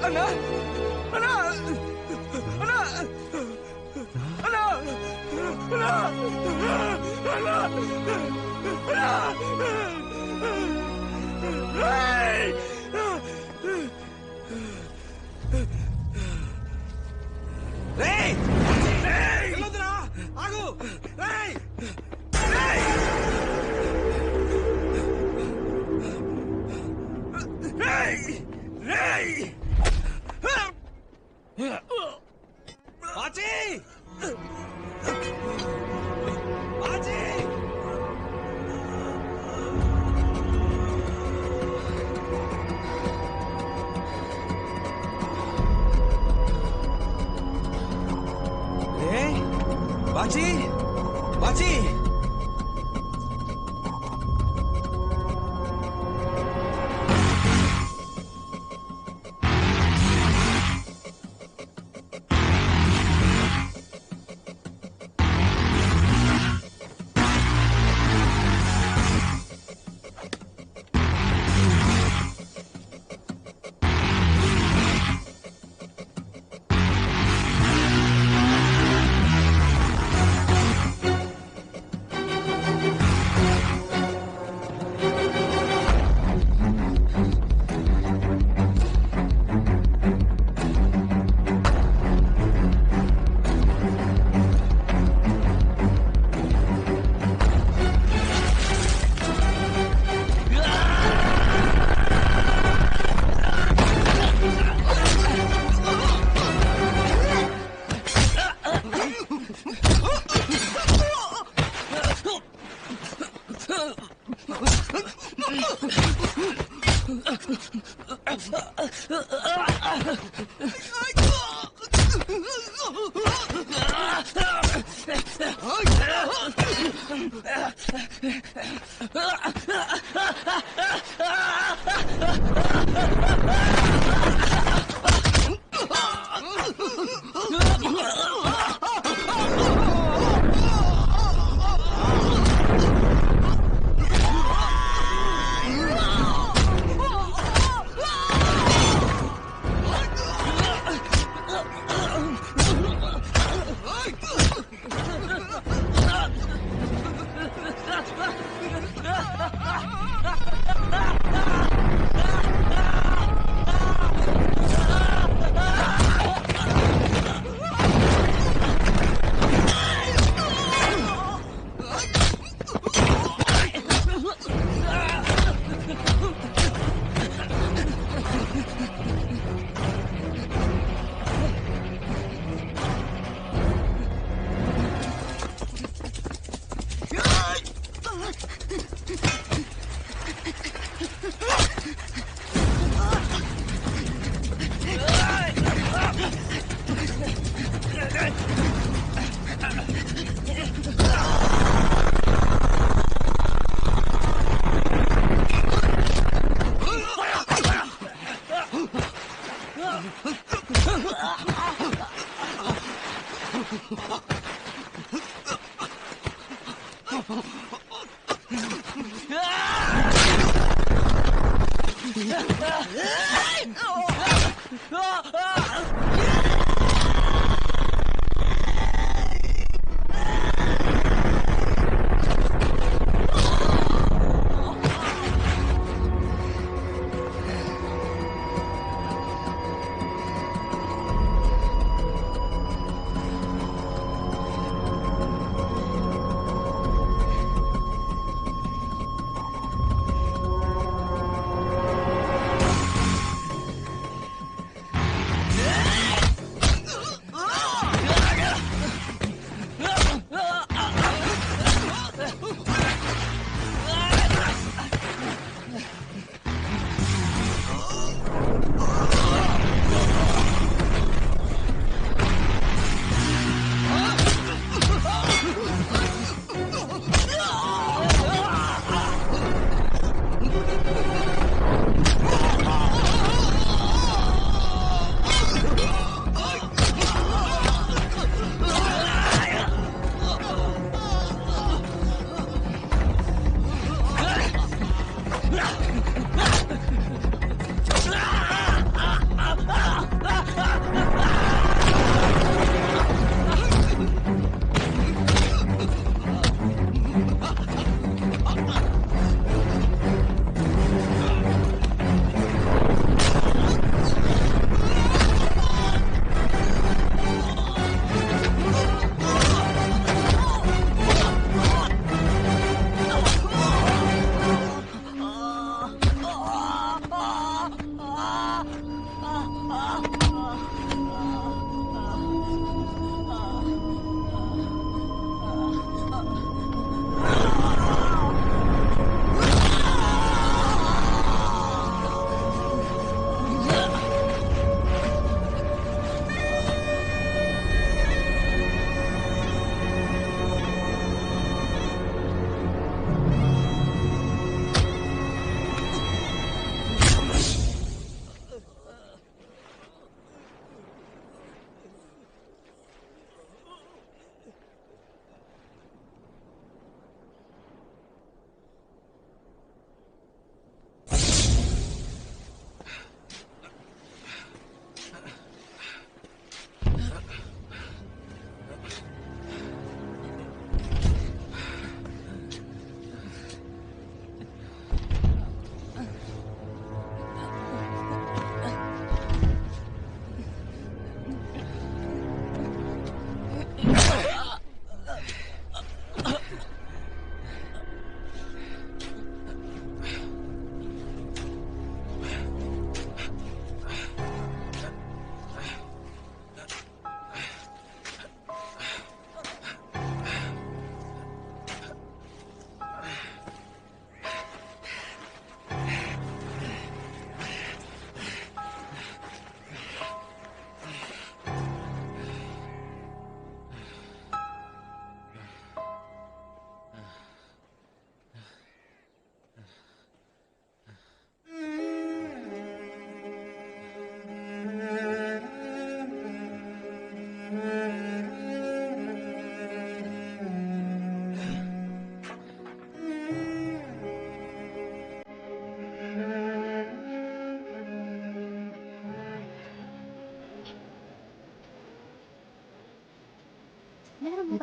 అన్నా అన్నా అన్నా అన్నా అన్నా అన్నా రేయ్ రేయ్ వెళ్ళొద్దురా, ఆగు. రేయ్ రేయ్ రేయ్ రేయ్ ఆచి ఆచి బాచి బాచి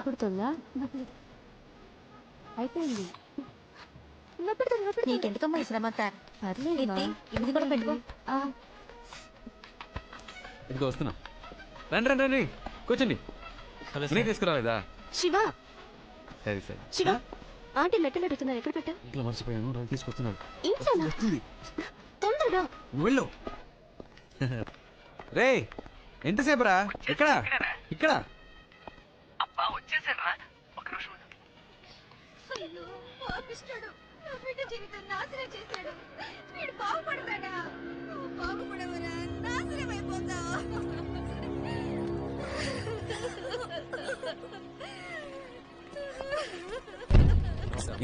పుడుతుందా అయిపోయింది. నీకెందుకమ్మా ఈ శ్రమ అంతా? పర్లేదు ఇది కూడా పెట్టుకో. ఇదిగో వస్తున్నా. రండి రండి రండి కూర్చోండి. నీ తీసుకురాలేదా? శివ సరే సరే. శివ ఆంటీ లెటర్ అడుగుతున్నారు, ఎక్కడ పెట్టా? ఇంట్లో మర్చిపోయాను, రా తీసుకొస్తున్నాడు. ఇంట్లోనా? తొందరగా వెళ్ళు. రే ఎంతసేపు రా? ఇక్కడ ఇక్కడ అబ్బా వచ్చేసాడు రా. ఒక నిమిషం. అయ్యో, పాపిష్టుడు. నా బిడ్డ జీవితం నాశనం చేశాడు. వీడు బాగుపడతాడా? నువ్వు బాగుపడవరా? నాశనం అయిపోతావా?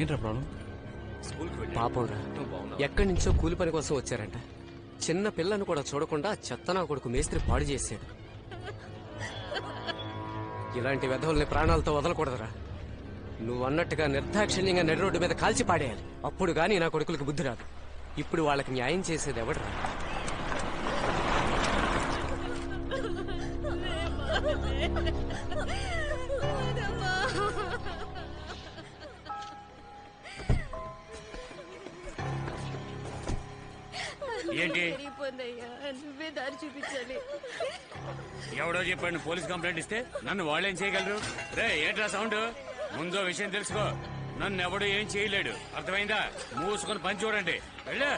ఏంట్రా ప్రాబ్లం? పాపంరా, ఎక్కడి నుంచో కూలి పని కోసం వచ్చారంట. చిన్న పిల్లను కూడా చూడకుండా చెత్తనా కొడుకు మేస్త్రి పాడు చేశాడు. ఇలాంటి వెధవుల్ని ప్రాణాలతో వదలకూడదురా. నువ్వు అన్నట్టుగా నిర్దాక్షిణ్యంగా నడి రోడ్డు మీద కాల్చి పాడేయాలి. అప్పుడు గానీ నా కొడుకులకు బుద్ధి రాదు. ఇప్పుడు వాళ్ళకి న్యాయం చేసేది ఎవడరా? ఏంటి? నువ్వే దారి చూపించాలి. ఎవడో చెప్పండి పోలీస్ కంప్లైంట్ ఇస్తే నన్ను వాళ్ళేం చేయగలరు? రే ఏంట్రా సౌండ్? ముందో విషయం తెలుసుకో, నన్ను ఎవడు ఏం చేయలేడు. అర్థమైందా? మూసుకొని పని చూడండి. వెళ్ళు.